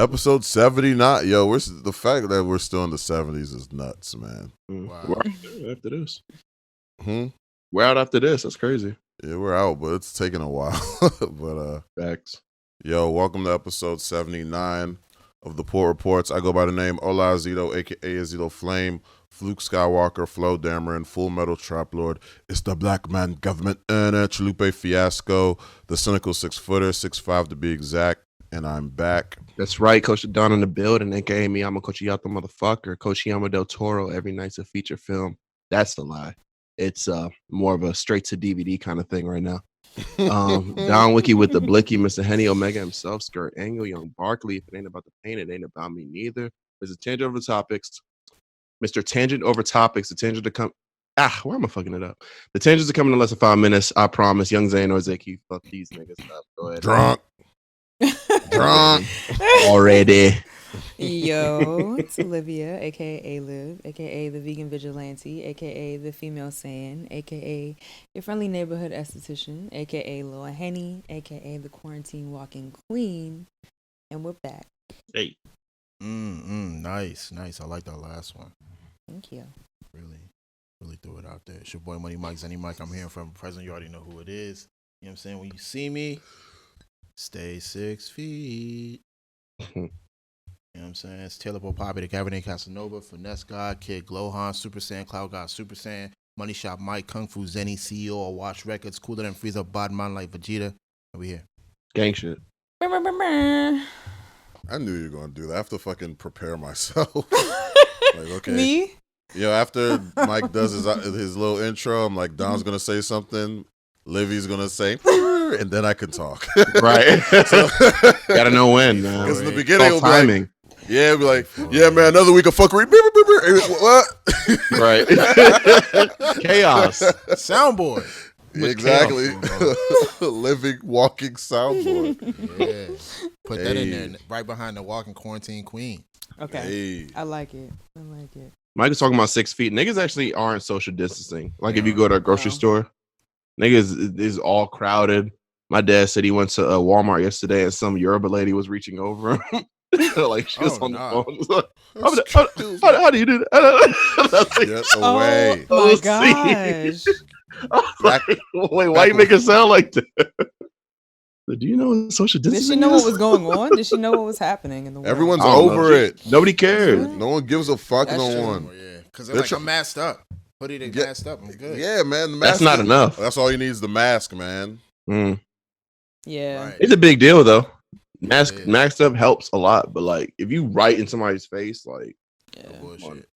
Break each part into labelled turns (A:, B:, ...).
A: Episode 79. Yo, the fact that we're still in the 70s is nuts, man.
B: Wow.
C: We're out after this.
A: Hmm?
C: We're out after this. That's crazy.
A: Yeah, we're out, but it's taking a while. But
C: Facts.
A: yo, welcome to episode 79 of the Port Reports. I go by the name Ola Azito, aka Azito Flame, Fluke Skywalker, Flo Dameron, Full Metal Trap Lord. It's the Black Man Government, Chalupe Fiasco, the Cynical 6-footer, 6'5" to be exact, and I'm back.
C: That's right, Coach Don in the building, aka me. I'm a Coach Yato motherfucker. Coach Guillermo del Toro. Every night's a feature film. That's the lie. It's more of a straight to DVD kind of thing right now. Don Wiki with the blicky, Mr. Henny Omega himself, Skirt Angle, Young Barkley. If it ain't about the pain, it ain't about me neither. There's a tangent over topics. Mr. Tangent over topics. The tangent to come. Why am I fucking it up? The tangents are coming in less than 5 minutes. I promise. Young Zane or Zeki, fuck these niggas up. Go ahead.
A: Drunk
C: already.
D: Yo, it's Olivia, aka Liv, aka the vegan vigilante, aka the female Saiyan, aka your friendly neighborhood esthetician, aka Lil Henny, aka the quarantine walking queen, and we're back.
C: Hey.
B: Nice. I like that last one.
D: Thank you.
B: Really threw it out there. It's your boy Money Mike, Zenny Mike. I'm here from present. You already know who it is. You know what I'm saying? When you see me, stay 6 feet. You know what I'm saying? It's Taylor Poppy, the Cabernet Casanova, Finesse God, Kid Glowhan, Super Saiyan, Cloud God, Super Saiyan, Money Shop Mike, Kung Fu Zenny, CEO of Watch Records, cooler than Frieza, Bodman like Vegeta. And we here.
C: Gang shit.
A: I knew you were going to do that. I have to fucking prepare myself. Like, okay.
D: Me?
A: Yo, after Mike does his little intro, I'm like, Don's going to say something. Livy's going to say, and then I can talk.
C: Right. Gotta know when.
A: Because in the beginning, it'll be
C: timing.
A: like, yeah, it'll be like, yeah, man, another week of fuckery. What?
C: Right. Chaos.
B: Soundboard.
A: Exactly. Living, walking soundboard.
B: Yeah. Put that in there, right behind the walking quarantine queen.
D: Okay.
A: Hey.
D: I like it.
C: Mike was talking about 6 feet. Niggas actually aren't social distancing. Like if you go to a grocery store, niggas is all crowded. My dad said he went to Walmart yesterday and some Yoruba lady was reaching over him. Like she was on the phone. How do you do that?
A: Get away.
D: Oh my gosh.
C: Like, wait, why you make it sound like that? Do you know what social distancing?
D: Did she know what was going on? Did she know what was happening in the world?
A: Everyone's over it.
C: Nobody cares.
A: No one gives a fuck.
D: That's
A: no
D: true.
A: one.
B: Yeah, because they're like, I'm masked up. Hoodie, they masked up. I'm good.
A: Yeah, man. The
C: That's
A: mask
C: not enough.
A: That's all you need is the mask, man.
D: Yeah.
B: Right.
C: It's a big deal though. Masked up helps a lot, but like if you write in somebody's face, like
D: Yeah.
B: No bullshit.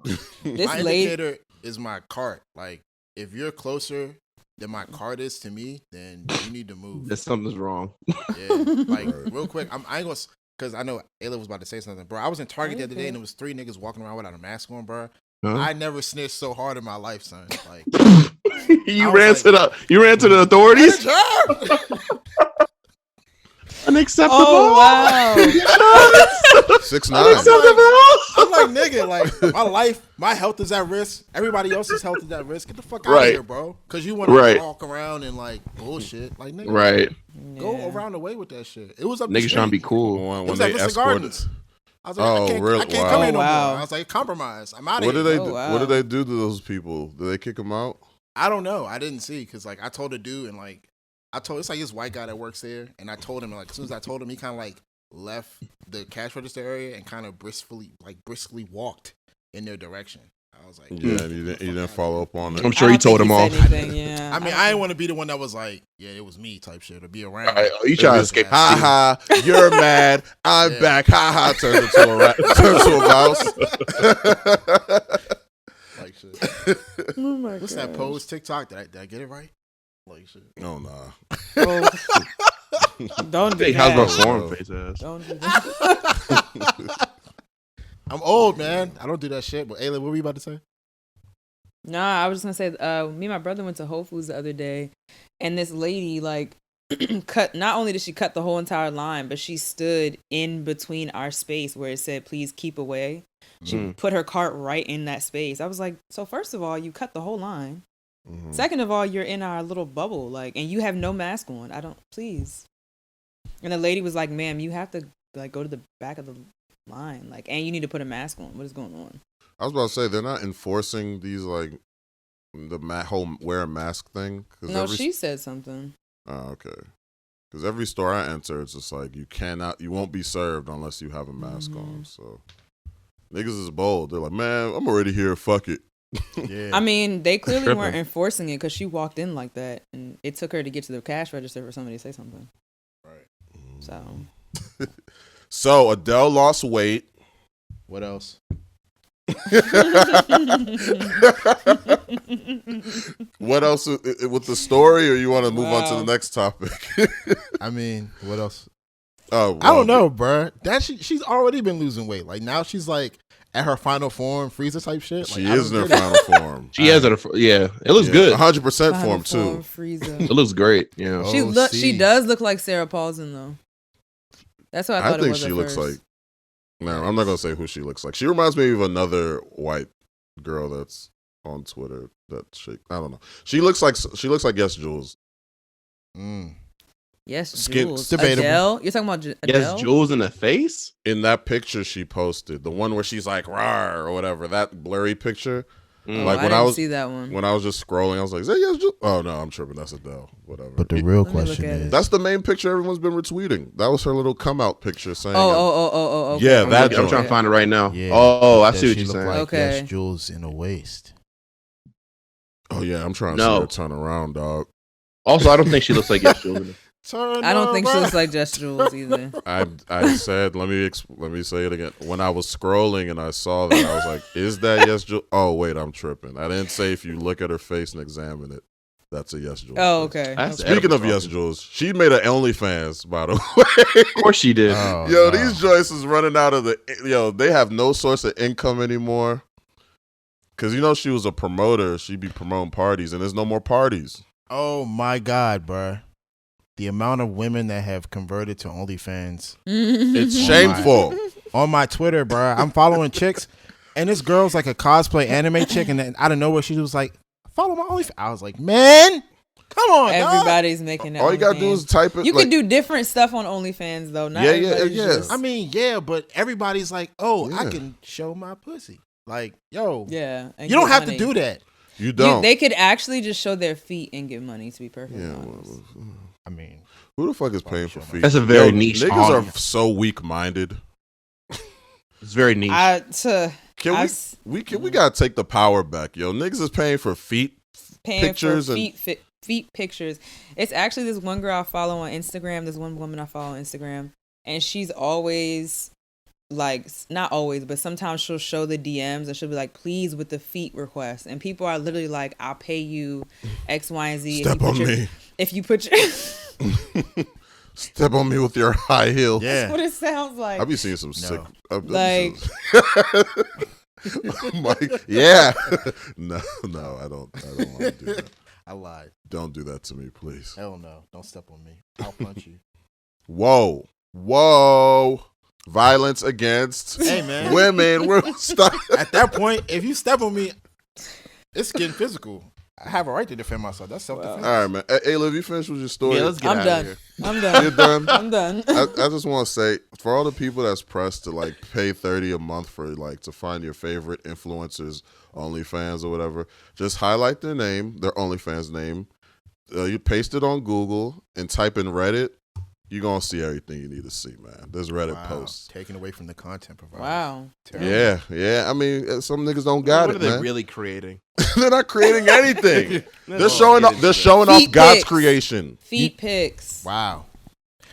D: This
B: My
D: lady.
B: indicator is my cart. Like, if you're closer than my cart is to me, then you need to move.
C: that something's wrong.
B: Yeah. Like, real quick, I ain't gonna, because I know Ayla was about to say something, bro. I was in Target the other day and there was 3 niggas walking around without a mask on, bro.
C: Huh?
B: I never snitched so hard in my life, son. Like,
C: You ran to the authorities. Unacceptable.
D: Oh wow.
A: 6'9".
B: I'm like, nigga, like, my life, my health is at risk. Everybody else's health is at risk. Get the fuck out of here, bro. Because you want to walk around and, like, bullshit. Like, nigga,
C: Right.
B: go around the way with that shit. It was up
C: Niggas trying to be cool.
B: It
A: When
B: was
A: they
B: at Mr.
A: escorted.
B: Gardens. I was like,
A: Oh,
B: I can't
A: really?
B: come in no
D: Wow.
B: more. I was like, compromise. I'm out of
A: What
B: here.
A: did they
D: Oh,
A: do?
D: wow.
A: What did they do to those people? Did they kick them out?
B: I don't know. I didn't see because, like, I told a dude and, like, it's like this white guy that works there, and I told him, like, as soon as I told him, he kind of, like, left the cash register area and kind of briskly walked in their direction. I was like,
A: Yeah, you didn't follow up on it.
C: I'm sure you told him off.
D: Yeah.
B: I mean, I didn't want to be the one that was like, yeah, it was me type shit, or be around.
C: Right, you trying to escape?
A: Ha ha! You're mad. I'm back. Ha ha! Turns into a mouse.
B: Like shit.
D: Oh my
B: What's that pose TikTok? Did I get it right? Like shit.
A: No, nah.
D: Oh. Don't do
C: Hey, how's
D: that.
C: my form face ass?
D: Don't do that.
B: I'm old, man. I don't do that shit. But Ayla, what were you about to say?
D: Nah, I was just gonna say, me and my brother went to Whole Foods the other day, and this lady like cut. Not only did she cut the whole entire line, but she stood in between our space where it said "Please keep away." She put her cart right in that space. I was like, so first of all, you cut the whole line.
A: Mm-hmm.
D: Second of all, you're in our little bubble, like, and you have no mask on. Please. And the lady was like, "Ma'am, you have to like go to the back of the line? Like, and you need to put a mask on. What is going on?
A: I was about to say they're not enforcing these like the whole wear a mask thing.
D: No, she said something.
A: Oh, okay. Because every store I enter, it's just like you won't be served unless you have a mask on. So niggas is bold. They're like, man, I'm already here. Fuck it.
B: Yeah.
D: I mean, they clearly weren't enforcing it because she walked in like that, and it took her to get to the cash register for somebody to say something.
B: Right.
A: So Adele lost weight.
B: What else?
A: What else with the story, or you want to move on to the next topic?
B: I mean, what else?
A: Oh, well,
B: I don't know, bruh. She's already been losing weight. Like now she's like at her final form, Frieza type shit. Like,
A: she is in her final form.
C: She has it. Yeah, it looks good.
A: 100% form too.
D: Frieza.
C: It looks great. Yeah.
D: She does look like Sarah Paulson though. That's what I thought.
A: I think she looks like. No, I'm not gonna say who she looks like. She reminds me of another white girl that's on Twitter. That shit. I don't know. She looks like Yes Jules.
D: Yes, Jules.
B: Debatable.
D: Adele? You're talking about Adele?
C: Yes, Jules in the face?
A: In that picture she posted, the one where she's like "rawr" or whatever, that blurry picture. Like
D: I
A: when
D: didn't
A: I was
D: see that one.
A: When I was just scrolling, I was like, "Is that Yes Jules?" Oh no, I'm tripping. That's Adele. Whatever.
B: But the real
D: Let me
B: question
D: look at
B: is,
D: it.
A: That's the main picture everyone's been retweeting. That was her little come out picture saying,
D: Oh. Okay.
A: Yeah,
C: I'm
A: that
C: trying
A: joint.
C: to find it right now.
B: yeah,
C: I
B: does
C: see what
B: she
C: you're
B: look
C: saying.
B: Like
D: Okay.
B: Yes, Jules in the waist.
A: "Oh yeah, I'm trying to see her turn around, dog."
C: Also, I don't think she looks like Yes, Jules.
D: I don't think she looks like Just Jules either.
A: I said, let me say it again. When I was scrolling and I saw that, I was like, "Is that Yes Jules?" Oh wait, I'm tripping. I didn't say if you look at her face and examine it, that's a Yes Jules.
D: Oh,
A: face.
D: okay.
C: That's
A: Speaking of Yes Jules, she made an OnlyFans, by the way.
C: Of course she did.
B: Oh,
A: Yo,
B: no.
A: these joints is running out of they have no source of income anymore. Cause she was a promoter. She'd be promoting parties, and there's no more parties.
B: Oh my God, bruh. The amount of women that have converted to OnlyFans.
A: It's shameful.
B: On my Twitter, bruh. I'm following chicks, and this girl's like a cosplay anime chick, and then out of nowhere, she was like, follow my OnlyFans. I was like, man, come on,
D: Everybody's making that.
A: All you gotta do is type it.
D: You can do different stuff on OnlyFans though. Not everybody's just-
B: I mean, yeah, but everybody's like, oh,
A: Yeah.
B: I can show my pussy. Like, yo,
D: yeah.
B: you don't have to do that.
A: You don't.
D: They could actually just show their feet and get money. To be perfectly honest.
B: I mean,
A: who the fuck is paying for feet?
C: That's a very niche
A: Niggas
C: audience.
A: are so weak minded.
C: It's very niche.
A: We gotta take the power back, yo. Niggas is paying for pictures
D: for
A: and
D: feet pictures. It's actually this one girl I follow on Instagram. This one woman I follow on Instagram, and she's always like, not always, but sometimes she'll show the DMs and she'll be like, please with the feet request, and people are literally like, I'll pay you X, Y, and Z.
A: Step on me.
D: If you put your
A: step on me with your high heel.
B: yeah.
D: That's what it sounds like.
A: I be seeing some sick.
D: Like-
A: Mike, yeah. No, I don't want to do that.
B: I lied.
A: Don't do that to me, please.
B: Hell no. Don't step on me. I'll punch you.
A: Whoa. Violence against
B: Hey, man.
A: women. We're stuck.
B: At that point, if you step on me, it's getting physical. I have a right to defend myself. That's self-defense.
A: All right, man. Hey, Liv, you finished with your story?
C: Yeah, let's get
D: I'm
C: out
D: done.
C: of here.
D: I'm done.
A: You're done?
D: I'm done.
A: I just want to say, for all the people that's pressed to like pay $30 a month for like to find your favorite influencers, OnlyFans or whatever, just highlight their name, their OnlyFans name. You paste it on Google and type in Reddit. You're going to see everything you need to see, man. There's Reddit posts.
B: Taken away from the content provider.
D: Wow.
A: Yeah. I mean, some niggas don't got
C: What
A: it,
C: are they
A: man.
C: really creating?
A: They're not creating anything. They're
C: all
A: showing off.
C: kidding.
A: They're showing off
D: Feet
A: God's
D: pics.
A: creation.
D: Feet pics.
B: Wow.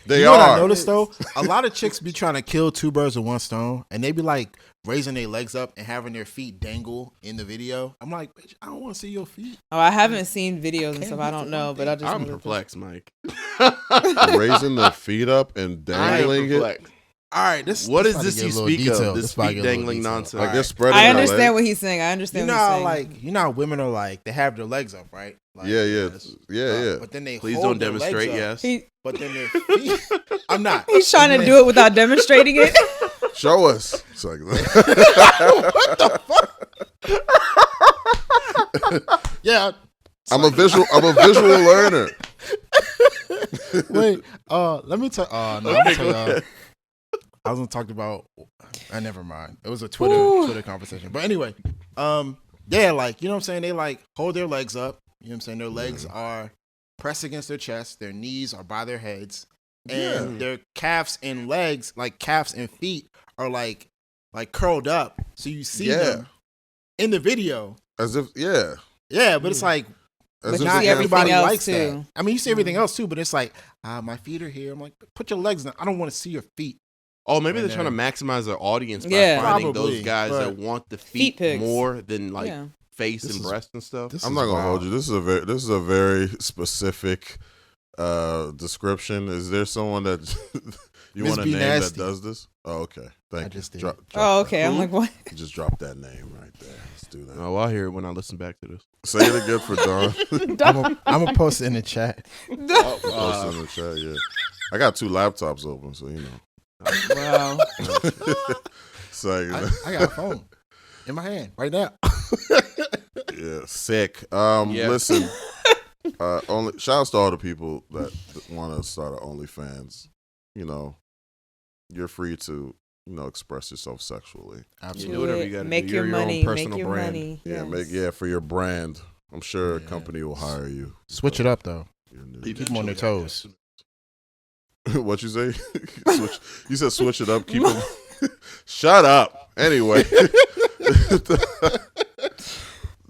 A: They
B: You know what I
A: are.
B: noticed though? A lot of chicks be trying to kill two birds with one stone, and they be like raising their legs up and having their feet dangle in the video. I'm like, bitch, I don't want to see your feet.
D: Oh, I haven't seen videos and
B: Can't
D: stuff.
B: do
D: I don't
B: the
D: know,
B: one
D: but I
B: thing.
D: just
C: I'm
D: wanted to-
C: perplexed, Mike.
A: Raising their feet up and
C: I am
A: dangling it.
C: perplexed.
B: All right, this
C: What is
B: about to
C: this
B: get a
C: you
B: little
C: speak
B: detailed.
C: of? This
B: about to
C: feet
B: get a little
C: dangling
B: detailed.
C: nonsense.
B: All
A: I
B: right.
A: guess spreading
D: I
A: their
D: understand
A: legs.
D: what he's saying. I understand
B: You know
D: what
B: how
D: he's saying.
B: like how women are like they have their legs up, right? Like,
A: Yeah.
B: yeah. But then they
C: Please
B: hold
C: don't
B: their legs
C: demonstrate.
B: up,
C: Yes.
B: But then their feet. I'm not.
D: He's trying to do it without demonstrating it.
A: Show us. It's like,
B: What the fuck? Yeah.
A: I'm a visual learner.
B: Wait. Let me tell. No, let me tell y'all. I was gonna talk about. Never mind. It was a Twitter conversation. But anyway, yeah, like you know what I'm saying. They like hold their legs up. You know what I'm saying. Their legs are pressed against their chest. Their knees are by their heads, and their calves and legs, like calves and feet, are like curled up. So you see them in the video
A: as if
B: but it's like.
A: as
B: But
A: if
B: not everybody likes
D: too.
B: that. I mean, you see everything else too, but it's like, my feet are here. I'm like, put your legs down. I don't want to see your feet.
C: Oh, maybe
B: Right
C: they're trying to maximize their audience by
D: Yeah.
C: finding
B: Probably,
C: those guys that
B: but-
C: want the
D: Feet
C: feet
D: pics.
C: more than like face
A: This
C: and
A: is-
C: breast and stuff.
A: I'm not gonna hold you. This is a very specific description. Is there someone that you
B: Miss
A: want to
B: B
A: name
B: Nasty.
A: that does this? Oh, okay. Thank you.
B: just did.
A: Drop
D: Oh,
A: that.
D: okay. I'm like, what?
A: Just drop that name right there. Let's do that.
C: Oh, I'll hear it when I listen back to this.
A: Say it again for Don.
B: I'm gonna post it in the chat.
A: Post it in the chat. Yeah, I got 2 laptops open, so you know.
D: Wow.
A: So you know.
B: I got a phone in my hand right now.
A: Yeah, sick.
C: Yeah.
A: Listen. Only shout outs to all the people that want to start an OnlyFans. You know, you're free to express yourself sexually.
C: Do whatever you gotta
D: Make
C: do.
D: your
C: You're your own
D: money.
C: personal
D: Make your
C: brand.
D: money.
A: Yeah,
D: Yes.
A: for your brand. I'm sure a
B: Yeah.
A: company will hire you.
B: Switch it up though.
A: Your new-
B: Keep them on their toes.
A: What you say? You said switch it up. Keep them. Shut up. Anyway,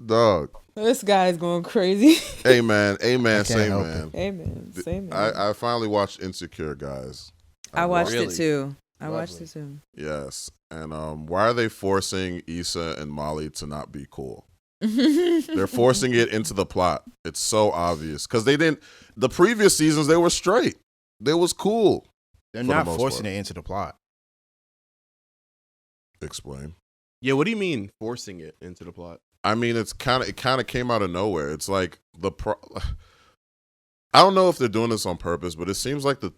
A: dog.
D: This guy's going crazy.
A: Amen. Amen.
B: can't
A: Say
B: help
A: man.
D: Amen. Same.
A: I finally watched Insecure, guys.
D: I watched
C: Really?
D: it too. I
B: Lovely.
D: watched it too.
A: Yes, and why are they forcing Issa and Molly to not be cool? They're forcing it into the plot. It's so obvious because they didn't. The previous seasons they were straight. They was cool.
B: They're
A: For the
B: not
A: most
B: forcing
A: part.
B: it into the plot.
A: Explain.
C: Yeah, what do you mean forcing it into the plot?
A: I mean, it kind of came out of nowhere. It's like I don't know if they're doing this on purpose, but it seems like the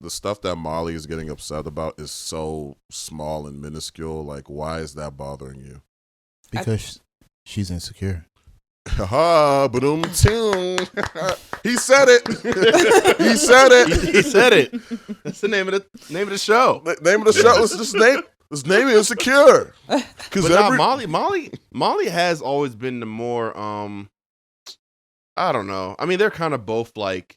A: stuff that Molly is getting upset about is so small and minuscule. Like, why is that bothering you?
B: Because she's insecure.
A: Ha, ba-dum, tune. He said it. He said it.
C: He said it. That's the name of the show.
A: Name of the show is just name. Let's name it Insecure. Because
C: But Molly has always been the more I don't know. I mean, they're kind of both like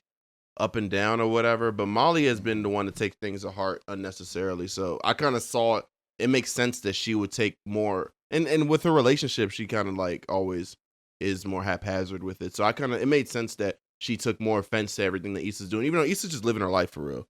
C: up and down or whatever, but Molly has been the one to take things to heart unnecessarily. So I kind of saw it. It makes sense that she would take more, and with her relationship, she kind of like always is more haphazard with it. So it made sense that she took more offense to everything that Issa's doing, even though Issa's just living her life for real.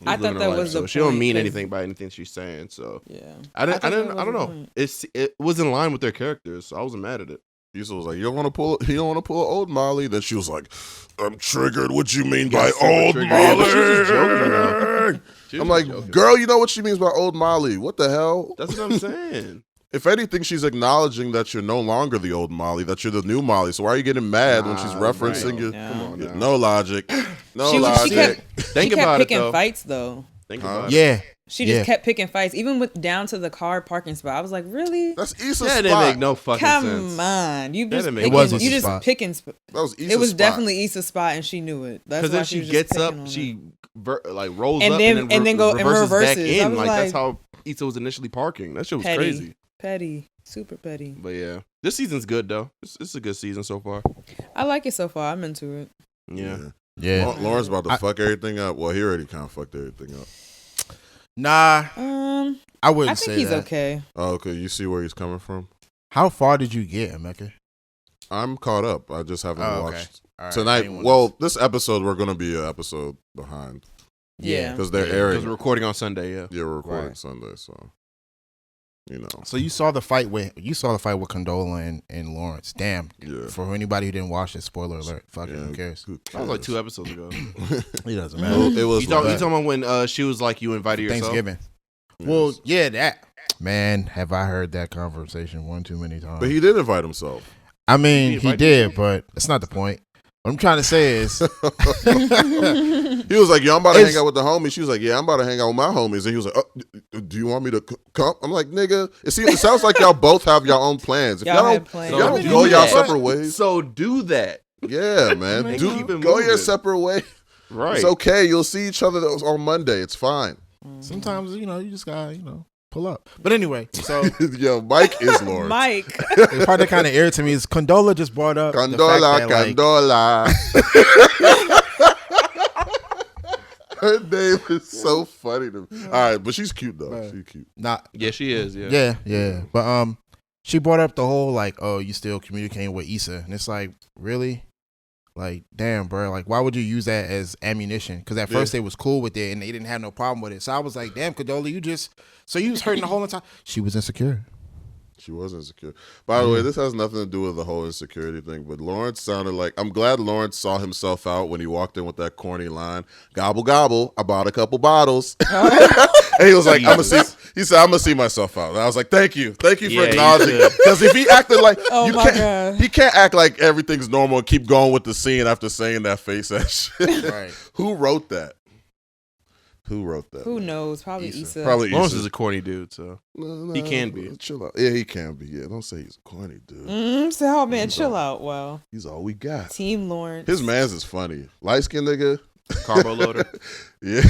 D: I
C: Living
D: thought
C: her
D: that
C: life,
D: was the
C: so she don't
D: point,
C: mean
D: 'cause-
C: anything by anything she's saying. So
D: Yeah.
C: I
D: thought that was
C: don't
D: the
C: know.
D: point.
C: It was in line with their characters, so I wasn't mad at it.
A: Issa was like, you don't want to pull old Molly. Then she was like, I'm triggered. What you mean
C: got
A: by
C: super
A: old
C: triggered. Yeah, but she was just joking,
A: Molly?
C: She was
A: I'm like,
C: just joking.
A: girl, you know what she means by old Molly. What the hell?
C: That's what I'm saying.
A: If anything, she's acknowledging that you're no longer the old Molly, that you're the new Molly. So why are you getting mad when she's
C: Nah,
A: referencing
C: right.
A: you?
D: Yeah.
C: Come on now.
A: No logic. No
D: She
A: logic.
D: kept
C: Think
D: she kept
C: about it
D: picking
C: though.
D: fights though.
C: Think
A: Huh?
C: about it.
B: Yeah.
D: She just
B: Yeah.
D: kept picking fights, even with down to the car parking spot. I was like, really?
A: That's Issa's
C: That
A: spot.
C: didn't make no fucking
D: Come
C: sense.
D: on, you
C: That
D: just
C: didn't make
D: picking,
B: It was
D: you
B: Issa's
D: just
B: spot.
D: picking.
A: That was Issa's
D: It was
A: spot.
D: definitely Issa's spot, and she knew it. That's
C: Because
D: why
C: then
D: she
C: she
D: was just
C: gets
D: picking
C: up,
D: on
C: she
D: her.
C: rolls
D: And
C: up
D: then-
C: and
D: and then go and
C: reverses back
D: reverses. I
C: in.
D: was
C: Like that's
D: like-
C: how Issa was initially parking. That shit was
D: Petty.
C: crazy.
D: Petty, super petty.
C: But yeah, this season's good though. It's a good season so far.
D: I like it so far. I'm into it.
C: Yeah.
B: Yeah.
A: Lauren's about to fuck everything up. Well, he already kind of fucked everything up.
B: Nah, I wouldn't
D: I
B: say
D: think he's
B: that.
D: okay.
A: Oh, okay. You see where he's coming from?
B: How far did you get, Emeka?
A: I'm caught up. I just haven't
B: Oh, okay.
A: watched
B: All right, I
A: tonight.
B: didn't wanna-
A: Well, this episode we're gonna be an episode behind
D: Yeah.
A: because they're
B: Yeah,
A: airing.
C: Because we're recording on Sunday. Yeah.
A: Yeah, we're recording
B: Right.
A: Sunday, so you know.
B: So you saw the fight with Condola and Lawrence. Damn.
A: Yeah.
B: For anybody who didn't watch it, spoiler alert. Fuck it,
A: Yeah,
B: who cares?
C: That was like 2 episodes ago.
B: It doesn't
A: Well,
B: matter.
A: it was.
C: You talking
A: like-
C: about when she was like, you invited yourself?
B: Thanksgiving.
A: Yes.
B: Well, yeah, that. Man, have I heard that conversation one too many times.
A: But he did invite himself.
B: I mean,
C: He
B: he
C: invited
B: did, but that's not the point. What I'm trying to say is,
A: He was like, "Yo, I'm about to
B: It's-
A: hang out with the homies." She was like, "Yeah, I'm about to hang out with my homies." And he was like, "Do you want me to come?" I'm like, "Nigga, it sounds like y'all both have your own plans. If
D: Y'all
A: y'all
D: had
A: don't,
D: plans.
A: y'all don't
C: So
A: go
C: do
A: y'all
C: that.
A: separate ways."
C: So do that.
A: Yeah, man,
D: And
C: keep it
A: go your
C: moving.
A: separate way.
C: Right.
A: It's okay. You'll see each other on Monday. It's fine.
B: Sometimes, you just gotta, pull up. But anyway, so
A: Yo, Mike is Lawrence.
D: Mike.
B: the part that kind of irritates me is Condola just brought up
A: Condola,
B: the fact that,
A: Condola. Her name is so funny to me. All right, but she's cute though.
B: Right.
A: She's cute.
C: Yeah, she is. Yeah.
B: Yeah. But she brought up the whole like, oh, you still communicating with Issa, and it's like, really, like, damn, bro, like, why would you use that as ammunition? Because at first they was cool with it and they didn't have no problem with it. So I was like, damn, Condola, you was hurting the whole time. She was insecure.
A: She was insecure. By the way, this has nothing to do with the whole insecurity thing, but Lawrence sounded like, I'm glad Lawrence saw himself out when he walked in with that corny line, gobble, gobble, I bought a couple bottles. And he was like, I'm gonna see myself out. And I was like, thank you for acknowledging. Because if he acted like, he can't act like everything's normal and keep going with the scene after saying that face ass shit.
B: Right.
A: Who wrote that?
D: Who knows? Probably Issa.
A: Probably
C: Lawrence
A: Issa.
C: is a corny dude, so he can be.
A: Chill out. Yeah, he can be. Yeah, don't say he's a corny dude.
D: So, man, chill out. Well,
A: he's all we got.
D: Team Lawrence.
A: His man's is funny. Light skinned nigga.
C: Carbo loader.
A: Yeah.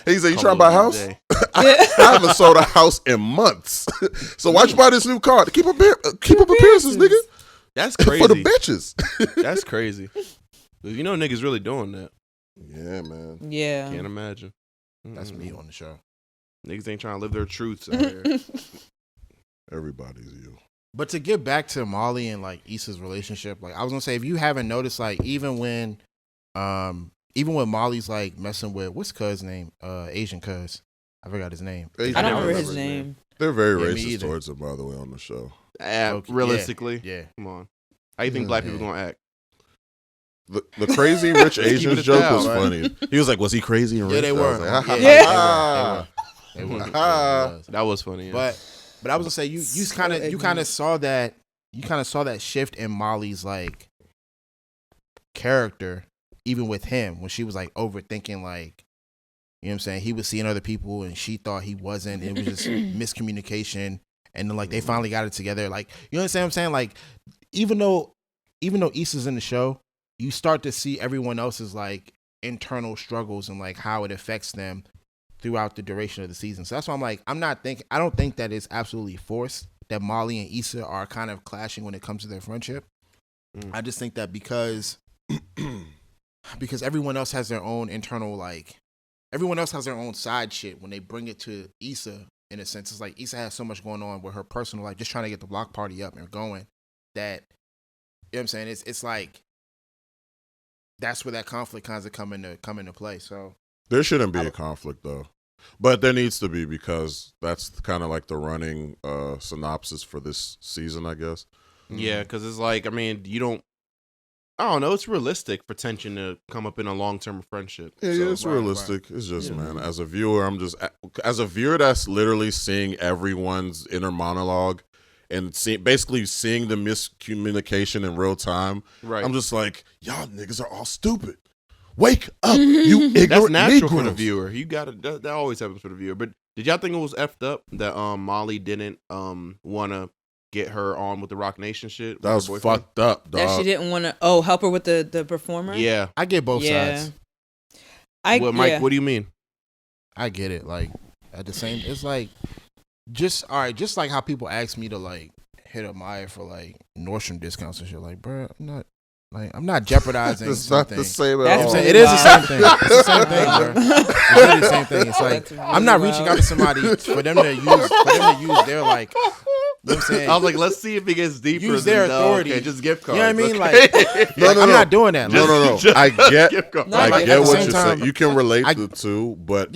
A: He said, you trying to buy a house? I haven't sold a house in months. So why you buy this new car? To keep up appearances, nigga.
C: That's crazy.
A: For the bitches.
C: That's crazy. Niggas really doing that.
A: Yeah, man.
D: Yeah.
C: Can't imagine.
B: That's me on the show.
C: Niggas ain't trying to live their truths out here.
A: Everybody's you.
B: But to get back to Molly and like Issa's relationship, like I was gonna say, if you haven't noticed, like even when Molly's like messing with what's cuz name, Asian cuz, I forgot his name.
D: I don't remember his name.
A: They're very racist towards him, by the way, on the show.
C: Realistically,
B: yeah.
C: Come on. How you think black people gonna act?
A: The crazy rich Asians joke was funny. He was like, "Was he crazy and rich?"
B: Yeah, they were.
A: They were.
C: That was funny.
B: Yeah. But I was gonna say you kind of saw that shift in Molly's like character, even with him when she was like overthinking, like, you know what I'm saying, he was seeing other people and she thought he wasn't. It was just miscommunication, and then like they finally got it together. Like, you understand what I'm saying? Like, even though Issa's in the show, you start to see everyone else's like internal struggles and like how it affects them throughout the duration of the season. So that's why I'm like, I don't think that it's absolutely forced that Molly and Issa are kind of clashing when it comes to their friendship. I just think that because everyone else has their own internal, like, everyone else has their own side shit when they bring it to Issa, in a sense. It's like Issa has so much going on with her personal life, just trying to get the block party up and going, that, you know what I'm saying, it's like, that's where that conflict kind of come into play. So
A: there shouldn't be a conflict though, but there needs to be, because that's kind of like the running synopsis for this season, I guess.
C: Yeah, because it's like, I mean, I don't know, it's realistic for tension to come up in a long-term friendship.
A: Yeah, it's realistic. Right. It's just, man, as a viewer, as a viewer that's literally seeing everyone's inner monologue and basically seeing the miscommunication in real time. Right. I'm just like, y'all niggas are all stupid. Wake up, you ignorant
C: That's natural
A: Negroes.
C: For the viewer. You got to. That always happens for the viewer. But did y'all think it was effed up that Molly didn't want to get her on with the Rock Nation shit?
A: That was fucked up, dog.
D: That she didn't want to help her with the performer?
C: Yeah.
B: I get both sides.
C: Mike, what do you mean?
B: I get it. Like, at the same, it's like, just like how people ask me to like hit up Maya for like Nordstrom discounts and shit. Like, bro, I'm not jeopardizing.
A: It's
B: something.
A: not the same at all.
B: It is the same thing. It's the same thing, bro. It's really the same thing. It's like, I'm not reaching out to somebody for them to use their, like, you know what I'm saying?
C: I was like, let's see if it gets deeper.
B: Use their authority.
C: Okay, just gift cards.
B: You know what I mean?
C: Okay.
B: Like, no, I'm not doing that.
A: No. I get what you're saying. You can relate the two, but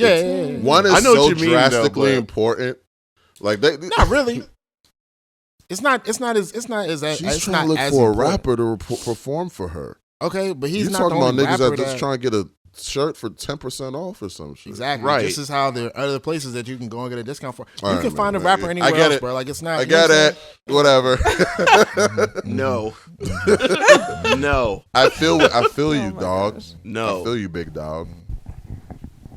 A: one is so drastically important. Like,
B: not really. It's not as
A: she's trying to look for a rapper to perform for her.
B: Okay, but he's
A: not
B: talking
A: about niggas that just trying to get a shirt for 10% off or some shit.
B: Exactly.
C: Right.
B: This is how there are other places that you can go and get a discount for.
A: You
B: can find a rapper anywhere else, bro. Like, it's not.
A: I get it. Whatever.
C: No. No.
A: I feel you, dog.
C: Gosh. No.
A: I feel you, big dog.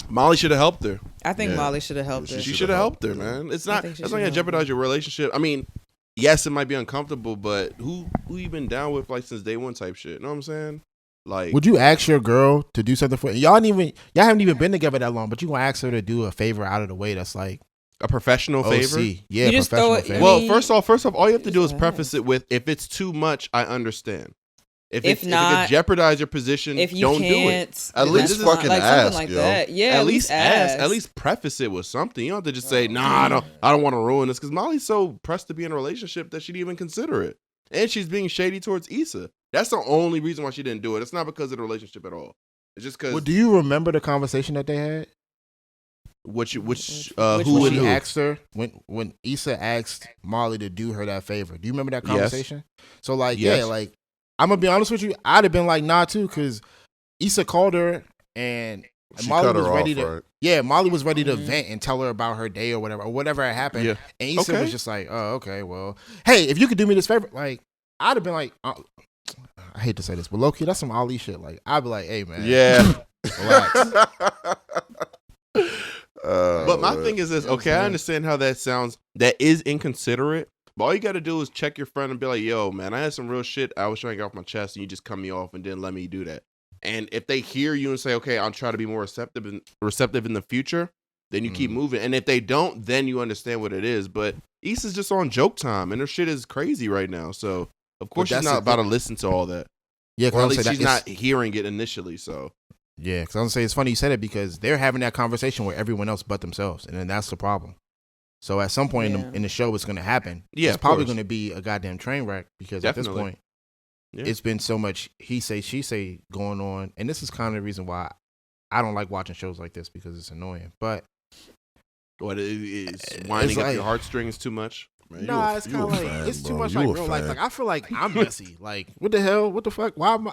C: Molly should have helped her.
D: I think Molly should have helped her.
C: She should have helped her, man. That's not gonna jeopardize your relationship. I mean, yes, it might be uncomfortable, but who you been down with like since day one type shit? You know what I'm saying? Like,
B: would you ask your girl to do something for y'all? Haven't even been together that long, but you gonna ask her to do a favor out of the way that's like
C: a professional favor?
B: Yeah,
D: You just throw
B: professional
D: it-
B: favor.
C: Well,
D: mean,
C: first off, all you have to do is
D: just
C: preface it with, if it's too much, I understand. If
D: If
C: it
D: not,
C: could jeopardize your position,
D: if you
C: don't do it.
D: can't,
A: At
D: if
A: least
D: that's not-
A: fucking
D: like
A: ask,
D: something like
A: yo.
D: that. Yeah,
C: At least ask.
D: ask.
C: At least preface it with something. You don't have to just say, "Nah, I don't want to ruin this." Because Molly's so pressed to be in a relationship that she'd even consider it, and she's being shady towards Issa. That's the only reason why she didn't do it. It's not because of the relationship at all. It's just because.
B: Well, do you remember the conversation that they had?
C: Who
B: When
C: and
B: she
C: who?
B: asked her, when Issa asked Molly to do her that favor. Do you remember that conversation? So like,
C: Yes.
B: yeah, like I'm gonna be honest with you, I'd have been like, nah, too, because Issa called her and
A: She
B: Molly
A: cut
B: was
A: her
B: ready
A: off,
B: to.
A: right?
B: Yeah, Molly was ready to
D: Mhm.
B: vent and tell her about her day or whatever had happened.
C: Yeah.
B: And Issa
C: Okay.
B: was just like, oh, okay, well, hey, if you could do me this favor, like, I'd have been like, I hate to say this, but low key, that's some Ali shit. Like, I'd be like, hey, man,
C: Yeah.
B: relax.
C: But my thing is this.
B: You know what
C: Okay,
B: I'm
C: I
B: saying?
C: understand how that sounds. That is inconsiderate. But all you got to do is check your friend and be like, "Yo, man, I had some real shit I was trying to get off my chest, and you just cut me off and didn't let me do that." And if they hear you and say, "Okay, I'll try to be more receptive in the future," then you keep moving. And if they don't, then you understand what it is. But Issa's just on joke time, and her shit is crazy right now. So of course she's
B: that's
C: not
B: the
C: about to listen to all that,
B: Yeah,
C: or at
B: because
C: least she's not hearing it initially. So
B: Yeah, because I'm gonna say it's funny you said it because they're having that conversation with everyone else but themselves, and then that's the problem. So at some point
D: Yeah.
B: in the show, it's gonna happen.
C: Yeah,
B: it's
C: of
B: probably
C: course.
B: gonna be a goddamn train wreck because at this
C: Definitely.
B: point,
C: Yeah.
B: it's been so much he say she say going on, and this is kind of the reason why I don't like watching shows like this because it's annoying. But
C: what is winding up
B: like-
C: your heartstrings too much?
A: Man, you
B: nah,
A: a-
B: it's
A: you
B: kind
A: a
B: of like
A: fan,
B: it's too
A: bro.
B: much
A: You
B: like
A: a
B: real life.
A: fan.
B: Like I feel like I'm messy. Like what the hell? What the fuck? Why am I?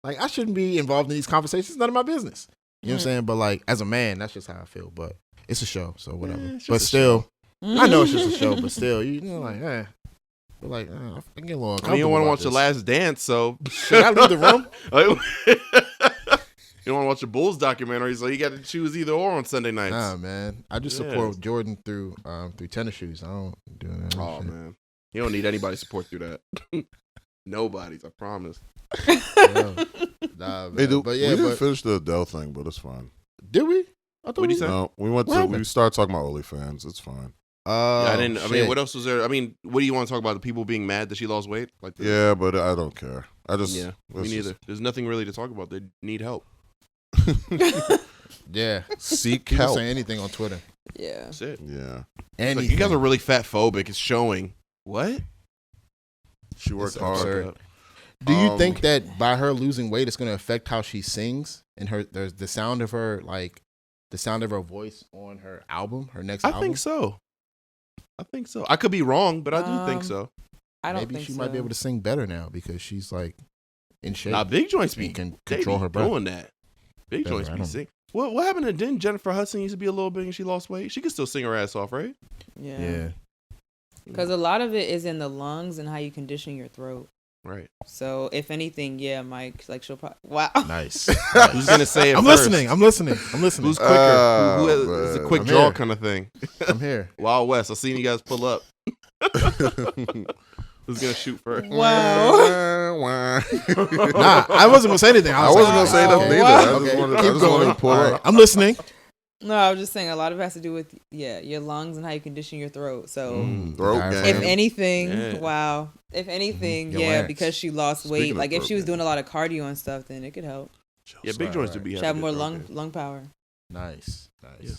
B: Like I shouldn't be involved in these conversations. It's none of my business. You know what I'm saying? But like as a man, that's just how I feel. But it's a show, so whatever.
C: it's just
B: But
C: a
B: still, I know it's just a
D: Mm-hmm.
B: show. But still, you know, like but like I get a little.
C: I mean, you don't want to watch The
B: the
C: Last Dance, so
B: Should I leave the room?
C: You don't want to watch a Bulls documentary, so you got to choose either or on Sunday nights.
B: Nah, man. I just
C: Yeah.
B: support Jordan through tennis shoes. I don't do that.
C: Oh
B: shit.
C: man, you don't need anybody's support through that. Nobody's, I promise.
B: Yeah. Nah, man.
A: Hey, dude,
B: but yeah,
A: we didn't
B: but
A: finish the Adele thing, but it's fine.
B: did we? I thought
C: What'd you
B: we-
C: say?
A: No, we went
B: What
A: to.
B: happened?
A: We started talking about OnlyFans. It's fine.
B: Oh,
C: Yeah, I didn't. I mean,
B: shit.
C: what else was there? I mean, what do you want to talk about? The people being mad that she lost weight? Like,
A: Yeah, but I don't care. I just
C: yeah, me
A: let's
C: neither. There's nothing really to talk about. They need help.
B: Yeah.
A: seek
B: People
A: help.
B: say anything on Twitter.
D: Yeah.
C: That's it.
A: Yeah,
C: It's like, you guys are really fat phobic. It's showing. What?
A: she worked
B: It's
A: hard.
B: absurd. Do you
A: Um,
B: think that by her losing weight, it's going to affect how she sings and there's the sound of her, like the sound of her voice on her album, her next
C: I
B: album?
C: think so. I could be wrong, but I do think so.
D: I don't
B: Maybe
D: think
B: she
D: so.
B: might be able to sing better now because she's like in shape.
C: Now, Big Joints be
B: and can
C: they
B: control
C: be
B: her breath.
C: doing that. Big
B: Better,
C: Joints
B: I
C: be
B: don't-
C: sing. What happened to didn't Jennifer Hudson used to be a little big and she lost weight? She could still sing her ass off, right?
D: Yeah.
B: Yeah.
D: Because a lot of it is in the lungs and how you condition your throat.
C: Right.
D: So if anything, yeah, Mike, like she'll probably. Wow.
B: Nice.
C: Who's gonna say it
B: I'm
C: first?
B: listening. I'm listening.
C: Who's quicker? Who is a
A: man.
C: quick
B: I'm
C: draw
B: here.
C: kind of thing?
B: I'm here.
C: Wild West. I seen you guys pull up. Who's gonna shoot first?
D: Wow.
B: Nah, I wasn't gonna say anything.
A: I
B: was
A: wasn't
B: like,
A: gonna say
B: oh,
A: nothing
B: okay.
A: either. I
B: Okay,
A: just wanted, I
B: keep
A: just wanted
B: going.
A: to pull
B: All right,
A: up.
B: I'm listening.
D: No, I was just saying a lot of it has to do with your lungs and how you condition your throat. So
A: Throat
B: If
A: game.
D: if anything,
C: Yeah.
D: wow. If anything,
B: Your
D: yeah,
B: ass.
D: because she lost
A: Speaking
D: weight.
A: of
D: Like if
A: throat
D: she was
A: game.
D: doing a lot of cardio and stuff, then it could help.
C: Yeah, Big Joints would be.
D: She have more lung power.
B: Nice.
C: Yeah.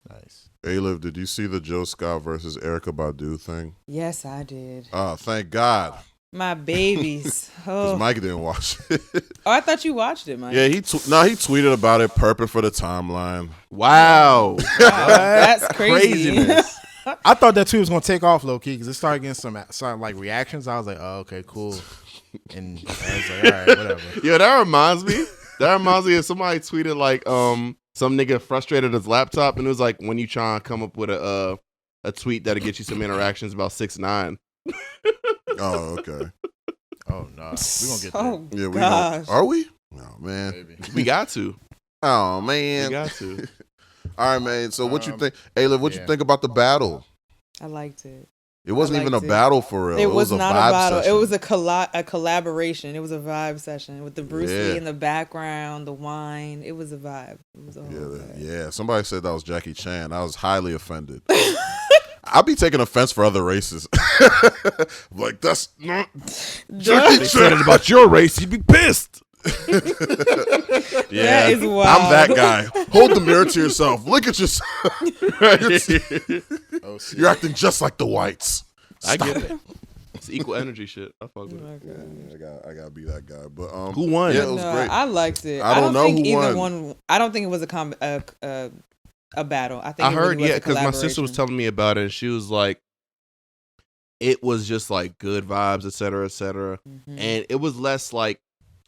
B: Nice.
A: A-Liv, did you see the Joe Scott versus Erykah Badu thing?
D: Yes, I did.
A: Oh, thank God.
D: My babies.
A: Because
D: Oh.
A: Mike didn't watch it.
D: Oh, I thought you watched it, Mike.
A: Yeah, he tweeted about it, perping for the timeline.
C: Wow.
D: Wow, that's crazy.
C: Craziness.
B: I thought that too was gonna take off low key because it started getting some like reactions. I was like, oh, okay, cool. And I was like, all right, whatever.
C: Yo, that reminds me. Of somebody tweeted like some nigga frustrated his laptop and it was like when you try to come up with a tweet that'll get you some interactions about 6ix9ine.
A: Oh, okay.
B: Oh no, we gonna get there.
D: Oh,
A: Yeah, we
D: gosh.
A: are we? Oh man.
B: Baby.
C: We got to.
A: Oh
C: We
A: man.
C: got to.
A: All right, man. So what you
B: Um,
A: think, A-Liv? What you
B: yeah.
A: think about the battle?
D: I liked it.
A: It wasn't even a
D: liked it.
A: battle for real.
D: It was
A: a
D: not
A: vibe
D: a battle.
A: session.
D: It was a collaboration. It was a vibe session with the Bruce Lee in the background, the wine. It was a vibe. It was a whole vibe.
A: Yeah. Somebody said that was Jackie Chan. I was highly offended. I'll be taking offense for other races. Like, that's not Jackie
E: They said it about your race, you'd be pissed.
A: Yeah,
D: That is wild.
A: I'm that guy. Hold the mirror to yourself. Look at yourself. You're acting just like the whites.
C: I get it. It's equal energy shit. I fuck with it.
A: I gotta be that guy. But
C: Who won?
A: Yeah, it was great.
D: I liked it.
A: I don't know
D: think
A: who
D: either
A: won.
D: one. I don't think it was a battle. I think
C: I
D: it
C: heard,
D: really was a
C: because my sister was
D: collaboration.
C: telling me about it, and she was like, it was just like good vibes, et cetera, et cetera.
D: Mhm.
C: And it was less like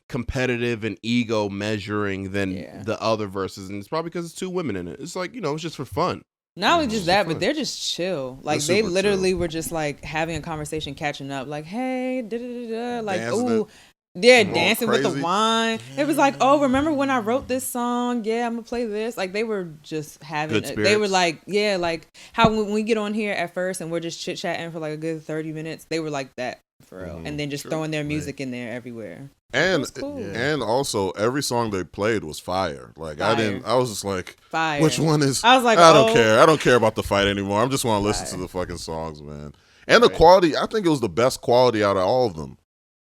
C: competitive and ego measuring than the other verses. And it's probably because it's two women in it. It's like, it's just for fun.
D: Not only just that,
C: fun.
D: but they're just chill. Like
A: They're
D: they
A: super
D: literally were just like having a conversation, catching up. Like, hey, da da da, like,
A: Dancing
D: ooh,
A: it.
D: yeah,
A: Going
D: dancing with the
A: crazy.
D: wine. It was like, oh, remember when I wrote this song? Yeah, I'm gonna play this. Like they were just having.
C: Good
D: They were
C: spirits.
D: like, yeah, like how when we get on here at first and we're just chit chatting for like a good 30 minutes. They were like that for real, and then just throwing their music in there everywhere.
A: And
D: was cool.
A: and also every song they played was fire. Like
D: Fire.
A: I was just like,
D: Fire.
A: which one is?
D: I was like,
A: I don't
D: oh.
A: care. I don't care about the fight anymore. I just want to listen to the fucking songs, man. And the quality. I think it was the best quality out of all of them.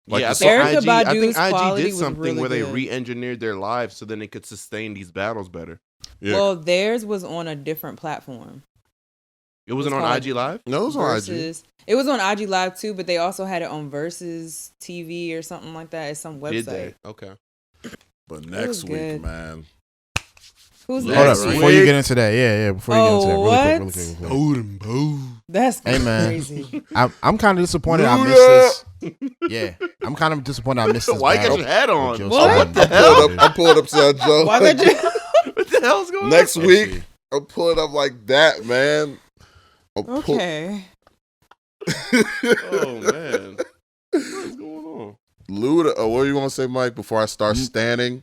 A: Like
C: yeah, I
A: the
C: think
D: Erykah
C: IG, I think
D: Badu's
C: IG
D: quality
C: did
D: was
C: something
D: really
C: where they
D: good.
C: re-engineered their lives so then they could sustain these battles better.
A: Yeah.
D: Well, theirs was on a different platform.
C: It wasn't
D: It's
C: on
D: called
C: IG Live?
A: No, it was on IG.
D: Versus. It was on IG Live too, but they also had it on Versus TV or something like that. It's some website.
C: Did they? Okay.
A: But
D: was
A: next week,
D: good.
A: man.
D: Who's
C: Hold
B: Hold
D: next?
B: up,
C: right.
B: before you get into that, yeah, before you get into that,
D: Oh,
B: really
D: what?
B: quick, really quick.
D: That's
B: Hey, man.
D: crazy.
B: I'm kind of disappointed I missed this. Yeah, I'm kind of disappointed I missed this.
C: Why you got
B: battle
C: your hat on?
B: with Joe
D: What
B: Scott
D: the
B: and
C: hell?
B: Badu.
A: I'm pulling up to that Joe.
D: Why would you?
C: What the hell's going
A: Next
C: on?
A: week, I'm pulling up like that, man.
D: Okay.
C: Oh, man. What's going on?
A: Luda. Oh, what do you want to say, Mike? Before I start standing.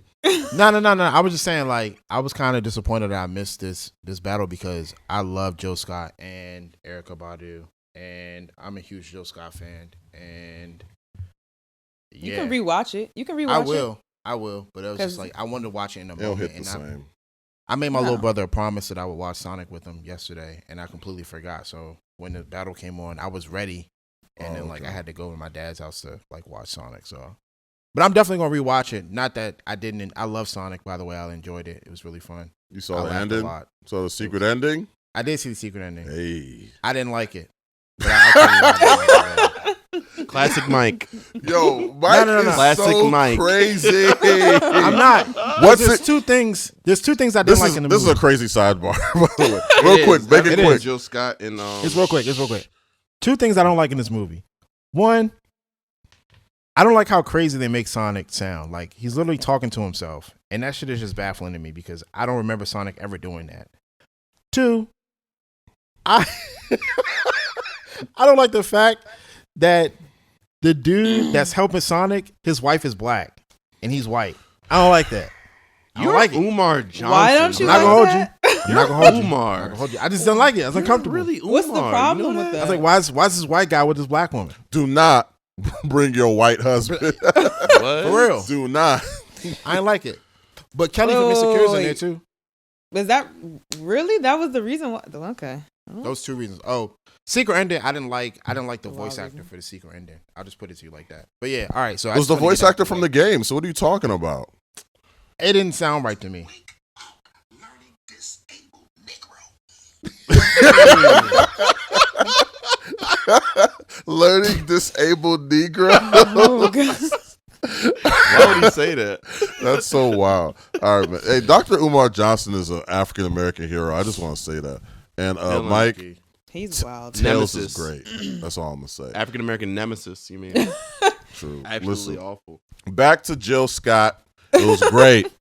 B: No. I was just saying, like, I was kind of disappointed that I missed this battle because I love Joe Scott and Erykah Badu, and I'm a huge Joe Scott fan, and
D: You can rewatch it. You can rewatch it.
B: I will, but it was just like I wanted to watch it in a
A: It'll
B: moment.
A: hit the
B: And
A: same.
B: I made my
D: No.
B: little brother a promise that I would watch Sonic with him yesterday, and I completely forgot. So when the battle came on, I was ready, and then like I had to go to my dad's house to like watch Sonic. So, but I'm definitely gonna rewatch it. Not that I didn't. I love Sonic, by the way. I enjoyed it. It was really fun.
A: You
B: I
A: saw the
B: laughed a
A: ending?
B: lot.
A: So the secret ending?
B: I did see the secret ending.
A: Hey.
B: I didn't like it. But I'll tell you why I didn't like it.
C: Classic Mike.
A: Yo, Mike
B: No.
A: is
C: Classic
A: so
C: Mike.
A: crazy.
B: I'm not.
A: What's
B: There's
A: it?
B: two things. There's two things I
A: This
B: didn't
A: is
B: like in the
A: this is
B: movie.
A: a crazy sidebar. By the way. Real quick, make it
B: It
A: quick.
B: is.
C: Jill Scott and
B: It's real quick. Two things I don't like in this movie. One, I don't like how crazy they make Sonic sound. Like he's literally talking to himself, and that shit is just baffling to me because I don't remember Sonic ever doing that. Two, I I don't like the fact that the dude that's helping Sonic, his wife is black and he's white. I don't like that. I don't like it.
C: Umar Johnson.
D: Why don't you
B: I'm not
D: like
B: gonna hold
D: that?
B: you. I'm not gonna hold you. I'm
C: Umar.
B: not gonna hold you. I just don't like it. I was uncomfortable.
C: Really, Umar.
D: What's the problem
C: You know
D: with that?
B: I was like, why is this white guy with this black woman?
A: Do not bring your white husband.
C: What?
B: For real.
A: Do not.
B: I ain't like it. But Kelly from Mr. Cure's in there too.
D: Was that really? That was the reason why? Okay.
B: Those two reasons. Oh, secret ending. I didn't like the
D: Wow,
B: voice
D: reason.
B: actor for the secret ending. I'll just put it to you like that. But yeah, all right. So
A: It was the voice actor from the game. So what are you talking about?
B: It didn't sound right to me.
A: Learning disabled Negro.
D: Oh, God.
C: Why would he say that?
A: That's so wild. All right, man. Hey, Dr. Umar Johnson is an African American hero. I just want to say that. And
C: Dylan
A: Mike,
C: Key.
D: He's wild.
A: Tails
C: Nemesis.
A: is great. That's all I'm gonna say.
C: African American nemesis, you mean?
A: True.
C: Absolutely
A: Listen,
C: awful.
A: back to Jill Scott. It was great.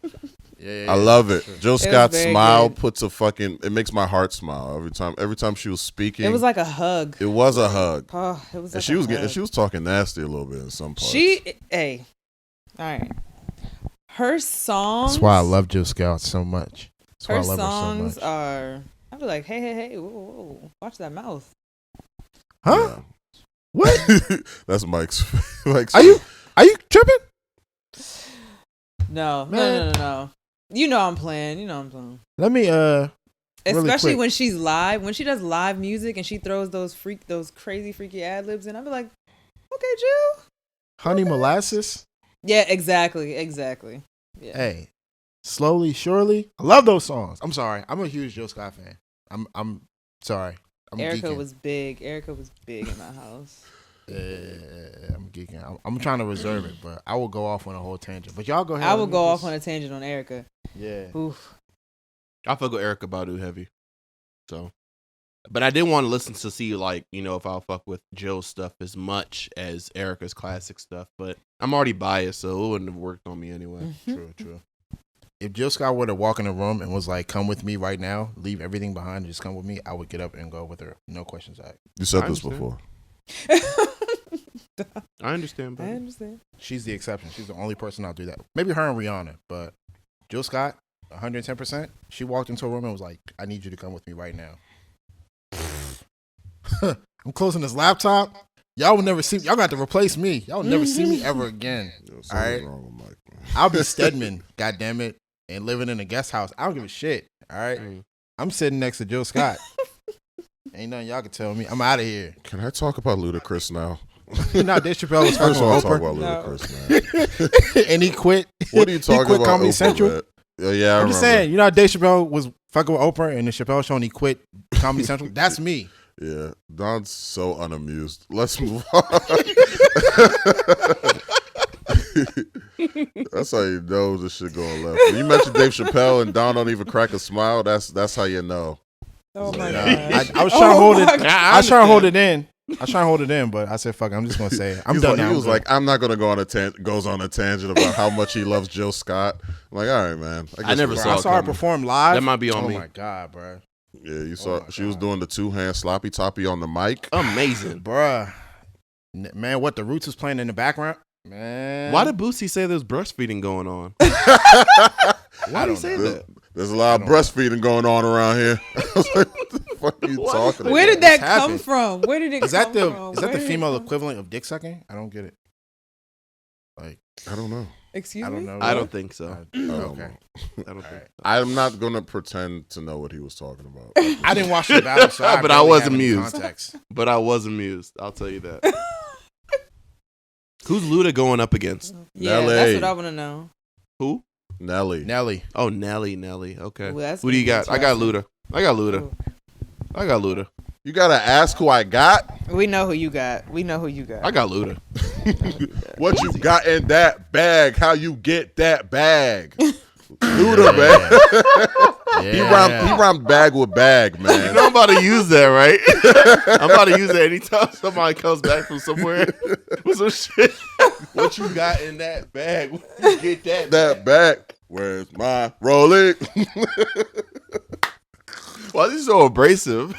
B: Yeah,
A: I love it. Jill Scott's
D: very
A: smile
D: good.
A: puts a fucking. It makes my heart smile every time she was speaking.
D: It was like a hug.
A: It was a hug.
D: Oh, it was.
A: And
D: Like
A: she
D: a
A: was
D: hug.
A: she was talking nasty a little bit in some parts.
D: Hey, all right. Her songs.
B: That's why I love Jill Scott so much. That's why
D: Her
B: I love
D: songs
B: her so much.
D: are. I'd be like, hey, whoa, watch that mouth.
B: Huh? What?
A: That's Mike's. Mike's.
B: Are you tripping?
D: No,
B: Man.
D: no. You know I'm playing.
B: Let me
D: Especially
B: quick.
D: when she's live, when she does live music and she throws those crazy freaky ad libs, and I'll be like, okay, Jill.
B: Honey Molasses.
D: Yeah, exactly. Yeah.
B: Hey, Slowly, Surely. I love those songs. I'm sorry. I'm a huge Jill Scott fan. I'm sorry. I'm
D: Erykah
B: geeking.
D: was big. Erykah was big in my house.
B: I'm geeking. I'm trying to reserve it, but I will go off on a whole tangent. But y'all go ahead.
D: I will go off on a tangent on Erykah.
B: Yeah.
D: Oof.
C: I fuck with Erykah Badu heavy. So, but I didn't want to listen to see like, you know, if I'll fuck with Jill's stuff as much as Erykah's classic stuff. But I'm already biased, so it wouldn't have worked on me anyway.
B: True. If Jill Scott were to walk in a room and was like, "Come with me right now, leave everything behind, and just come with me," I would get up and go with her. No questions asked.
A: You said
C: I
A: this
C: understand.
A: before.
C: I understand,
D: I
C: but
D: understand.
B: She's the exception. She's the only person I'll do that. Maybe her and Rihanna, but Jill Scott, 110%. She walked into a room and was like, "I need you to come with me right now." I'm closing this laptop. Y'all will never see me. Y'all got to replace me. Y'all will never see me ever again.
A: Yo,
B: All
A: something's
B: right.
A: wrong with Mike, man.
B: I'll be Stedman, goddammit, and living in a guest house. I don't give a shit. All right.
C: Dang.
B: I'm sitting next to Jill Scott. Ain't nothing y'all can tell me. I'm out of here.
A: Can I talk about Ludacris now?
B: You know, Dave Chappelle was
A: First
B: fucking
A: of all,
B: with
A: talk
B: Oprah,
A: about
D: No.
A: Ludacris, man.
B: and he quit.
A: What are you
B: He
A: talking
B: quit
A: about?
B: Comedy
A: Oprah,
B: Central.
A: man? Yeah, I
B: I'm just
A: remember.
B: saying, you know how Dave Chappelle was fucking with Oprah and the Chappelle show and he quit Comedy Central? That's me.
A: Yeah, Don's so unamused. Let's move on. That's how you know this shit going left. When you mention Dave Chappelle and Don don't even crack a smile, that's how you know.
D: Oh my
B: Yeah.
D: god.
B: I was trying to hold it.
D: my God.
B: I was trying to hold it in. But I said, "Fuck, I'm just gonna say it. I'm
A: He's
B: done
A: like,
B: now."
A: he was like, I'm not gonna go on goes on a tangent about how much he loves Jill Scott. I'm like, all right, man.
C: I never
A: we're-
B: Bro, I
C: saw
B: saw her
C: coming.
B: perform live.
C: That might be on
B: oh
C: me.
B: my god, bro,
A: Yeah, you saw
B: my
A: she was
B: God.
A: doing the 2-hand sloppy toppy on the mic.
C: Amazing.
B: bruh. Man, what the Roots was playing in the background, man.
C: Why did Boosie say there's breastfeeding going on?
B: I
C: Why did he
B: don't
C: say
B: know.
C: that?
A: There's a lot of breastfeeding going on around here. I was like, what the fuck are you talking about?
D: Where did that
B: What's
D: come
B: happened?
D: from? Where did it
B: Is that
D: come
B: the
D: from?
B: is that
D: Where
B: the
D: did it
B: female
D: come-
B: equivalent of dick sucking? I don't get it. Like,
A: I don't know.
D: Excuse
B: I don't
D: me?
B: know.
C: I don't think so.
A: I don't
B: Okay.
A: know.
C: I don't
B: All
C: think.
B: right.
A: I'm not gonna pretend to know what he was talking about.
B: I didn't watch the battle, so
C: But I
B: barely
C: was
B: have any
C: amused.
B: Context.
C: But I was amused. I'll tell you that. Who's Luda going up against?
D: Yeah,
A: LA.
D: that's what I want to know.
C: Who?
A: Nelly.
B: Nelly.
C: Oh, Nelly. Okay.
D: Ooh, that's
C: Who do you
D: gonna
C: got?
D: be
C: I got
D: interesting.
C: Luda.
D: Ooh.
C: I got Luda.
A: You gotta ask who I got.
D: We know who you got. We know who you got.
C: I got Luda.
A: What you got in that bag? How you get that bag? Luda, man. He rhymed bag with bag,
C: You
A: man.
C: know I'm about to use that, right? I'm about to use that anytime somebody comes back from somewhere with some shit. What you got in that bag? Where you get that?
A: That bag. Where's my Rolex?
C: Why is he so abrasive?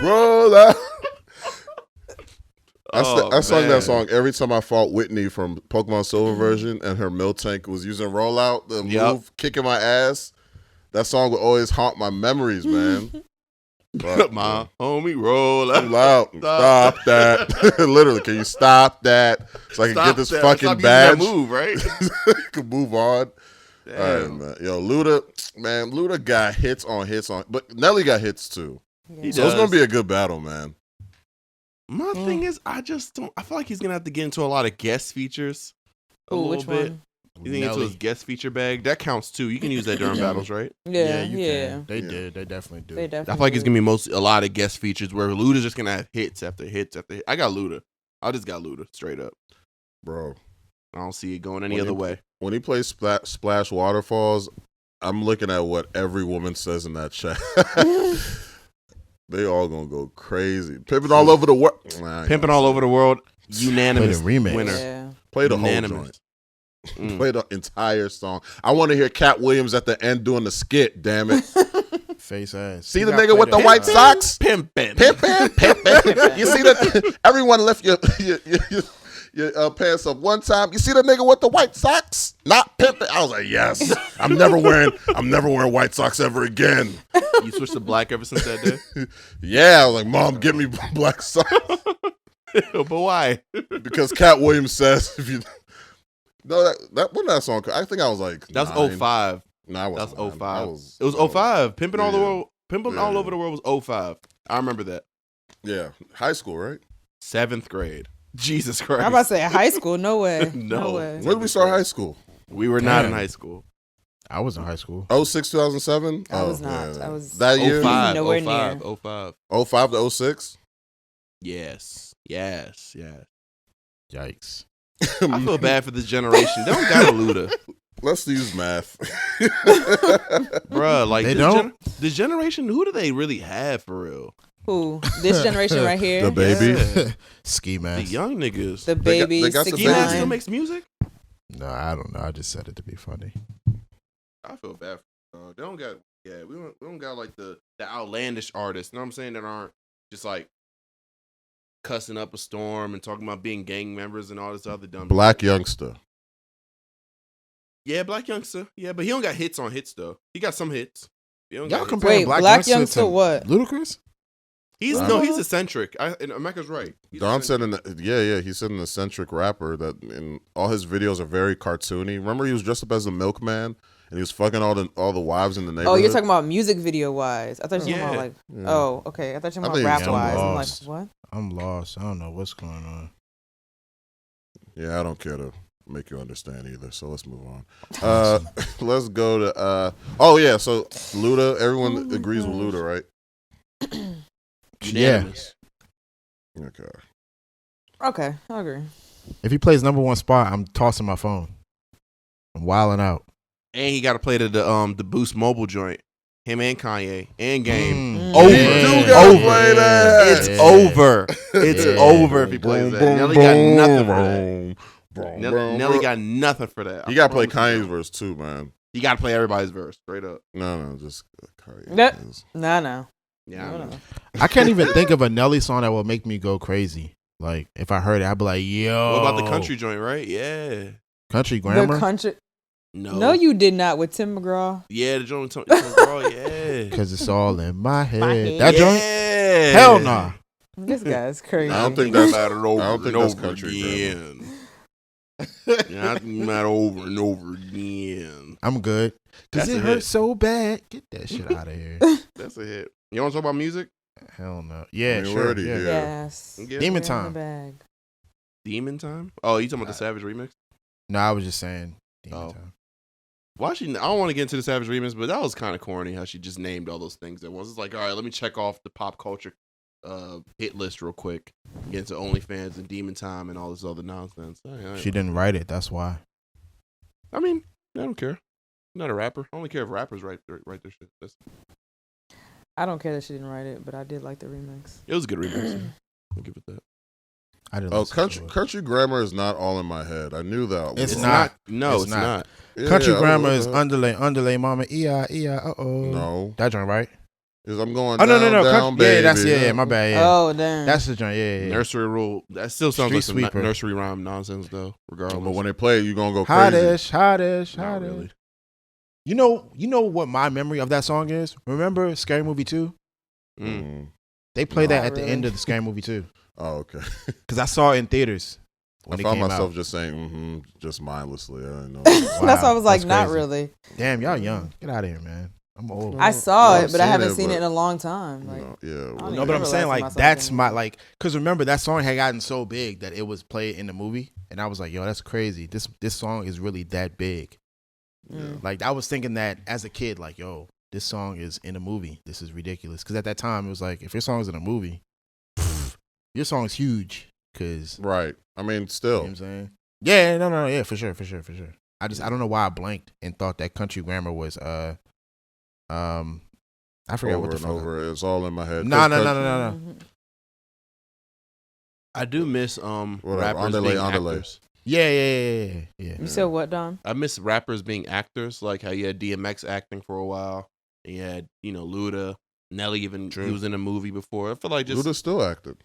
A: Roll out. I
C: Oh,
A: sung
C: man.
A: that song every time I fought Whitney from Pokemon Silver version, and her milk tank was using rollout, the
C: Yep.
A: move, kicking my ass. That song would always haunt my memories, man. But,
C: My homie roll
A: too
C: out.
A: loud. Stop that. Literally, can you stop that so I can get this fucking
C: Stop using
A: badge?
C: that move, right?
A: Can move on.
C: Damn.
A: All right, man. Yo, Luda got hits on, but Nelly got hits too.
C: He
A: So it's
C: does.
A: gonna be a good battle, man.
C: My thing is, I just don't. I feel like he's gonna have to get into a lot of guest features. A
D: Ooh,
C: little
D: which
C: bit.
D: one?
C: You think into
B: Nelly.
C: his guest feature bag? That counts too. You can use that during battles, right?
D: Yeah,
B: you
D: yeah.
B: can. They
A: Yeah.
B: did. They definitely do.
D: They definitely.
C: I feel like it's
D: do.
C: gonna be a lot of guest features where Luda's just gonna have hits after hits after hit. I got Luda. I just got Luda straight up.
A: Bro.
C: I don't see it going any
A: When
C: other
A: he-
C: way.
A: When he plays Splash Waterfalls, I'm looking at what every woman says in that chat. They all gonna go crazy. Pimping all over the world.
C: Pimping all over the world. Unanimous
B: Play the remix.
C: winner.
D: Yeah.
A: Play the whole
C: Unanimous.
A: joint.
C: Mm.
A: Play the entire song. I want to hear Cat Williams at the end doing the skit, damn it.
B: Face ass.
A: See
B: You
A: the
B: gotta
A: nigga
B: play
A: with the
B: that,
A: white socks?
C: Pimping.
A: Pimpin'. You see that? Everyone lift your pants up one time. You see the nigga with the white socks? Not pimping. I was like, yes. I'm never wearing white socks ever again.
C: You switched to black ever since that day?
A: Yeah, I was like, Mom, get me black socks.
C: But why?
A: Because Cat Williams says if you no that when that song I think I was like
C: That was
A: 9.
C: 05.
A: No, I
C: That
A: wasn't.
C: was 05.
A: It was
C: 05. Pimping all the
A: Yeah.
C: world. Pimping all over the world was 05. I remember that.
A: Yeah, high school, right?
C: 7th grade. Jesus Christ.
D: I'm about to say high school. No way.
C: No.
D: way.
A: When did we start high school?
C: We were not in
B: Damn.
C: high school.
B: I was in high school.
A: 06, 2007?
D: I was not. I was
A: that year?
C: 05.
D: Nowhere
C: 05.
D: near.
C: 05.
A: 05 to 06?
C: Yes.
B: Yikes.
C: I feel bad for this generation. They don't got a Luda.
A: Let's use math.
C: Bruh, like
B: They
C: this,
B: don't?
C: this generation, who do they really have for real?
D: Who? This generation right here?
A: The baby.
C: Yeah.
B: Ski
C: The
B: mask.
C: young niggas.
D: The
A: They got-
D: baby.
A: they got the
C: Ski Mask
A: baby.
C: still makes music?
B: No, I don't know. I just said it to be funny.
C: I feel bad for them. They don't got we don't got like the outlandish artists, you know what I'm saying, that aren't just like cussing up a storm and talking about being gang members and all this other dumb
A: Black
C: shit.
A: youngster.
C: Yeah, Black Youngster. Yeah, but he don't got hits on hits though. He got some hits. He don't got
B: Y'all
C: hits.
B: comparing
D: Wait,
B: Black,
D: Youngster
B: to
D: what?
B: Ludacris?
C: He's he's eccentric. And America's right. He's
A: Don
C: eccentric.
A: said he said an eccentric rapper that in all his videos are very cartoony. Remember he was dressed up as the milkman and he was fucking all the wives in the neighborhood.
D: Oh, you're talking about music video wise. I thought you were talking about like.
A: Yeah.
D: Oh, okay. I thought you were
A: I
D: talking about
A: think
D: rap
A: he's
D: wise. I'm like,
B: lost.
D: what?
B: I'm lost. I don't know what's going on.
A: Yeah, I don't care to make you understand either. So let's move on. Let's go to oh yeah, so Luda, everyone agrees with Luda, right?
C: Unanimous.
A: Okay.
D: Okay, I agree.
B: If he plays number one spot, I'm tossing my phone. I'm wilding out.
C: And he got to play the Boost Mobile joint. Him and Kanye and Game.
D: Mm.
C: Over.
A: You do
C: It's
A: gotta
C: over.
A: play that.
C: It's
B: Yeah.
C: over. It's
B: Yeah.
C: over if he plays that. Nelly got nothing for that.
A: Boom,
C: Nelly got nothing for that.
A: You gotta play
C: I promise you.
A: Kanye's verse too, man.
C: You got to play everybody's verse straight up.
A: No, just Kanye.
D: Nope. No.
C: Yeah, I know.
B: I can't even think of a Nelly song that will make me go crazy. Like, if I heard it, I'd be like, yo.
C: What about the country joint, right? Yeah.
B: Country grammar?
D: The country.
C: No.
D: No, you did not with Tim McGraw.
C: Yeah, the joint with Tom McGraw, yeah.
B: Because it's all in my head.
D: head.
B: That joint?
C: Yeah.
B: Hell nah.
D: This guy's crazy.
A: I don't think that's
C: about it over
A: I don't think
C: and
A: that's
C: over
A: country
C: again. Yeah, I think about it over and over again.
B: I'm good. Because
C: That's
B: it
C: a
B: hurts
C: hit.
B: so bad. Get that shit out of here.
C: That's a hit. You want to talk about music?
B: Hell no. Yeah,
A: We
B: sure.
A: already
B: Yeah.
A: did.
D: Yes.
C: Yeah.
B: Demon
D: They're in
B: Time.
D: the bag.
C: Demon Time? Oh, you talking about the Savage remix?
B: No, I was just saying. Demon
C: Oh.
B: Time.
C: Why she? I don't want to get into the Savage remix, but that was kind of corny how she just named all those things at once. It's like, all right, let me check off the pop culture hit list real quick. Get into OnlyFans and Demon Time and all this other nonsense. All right.
B: She didn't write it. That's why.
C: I mean, I don't care. I'm not a rapper. I only care if rappers write their shit.
D: I don't care that she didn't write it, but I did like the remix.
C: It was a good remix. I'll give it that.
B: I didn't
A: Oh,
B: listen to it.
A: country grammar is not all in my head. I knew that.
B: It's
A: was-
B: not.
C: No,
B: It's
C: it's
B: not.
C: not.
A: Yeah,
B: Country
A: I
B: grammar
A: know
B: is
A: that.
B: underlay, mama, uh-oh.
A: No,
B: That joint, right?
A: is I'm going.
B: Oh, no,
A: down,
B: no.
A: down,
B: Yeah, that's,
A: baby.
B: yeah, my bad, yeah.
D: Oh, damn.
B: That's the joint, yeah.
C: Nursery rule. That still sounds
B: Street
C: like some
B: sweeper.
C: nursery rhyme nonsense, though. Regardless.
A: But when they play it, you gonna go crazy.
B: Hottish.
C: Not really.
B: You know what my memory of that song is? Remember Scary Movie 2?
C: Mm.
B: They played
D: Not
B: that at the
D: really.
B: end of the Scary Movie 2.
A: Oh, okay.
B: Because I saw it in theaters when
A: I
B: it
A: found
B: came
A: myself
B: out.
A: just saying, just mindlessly. I didn't know.
D: That's why I was like,
B: that's
D: not
B: crazy.
D: really.
B: Damn, y'all young. Get out of here, man. I'm old.
D: I saw
A: I've
D: it, but I
A: seen
D: haven't
A: it,
D: seen
A: but-
D: it in a long time. Like,
A: No, yeah.
D: I don't
B: No,
D: even
B: but I'm
D: remember
B: saying
D: last
B: like
D: time I saw
B: that's
D: it.
B: my like because remember that song had gotten so big that it was played in the movie, and I was like, yo, that's crazy. This song is really that big.
D: Mm.
B: Like I was thinking that as a kid, like, yo, this song is in a movie. This is ridiculous. Because at that time it was like, if your song is in a movie, your song is huge. Because
A: Right. I mean,
B: you know
A: still.
B: what I'm saying, yeah, no, yeah, for sure. I don't know why I blanked and thought that country grammar was I forget
A: over
B: what the
A: and
B: fuck.
A: over. It's all in my head.
B: No.
D: Mhm.
C: I do miss rappers
A: Underlay,
C: being
A: underlay.
C: actors.
B: Yeah.
D: You said what, Dom?
C: I miss rappers being actors, like how you had DMX acting for a while, and you had Luda, Nelly even
B: True.
C: he was in a movie before. I feel like just
A: Luda still acted.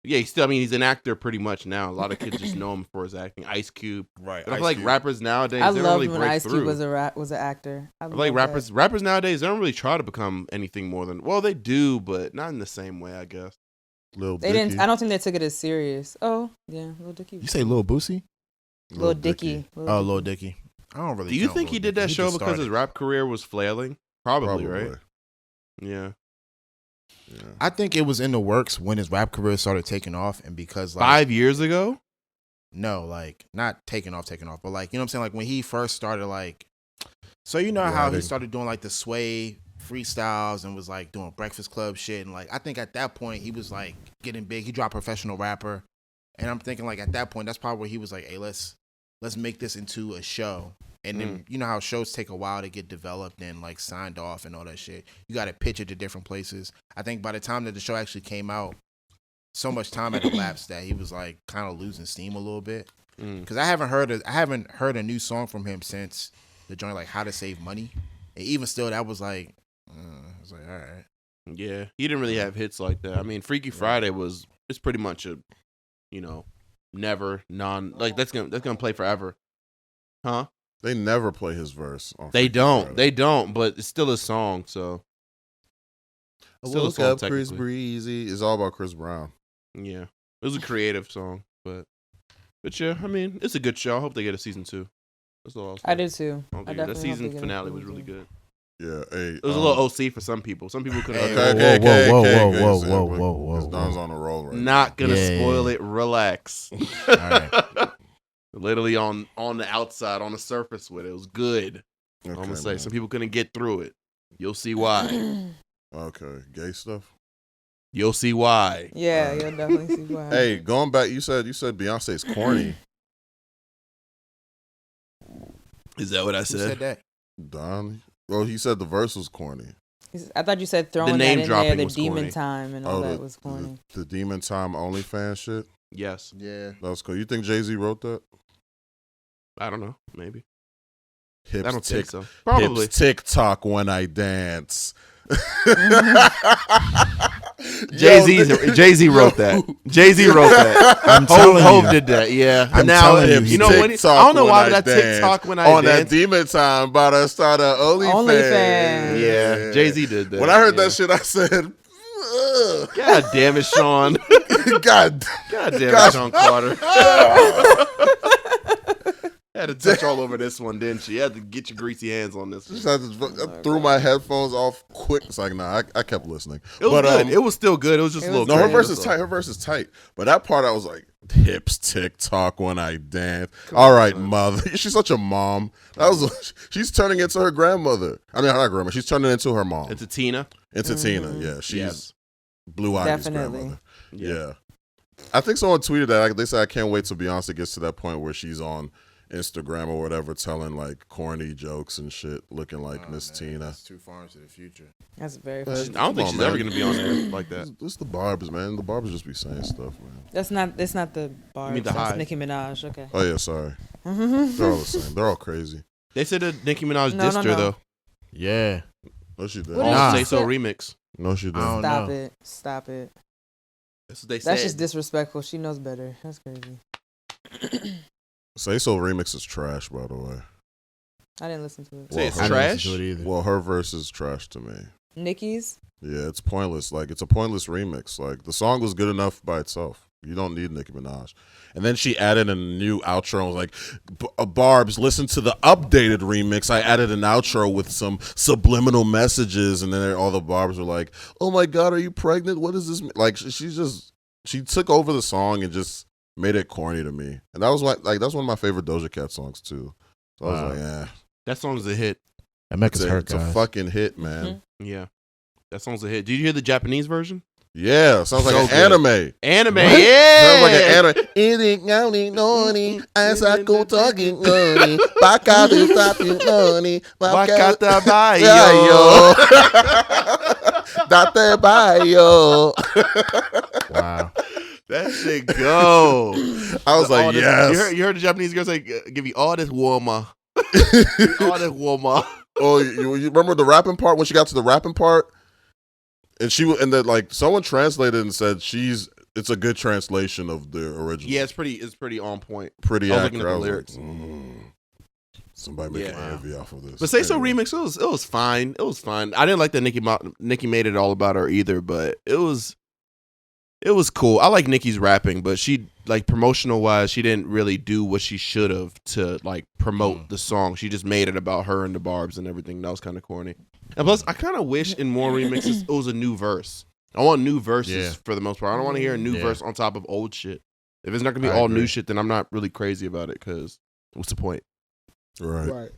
C: Yeah, he's an actor pretty much now. A lot of kids just know him for his acting. Ice Cube.
B: Right.
C: But I feel like rappers nowadays,
D: I
C: they don't
D: loved
C: really
D: when
C: break
D: Ice
C: through.
D: Cube was an actor. I
C: feel like
D: love
C: rappers nowadays, they don't really try to become anything more than, well, they do, but not in the same way, I guess.
A: Lil
D: They
A: Dicky.
D: didn't. I don't think they took it as serious. Oh yeah, Lil Dicky.
B: You say Lil Boosie?
D: Lil Dicky.
B: Oh, Lil Dicky. I don't really.
C: Do you
B: count
C: think
B: Lil
C: he did
B: Dicky.
C: that show
B: just
C: because his
B: started.
C: rap career was flailing? Probably, right? Yeah.
A: Yeah.
B: I think it was in the works when his rap career started taking off, and because like
C: 5 years ago?
B: no, like not taking off, but like you know what I'm saying, like when he first started, like so you know how he
A: Writing.
B: started doing like the sway freestyles and was like doing Breakfast Club shit, and like I think at that point he was like getting big. He dropped Professional Rapper, and I'm thinking like at that point that's probably where he was like, hey, let's make this into a show. And then you know how shows take a while to get developed and like signed off and all that shit. You got to pitch it to different places. I think by the time that the show actually came out, so much time had elapsed that he was like kind of losing steam a little bit. Because I haven't heard a new song from him since the joint like How to Save Money. And even still, that was like, I was like, all right.
C: Yeah. He didn't really have hits like that. I mean, Freaky Friday it's pretty much a, like that's gonna play forever. Huh?
A: They never play his verse. On
C: They
A: Freaky
C: don't.
A: Friday.
C: They don't, but it's still a song, so.
A: I
C: Still a
A: woke
C: song,
A: up Chris
C: technically.
A: Breezy. It's all about Chris Brown.
C: Yeah. It was a creative song, but yeah, I mean, it's a good show. I hope they get a season 2. That's all I'll say.
D: I did too.
C: I
D: I
C: hope they get-
D: definitely
C: that
D: hope
C: season
D: they get a
C: finale was
D: season
C: really
D: 2.
C: good.
A: Yeah. Hey,
C: It was a little OC for some people. Some people couldn't.
A: Okay,
B: Whoa,
A: okay.
B: whoa.
A: Because Don's on a roll right
C: Not gonna
B: Yeah.
C: spoil it. Relax.
B: All right.
C: Literally on the outside, on the surface with it. It was good.
A: now.
C: I'm
A: Okay,
C: gonna say
A: man.
C: some people couldn't get through it. You'll see why.
A: Okay, gay stuff.
C: You'll see why.
D: Yeah, you'll definitely see why.
A: Hey, going back, you said Beyonce's corny.
C: Is that what I
B: Who
C: said?
B: said that?
A: Don. Well, he said the verse was corny.
D: I thought you said throwing
C: name
D: that in
C: dropping
D: there, the
C: was
D: demon
C: corny.
D: time and all that was corny.
A: The Demon Time OnlyFans shit.
C: Yes.
B: Yeah.
A: That was cool. You think Jay-Z wrote that?
C: I don't know. Maybe.
A: Hips
C: I don't think
A: tick,
C: so. Probably.
A: Hips tick-tock when I dance.
C: Jay-Z wrote that. Jay-Z wrote that.
B: I'm telling
C: Hov
B: you.
C: did that. Yeah.
B: I'm
C: now
B: telling you,
C: you know when I don't know why that TikTok when I
A: on
C: dance.
A: that Demon Time, about to start a OnlyFans.
D: OnlyFans.
C: Yeah. Jay-Z did that.
A: When I heard
C: yeah.
A: that shit, I said, ugh.
C: God damn it, Sean.
A: God.
C: God damn it, Sean Carter. Had to touch all over this one, didn't you? You had to get your greasy hands on this one.
A: Just had to, I threw my headphones off quick. It's like, nah, I kept listening.
C: It was good. It was still good. It was just
D: It
C: a little
A: No, her
C: crazy.
A: verse is tight. Her verse is tight. But that part, I was like, hips tick tock when I dance. All right, mother. She's such a mom. That was. She's turning into her grandmother. I mean, not grandma. She's turning into her mom.
C: It's a Tina.
A: Into Tina. Yeah, she's
C: Yes.
A: Blue Ivy's
D: Definitely.
A: grandmother. Yeah. I think someone tweeted that. They said, I can't wait till Beyonce gets to that point where she's on Instagram or whatever, telling like corny jokes and shit, looking like Miss Tina.
B: That's too far into the future.
D: That's very
A: But-
D: funny.
C: I don't think
A: Come
C: she's
A: on,
C: ever
A: man.
C: going to be on there like that.
A: It's the Barbs, man. The Barbs just be saying stuff, man.
D: That's not the bar.
C: mean the
D: That's
C: Hive?
D: Nicki Minaj. Okay.
A: Oh yeah, sorry. They're all the same. They're all crazy.
C: They said that Nicki Minaj
D: No,
C: dissed
D: no,
C: her,
D: no.
C: though.
B: Yeah.
A: No, she did.
D: What
C: On
D: is
B: Nah.
C: the
D: she
C: Say So
D: said?
C: remix.
A: No, she did.
B: I don't
D: Stop
B: know.
D: it. Stop it.
C: That's what they said.
D: That's just disrespectful. She knows better. That's crazy.
A: Say So remix is trash, by the way.
D: I didn't listen to it.
C: Say it's
A: Well,
B: I didn't
C: trash.
B: listen to it either.
A: Well, her verse is trash to me.
D: Nicki's.
A: Yeah, it's pointless. Like, it's a pointless remix. Like, the song was good enough by itself. You don't need Nicki Minaj. And then she added a new outro and was like, Barbs, listen to the updated remix. I added an outro with some subliminal messages. And then all the Barbs were like, oh my God, are you pregnant? What is this? Like, she took over the song and just made it corny to me. And that was that's one of my favorite Doja Cat songs too. So I was
B: Wow.
A: like, yeah,
C: That song's a hit.
B: That make us
A: it's
B: hurt,
A: a
B: guys.
A: fucking hit, man.
C: Yeah. That song's a hit. Did you hear the Japanese version?
A: Yeah, sounds like
C: So
A: an
C: good.
A: anime.
C: Anime,
A: What?
C: yeah.
A: Sounds like an anime.
C: Wakata bayo.
A: Date bayo.
B: Wow.
C: That shit go.
A: I was like,
C: All this-
A: yes.
C: You heard the Japanese girl say, give you all this warmer. All this warmer.
A: Oh, you remember the rapping part when she got to the rapping part? And she and then like someone translated and said she's it's a good translation of the original.
C: Yeah, it's pretty on point.
A: Pretty
C: I was looking
A: accurate.
C: at the
A: I was
C: lyrics.
A: like, somebody make an
C: Yeah.
A: AV off of this.
C: But Say So
A: Anyway.
C: remix, it was fine. It was fine. I didn't like that Nicki made it all about her either, but it was cool. I like Nicki's rapping, but she like promotional wise, she didn't really do what she should have to like promote the song. She just made it about her and the barbs and everything. That was kind of corny. And plus, I kind of wish in more remixes it was a new verse. I want new verses for the most part. I don't want to hear a new verse on top of old shit. If it's not gonna be all new shit, then I'm not really crazy about it. Cause what's the point?
A: Right.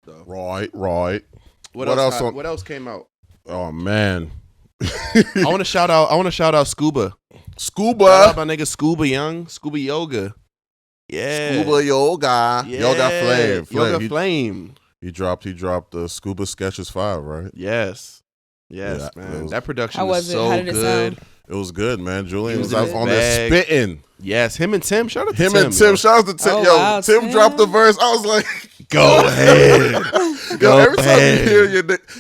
C: So,
A: Right.
C: what
A: What
C: else?
A: else
C: What else came out?
A: Oh man.
C: I want to shout out Scuba.
A: Scuba.
C: Shout out my nigga Scuba Young. Scuba Yoga. Yeah.
A: Scuba Yoga.
C: Yeah.
A: Yoga Flame.
C: Yoga Flame.
A: He dropped the Scuba Sketches 5, right?
C: Yes,
A: Yeah,
C: man. That production
D: How
C: was
D: was it?
C: so
D: How did it
C: good.
D: sound?
A: It was good, man. Julian
C: He
A: was
C: was
A: out
C: in
A: on
C: his
A: there
C: bag.
A: spitting.
C: Yes, him and Tim. Shout out to
A: Him
C: Tim.
A: and Tim.
C: yo.
A: Shout out to Tim.
D: Oh,
A: Yo,
D: wow,
A: Tim
D: Tim.
A: dropped the verse. I was like,
C: Go ahead.
A: yo,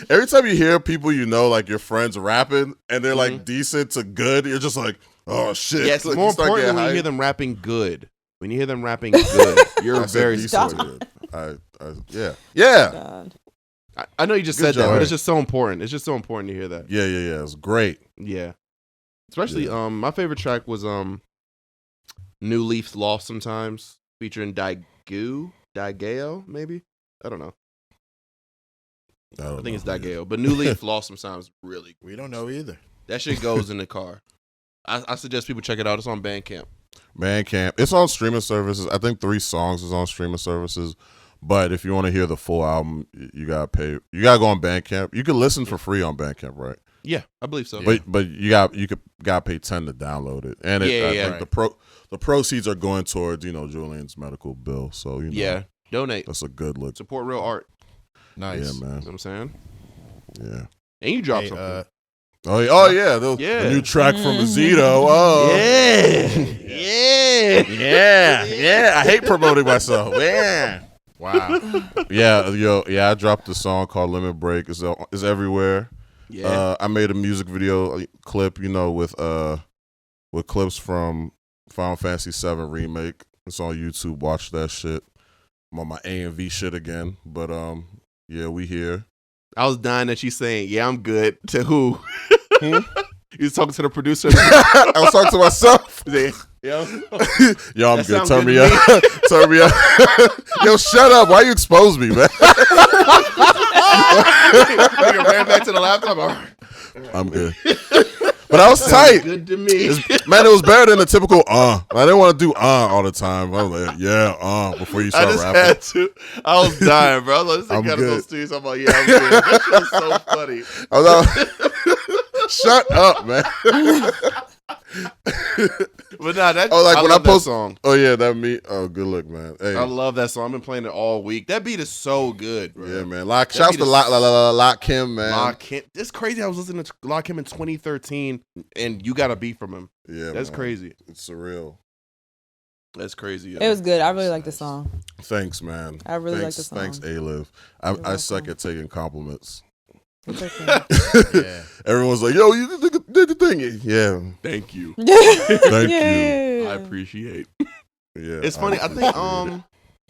A: every time you hear people you know, like your friends rapping, and they're like decent to good, you're just like, oh shit.
C: Yes,
A: Like,
C: more
A: you start
C: importantly,
A: getting
C: when you
A: hyped.
C: hear them rapping good. When you hear them rapping good, you're
A: I said
C: very
A: decent to
C: smart.
A: good. Yeah.
D: God.
C: I know you just
A: Good
C: said that,
A: job.
C: but it's just so important. It's just so important to hear that.
A: Yeah. It was great.
C: Yeah. Especially,
A: Yeah.
C: my favorite track was New Leaf's Lost Sometimes, featuring Daigeo, maybe? I don't know. I think it's Daigeo. But New Leaf Lost Sometimes really.
B: We don't know either.
C: That shit goes in the car. I suggest people check it out. It's on Bandcamp.
A: Bandcamp. It's on streaming services. I think 3 songs is on streaming services. But if you want to hear the full album, you gotta pay. You gotta go on Bandcamp. You can listen for free on Bandcamp, right?
C: Yeah, I believe so.
A: But you gotta pay $10 to download it. And I think the proceeds are going towards Julian's medical bill. So
C: Yeah, donate.
A: that's a good look.
C: Support real art.
B: Nice.
A: Yeah,
C: You know
A: man.
C: what I'm saying?
A: Yeah.
C: And you dropped
B: Hey,
C: something.
A: Oh yeah.
C: Yeah.
A: A new track from Azito. Oh yeah. I hate promoting myself. Yeah.
B: Wow.
A: Yeah. I dropped a song called Limit Break. It's everywhere.
C: Yeah.
A: I made a music video clip, with clips from Final Fantasy VII Remake. It's on YouTube. Watch that shit. I'm on my A&V shit again. But yeah, we here.
C: I was dying that she's saying, yeah, I'm good. To who? You was talking to the producer.
A: I was talking to myself.
C: Yeah.
A: Yo, I'm
C: That
A: good.
C: sounds
A: Turn
C: good
A: me
C: to
A: up. Turn me up. Yo, shut up. Why you expose me, man?
C: Nigga ran back to the laptop. All right.
A: I'm good. But I was tight.
C: Good to me.
A: Man, it was better than the typical I didn't want to do all the time. I was like, yeah, before you
C: I
A: start
C: just
A: rapping.
C: had to. I was dying, bro. I was like, this
A: I'm
C: thing got so
A: good.
C: serious. I'm like, yeah, I'm good. That shit was so funny.
A: I was shut up, man.
C: But nah, that
A: Oh, like
C: I
A: when I
C: love that
A: post
C: song.
A: Oh yeah, that me. Oh, good look, man. Hey,
C: I love that song. I've been playing it all week. That beat is so good, bro.
A: yeah, man. Shouts to Lock Kim, man.
C: Lock Kim. It's crazy. I was listening to Lock Kim in 2013, and you got a beat from him.
A: Yeah,
C: That's
A: man.
C: crazy.
A: It's surreal.
C: That's crazy. Yo.
D: It was good. I really like the song.
A: Thanks, man.
D: I really like the song.
A: Thanks, A-Liv. I suck at taking compliments.
D: It's okay.
B: Yeah.
A: Everyone's like, yo, you did the thing. Yeah.
C: Thank you.
A: Thank you.
C: I appreciate.
A: Yeah.
C: It's funny. I
A: appreciate
C: think
A: it.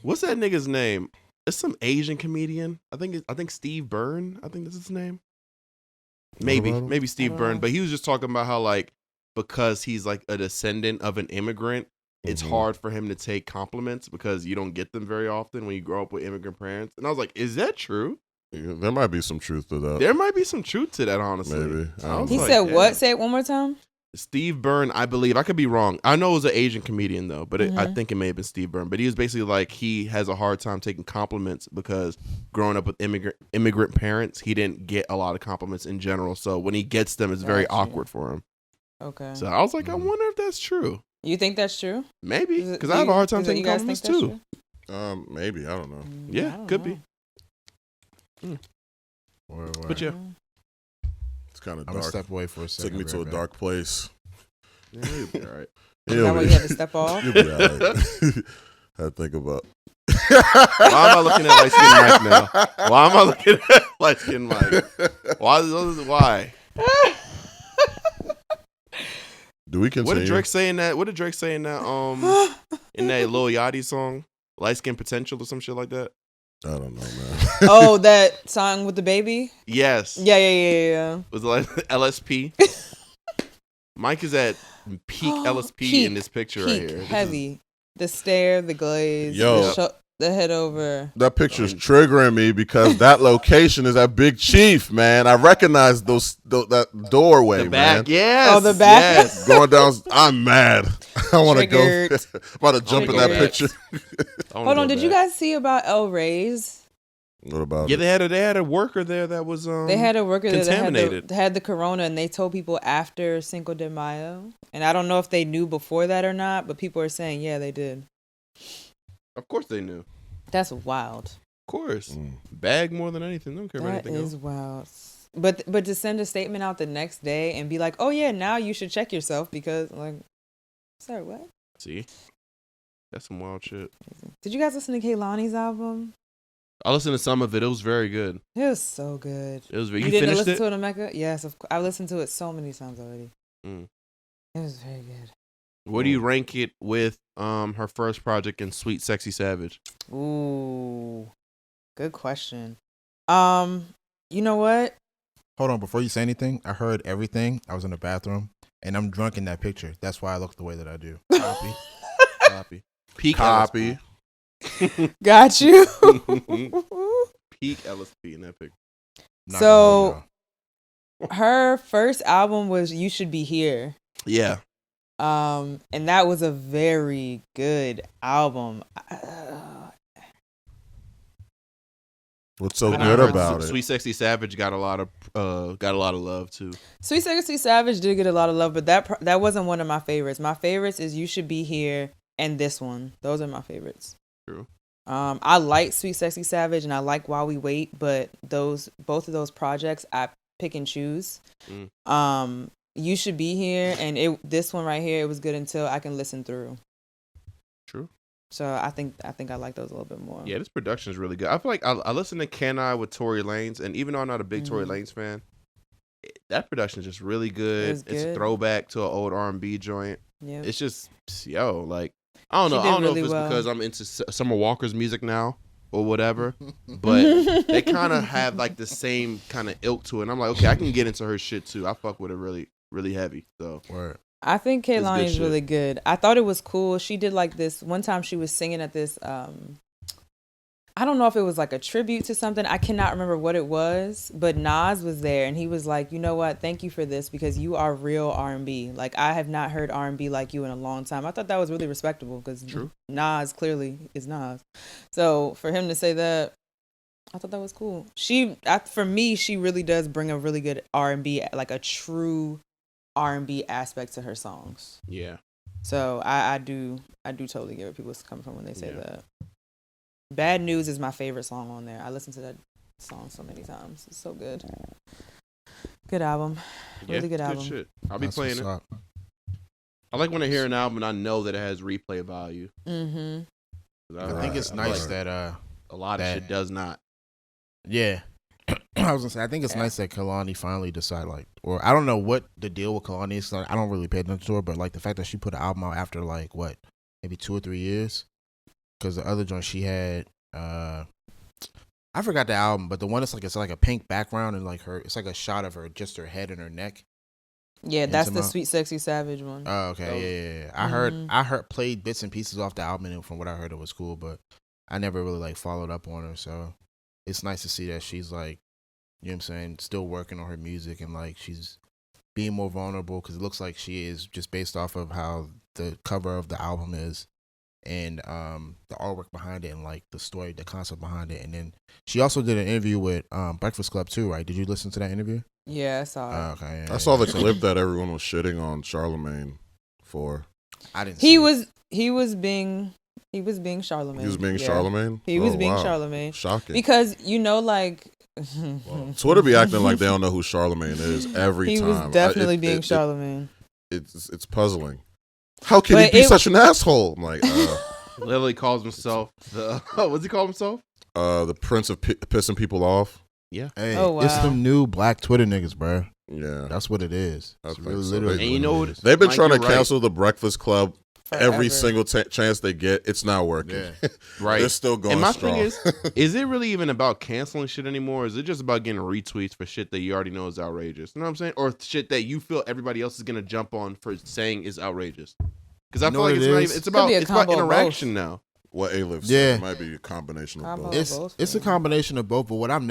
C: what's that nigga's name? It's some Asian comedian. I think Steve Byrne. I think that's his name. Maybe Steve
D: don't
C: Byrne.
D: know.
C: But he was just talking about how because he's like a descendant of an immigrant, it's
A: Mhm.
C: hard for him to take compliments because you don't get them very often when you grow up with immigrant parents. And I was like, is that true?
A: Yeah, there might be some truth to that.
C: There might be some truth to that, honestly.
A: Maybe. I
C: I
A: don't
C: was
D: He
A: know.
C: like,
D: said
C: yeah.
D: what? Say it one more time.
C: Steve Byrne, I believe. I could be wrong. I know it was an Asian comedian though, but I think it may have been Steve Byrne. But he was basically like he has a hard time taking compliments because growing up with immigrant parents, he didn't get a lot of compliments in general. So when he gets them, it's very
D: Gotcha.
C: awkward for him.
D: Okay.
C: So I was like, I wonder if that's true.
D: You think that's true?
C: Maybe
D: Is it-
C: because I have a hard time
D: is it-
C: taking
D: you guys think
C: compliments
D: that's
C: too.
D: true?
A: Maybe. I don't know.
C: Yeah,
D: I don't
C: could
D: know.
C: be.
B: Word.
C: But yeah,
A: It's kind of
B: I'm gonna
A: dark.
B: step away for a second.
A: Took me to a
B: right back.
A: dark place.
C: yeah you'll be all right.
D: Is that why you had to step off?
A: You'll be all right. I think about.
C: Why am I looking at light skin Mike now? Why am I looking at light skin Mike? Why?
A: Do we continue?
C: What did Drake say in that? What did Drake say in that? In that Lil Yachty song, "Light Skin Potential" or some shit like that.
A: I don't know, man.
D: Oh, that song with the baby.
C: Yes.
D: Yeah.
C: Was it like LSP? Mike is at peak LSP
D: Peak,
C: in this picture right here.
D: Heavy. The stare, the glaze,
A: Yo.
D: the head over.
A: That picture's triggering me because that location is at Big Chief, man. I recognize that doorway,
C: The back,
A: man.
C: yes.
D: Oh, the back?
C: Yes.
A: Going down, I'm mad. I want to go.
D: Triggered.
A: I'm about to jump in that
D: Triggered.
A: picture.
D: Hold on, did you guys see about El Rey's?
A: What about
C: Yeah,
A: it?
C: they had a worker there that was
D: They had a worker there that
C: contaminated.
D: had the corona, and they told people after Cinco de Mayo. And I don't know if they knew before that or not, but people are saying, yeah, they did.
C: Of course they knew.
D: That's wild.
C: Of course.
A: Mm.
C: Bag more than anything. They don't care about
D: That
C: anything
D: is
C: else.
D: wild. But to send a statement out the next day and be like, oh yeah, now you should check yourself because like, sorry, what?
C: See? That's some wild shit.
D: Did you guys listen to Kehlani's album?
C: I listened to some of it. It was very good.
D: It was so good.
C: It was.
D: You
C: You
D: didn't
C: finished
D: listen
C: it?
D: to it in Mecca? Yes, of course. I listened to it so many times already.
C: Mm.
D: It was very good.
C: Where do you rank it with her first project in Sweet Sexy Savage?
D: Ooh, good question. You know what?
B: Hold on, before you say anything, I heard everything. I was in the bathroom, and I'm drunk in that picture. That's why I look the way that I do.
C: Copy. Copy. Peak
A: Copy.
D: Got you.
C: Peak LSP in that picture.
B: Not
D: So-
B: gonna hold
D: Her first album was "You Should Be Here."
C: Yeah.
D: And that was a very good album.
A: What's so
C: And I
A: good
C: heard
A: about it?
C: Sweet Sexy Savage got a lot of love too.
D: Sweet Sexy Savage did get a lot of love, but that wasn't one of my favorites. My favorites is "You Should Be Here" and this one. Those are my favorites.
C: True.
D: I like Sweet Sexy Savage and I like While We Wait, but both of those projects I pick and choose. You Should Be Here and this one right here, it was good until I can listen through.
C: True.
D: So I think I like those a little bit more.
C: Yeah, this production is really good. I feel like I listen to Can I with Tory Lanez, and even though I'm not a big Tory Lanez fan, that production is just really good.
D: It's
C: It's a
D: good.
C: throwback to an old R&B joint.
D: Yeah.
C: It's just like I don't know.
D: She
C: I don't
D: did
C: know
D: really
C: if it's
D: well.
C: because I'm into Summer Walker's music now or whatever, but they kind of have like the same kind of ilk to it. And I'm like, okay, I can get into her shit too. I fuck with it really, really heavy. So
B: on. Word.
D: I think
C: good
D: Kehlani is
C: shit.
D: really good. I thought it was cool. She did like this one time. She was singing at this. I don't know if it was like a tribute to something. I cannot remember what it was. But Nas was there, and he was like, "You know what? Thank you for this because you are real R&B. Like I have not heard R&B like you in a long time." I thought that was really respectable because
C: True.
D: Nas clearly is Nas. So for him to say that, I thought that was cool. For me, she really does bring a really good R&B, like a true R&B aspect to her songs.
C: yeah,
D: So I do totally get where people come from when they say
C: Yeah.
D: that. Bad News is my favorite song on there. I listen to that song so many times. It's so good. Good album. Really good album.
C: shit. I'll be
B: That's
C: playing
B: what's
C: it.
B: up.
C: I like when I hear an album and I know that it has replay value.
D: Mm-hmm.
B: I think it's
A: I
B: nice
A: like
B: that
C: A lot of
B: That-
C: shit does not.
B: yeah. I was gonna say I think it's nice that Kehlani finally decided or I don't know what the deal with Kehlani is. I don't really pay attention to her, but like the fact that she put an album out after like what, maybe 2 or 3 years, because the other joint she had, I forgot the album, but the one it's like a pink background and like it's like a shot of her, just her head and her neck.
D: Yeah, that's the
B: Intima.
D: Sweet Sexy Savage one.
B: Oh, okay, yeah. I heard played bits and pieces off the album, and from what I heard, it was cool, but I never really like followed up on her. So it's nice to see that she's like, you know what I'm saying, still working on her music and like she's being more vulnerable because it looks like she is just based off of how the cover of the album is and the artwork behind it and like the story, the concept behind it. And then she also did an interview with Breakfast Club too, right? Did you listen to that interview?
D: Yeah, I saw it.
B: Okay,
A: I saw the clip that everyone was shitting on Charlemagne for.
B: I didn't.
D: He
B: see
D: was being Charlemagne.
A: He was being
D: Yeah.
A: Charlemagne?
D: He was
A: Oh,
D: being
A: wow.
D: Charlemagne.
A: Shocking.
D: Because like
A: Twitter be acting like they don't know who Charlemagne is every
D: he
A: time.
D: was definitely being Charlemagne.
A: It's puzzling. How can
D: But
A: he be
D: it-
A: such an asshole? I'm like,
C: Literally calls himself the what's he call himself?
A: the prince of pissing people off.
C: Yeah.
B: Hey,
D: Oh,
B: it's
D: wow.
B: them new black Twitter niggas, bro.
A: Yeah,
B: That's what it is.
A: I
B: It's
A: think
B: really
A: so.
B: literally
C: And you know what?
A: they've been
C: Mike,
A: trying to
C: you're right.
A: cancel the Breakfast Club every
D: Forever.
A: single chance they get. It's not working.
B: Yeah.
C: Right.
A: They're still going
C: And my
A: strong.
C: thing is it really even about canceling shit anymore? Or is it just about getting retweets for shit that you already know is outrageous? You know what I'm saying? Or shit that you feel everybody else is gonna jump on for saying is outrageous? Because I
B: You know
C: feel like
B: what
C: it's
B: it
C: not
B: is?
C: even, it's
D: Could
C: about
D: be a
C: it's about
D: combo of both.
C: interaction now.
A: What A-Liv said,
B: Yeah.
A: it might be a combination of
D: Combo.
A: both.
B: It's a combination of both. But what I'm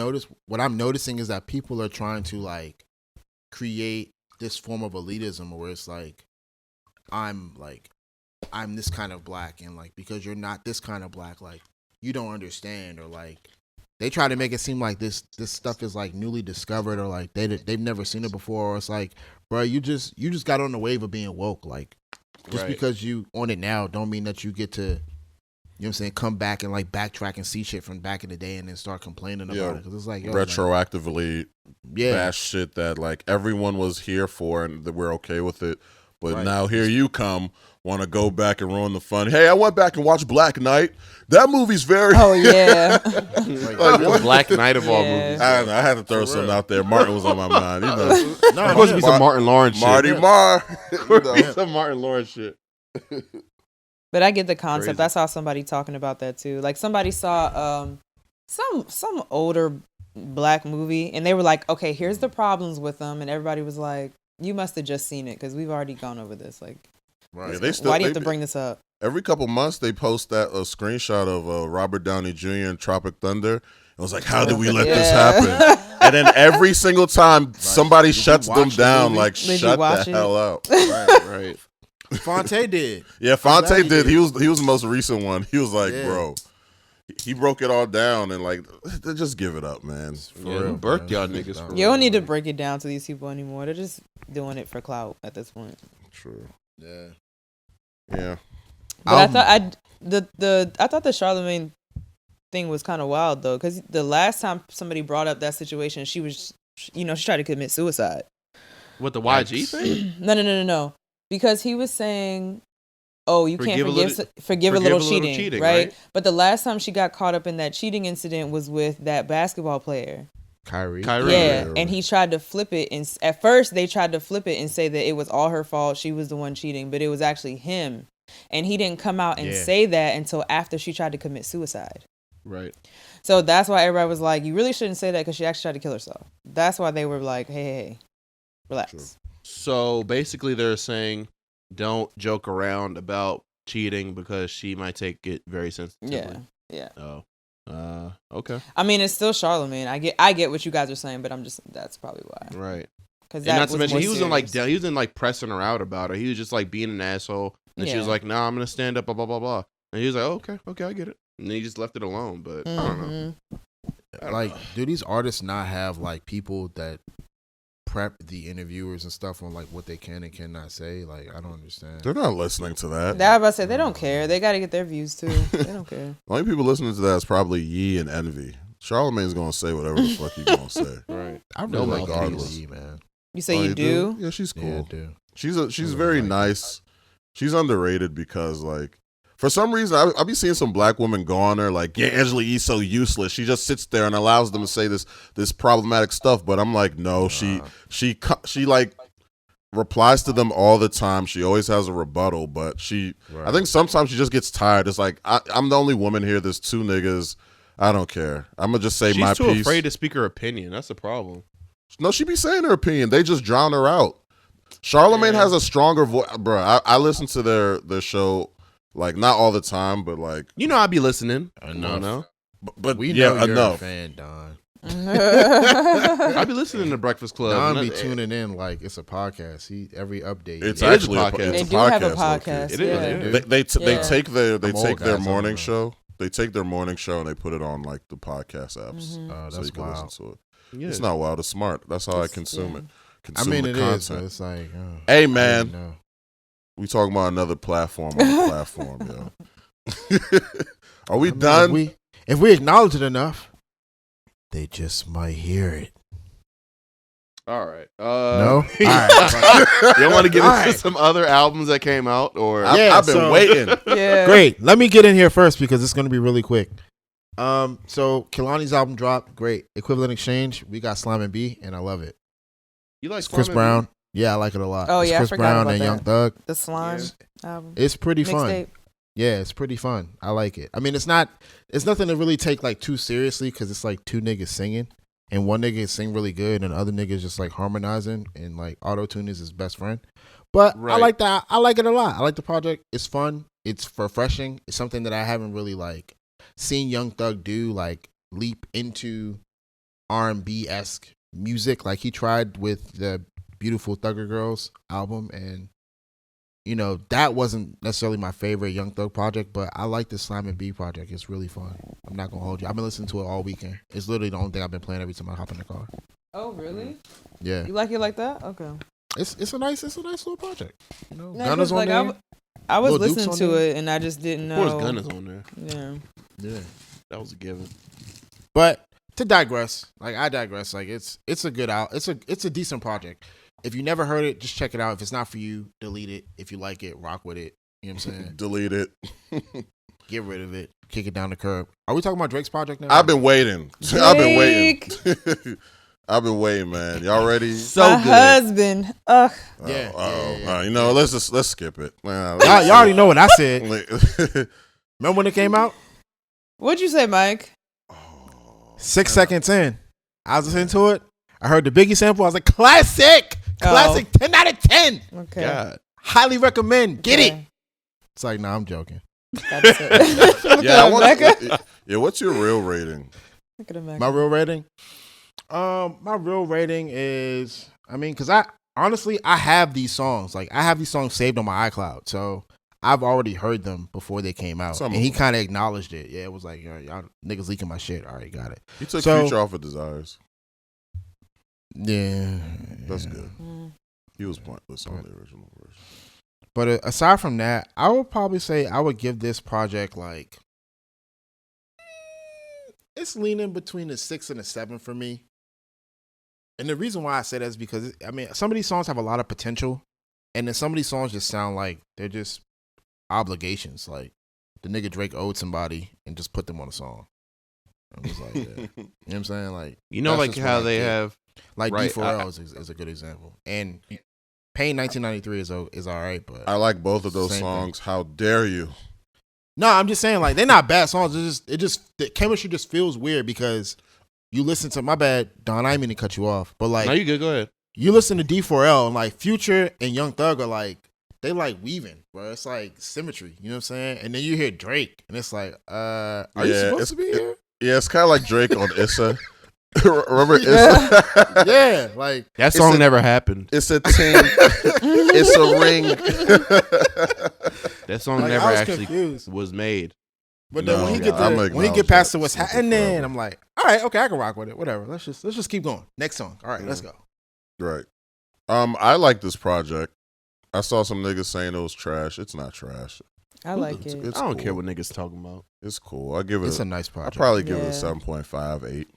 B: noticing is that people are trying to like create this form of elitism where it's like I'm this kind of black, and like because you're not this kind of black, like you don't understand, or like they try to make it seem like this stuff is like newly discovered, or like they've never seen it before, or it's like, bro, you just got on the wave of being woke. Like just
C: Right.
B: because you on it now don't mean that you get to, you know what I'm saying, come back and like backtrack and see shit from back in the day and then start complaining about
A: Yeah.
B: it, because it's like, yo, man,
A: Retroactively
B: yeah,
A: bash shit that like everyone was here for and that we're okay with it. But
B: Right.
A: now here you come, want to go back and ruin the fun. Hey, I went back and watched Black Knight. That movie's very...
D: Oh yeah.
A: Like, what?
C: Black Knight of all
D: Yeah.
C: movies.
A: I don't know. I had to throw
B: For
A: something
B: real.
A: out there. Martin was on my mind. You know,
B: no,
C: Supposed to be some Martin Lawrence shit.
A: Marty Marr. You know.
C: Some Martin Lawrence shit.
D: But I get the concept.
C: Crazy.
D: I saw somebody talking about that too. Like somebody saw some older black movie, and they were like, "Okay, here's the problems with them," and everybody was like, "You must have just seen it because we've already gone over this. Like,
B: right.
A: Yeah, they still,
D: why do you
A: they-
D: have to bring this up?"
A: Every couple months, they post that a screenshot of Robert Downey Jr. in Tropic Thunder. It was like, how did we let this happen? And then every single time, somebody
B: Did you
A: shuts them
B: watch the
A: down,
B: movie?
A: like,
D: Did you
A: shut the
D: watch it?
A: hell up.
C: Right.
B: Fonte did.
A: Yeah,
B: glad
A: Fonte
B: he
A: did.
B: did.
A: He was the most recent one. He was like,
B: Yeah.
A: bro, he broke it all down and like, just give it up, man.
B: For
C: Yeah,
B: real,
C: who birthed
B: man.
C: y'all niggas for
D: You don't need to break it down to these people anymore. They're just doing it for clout at this point.
A: True.
B: Yeah.
A: Yeah.
D: But I thought the Charlemagne thing was kind of wild though, because the last time somebody brought up that situation, she was, she tried to commit suicide.
C: What, the YG thing?
D: No. Because he was saying, "Oh, you can't forgive
C: forgive
D: a little cheating, right? But the last time she got caught up in that cheating incident was with that basketball player.
B: Kyrie.
D: Yeah,
A: Right.
D: and he tried to flip it, and at first they tried to flip it and say that it was all her fault. She was the one cheating, but it was actually him. And he didn't come out and
B: Yeah.
D: say that until after she tried to commit suicide.
C: Right.
D: So that's why everybody was like, "You really shouldn't say that," because she actually tried to kill herself. That's why they were like, hey, relax.
A: True.
C: So basically, they're saying don't joke around about cheating because she might take it very sensitively.
D: Yeah.
C: Oh. Okay.
D: I mean, it's still Charlemagne. I get what you guys are saying, but that's probably why.
C: Right.
D: Because
C: And not to mention, he wasn't like pressing her out about it. He was just like being an asshole. And she was
D: Yeah.
C: like, "Nah, I'm gonna stand up." Blah blah blah blah. And he was like, "Okay, I get it." And then he just left it alone. But I don't know.
B: Like, do these artists not have like people that prep the interviewers and stuff on like what they can and cannot say? Like, I don't understand.
A: They're not listening to that.
D: That I was about to say, they don't care. They got to get their views too. They don't care.
A: The only people listening to that is probably Yee and Envy. Charlamagne's gonna say whatever the fuck he's gonna say.
C: Right.
B: I
C: No
B: really like
A: regardless.
B: Kehlani, man.
D: You say
A: Oh,
D: you do?
A: Yeah, she's cool.
B: Yeah, I do.
A: She's
B: really
A: very
B: like
A: nice. She's underrated because like for some reason I be seeing some black women go on her like, yeah, Angela Yee's so useless. She just sits there and allows them to say this problematic stuff. But I'm like, no, she like replies to them all the time. She always has a rebuttal, but
B: Right.
A: I think sometimes she just gets tired. It's like I'm the only woman here. There's two niggas. I don't care. I'm gonna just say
C: She's
A: my
C: too
A: piece.
C: afraid to speak her opinion. That's the problem.
A: No, she be saying her opinion. They just drown her out. Charlemagne has a stronger voice, bro. I listen to their show like not all the time, but like
C: You know, I be listening.
B: Enough.
C: No.
A: but
B: We
A: yeah,
B: know you're
A: enough.
B: a fan, Don.
C: I be listening to Breakfast Club.
B: Don
C: and
B: be tuning in like it's a podcast. Every update.
A: It's
C: It is a
A: actually
C: podcast.
A: it's
D: They
A: a
D: do have a
A: podcast.
D: podcast.
C: It is,
D: yeah.
C: it is.
A: They
D: Yeah.
A: take their
B: I'm old,
A: their
B: guys, I don't
A: morning
B: know.
A: show. They take their morning show and they put it on like the podcast apps,
D: Mhm.
A: so
B: That's
A: you can
B: wild.
A: listen to it.
C: Yeah.
A: It's not wild. It's smart. That's how I
D: It's-
A: consume
D: yeah.
A: it.
B: I
A: Consume
B: mean,
A: the
B: it is.
A: content.
B: But it's like,
A: Hey
B: I
A: man,
B: don't know.
A: we talking about another platform on the platform, yo. Are we
B: I mean,
A: done?
B: If we acknowledge it enough, they just might hear it.
C: All right.
B: No? All right.
C: You want to get
B: All
C: into
B: right.
C: some other albums that came out, or
B: Yeah,
A: I've been
B: so-
A: waiting.
D: Yeah.
B: Great. Let me get in here first because it's going to be really quick. So Kehlani's album dropped. Great. Equivalent Exchange. We got Slime and B, and I love it.
C: You like
B: It's Chris
C: Slime
B: Brown.
C: and
B: Yeah, I like it a lot.
D: Oh,
B: It's
D: yeah, I
B: Chris
D: forgot
B: Brown
D: about
B: and
D: that.
B: Young Thug.
D: The Slime album.
B: It's pretty fun.
D: Mixtape.
B: Yeah, it's pretty fun. I like it. I mean, it's nothing to really take like too seriously because it's like two niggas singing and one nigga sing really good and the other nigga is just like harmonizing and like auto-tune is his best friend. But I
C: Right.
B: like that. I like it a lot. I like the project. It's fun. It's refreshing. It's something that I haven't really like seen Young Thug do, like leap into R&B-esque music like he tried with the Beautiful Thugger Girls album, and you know that wasn't necessarily my favorite Young Thug project, but I like the Slime and B project. It's really fun. I'm not gonna hold you. I've been listening to it all weekend. It's literally the only thing I've been playing every time I hop in the car.
D: Oh, really?
B: Yeah,
D: You like it like that? Okay.
B: it's a nice little project. You know,
D: No,
B: Gunna's
D: 'cause,
B: on
D: like,
B: there.
D: I was
B: Lil Duke's
D: listening
B: on
D: to
B: there.
D: it and I just didn't
C: Of course,
D: know.
C: Gun is on there.
D: Yeah.
B: Yeah,
C: That was a given.
B: but to digress, like I digress. Like it's a good it's a decent project. If you never heard it, just check it out. If it's not for you, delete it. If you like it, rock with it. You know what I'm saying?
A: Delete it.
B: Get rid of it. Kick it down the curb. Are we talking about Drake's project now?
A: I've been waiting. I've been waiting. I've been waiting, man. Y'all ready?
C: So
D: My
C: good.
D: husband. Ugh.
B: Yeah,
A: Oh,
B: yeah.
A: you know, let's skip it. Man,
B: Y'all already know what I said.
A: know.
B: Remember when it came out?
D: What'd you say, Mike?
B: 6 seconds in. I was listening to it. I heard the Biggie sample. I was like, classic. Classic. 10 out of 10.
D: Okay.
C: God.
B: Highly recommend. Get it.
D: Okay.
B: It's like, nah, I'm joking.
D: That's it. Look
A: Yeah, I
D: at
A: want.
D: Mecca.
A: Yeah, what's your real rating?
D: Look at Mecca.
B: My real rating? My real rating is, I mean, because honestly, I have these songs. Like, I have these songs saved on my iCloud. So I've already heard them before they came out.
A: Some
B: and
A: of
B: he
A: them.
B: kind of acknowledged it. Yeah, it was like, y'all niggas leaking my shit. All right, got it.
A: You took
B: So-
A: Future off of Desires.
B: Yeah.
A: That's good.
D: Mm.
A: He was pointless on the original version.
B: But aside from that, I would probably say I would give this project like it's leaning between a 6 and a 7 for me. And the reason why I say that is because I mean some of these songs have a lot of potential, and then some of these songs just sound like they're just obligations. Like the nigga Drake owed somebody and just put them on a song. It was like, yeah. You know what I'm saying? Like
C: You know,
B: that's
C: like
B: just
C: how
B: what I
C: they
B: get.
C: have.
B: Like
C: Right,
B: D4L is a good example, and Pain 1993 is all right, but
A: I like both of those
B: Same thing.
A: songs. How dare you?
B: no, I'm just saying like they're not bad songs. It just the chemistry just feels weird because you listen to my bad, Don. I didn't mean to cut you off, but like
C: No, you good. Go ahead.
B: you listen to D4L and like Future and Young Thug are like they like weaving, bro. It's like symmetry. You know what I'm saying? And then you hear Drake, and it's like, are you
A: Yeah,
B: supposed
A: it's-
B: to be here?
A: Yeah, it's kind of like Drake on Issa. Remember Issa?
B: Yeah, like
C: That song
A: a-
C: never happened.
A: It's a team. It's a ring.
C: That song
B: like,
C: never
B: I was
C: actually
B: confused.
C: was made.
B: But then
A: No,
B: when he get
A: I'm
B: to,
A: gonna
B: when he
A: acknowledge
B: get past
A: that.
B: to what's
A: Super
B: happening,
A: forever.
B: I'm like, all right, okay, I can rock with it. Whatever. Let's just keep going. Next song. All right, let's go.
A: Right. I like this project. I saw some niggas saying it was trash. It's not trash.
D: I like
A: It's-
D: it.
A: it's
C: I don't
A: cool.
C: care what niggas talking about.
A: It's cool. I give it.
B: It's a nice
A: I
B: project.
A: probably give it a
D: Yeah.
A: 7.5, 8.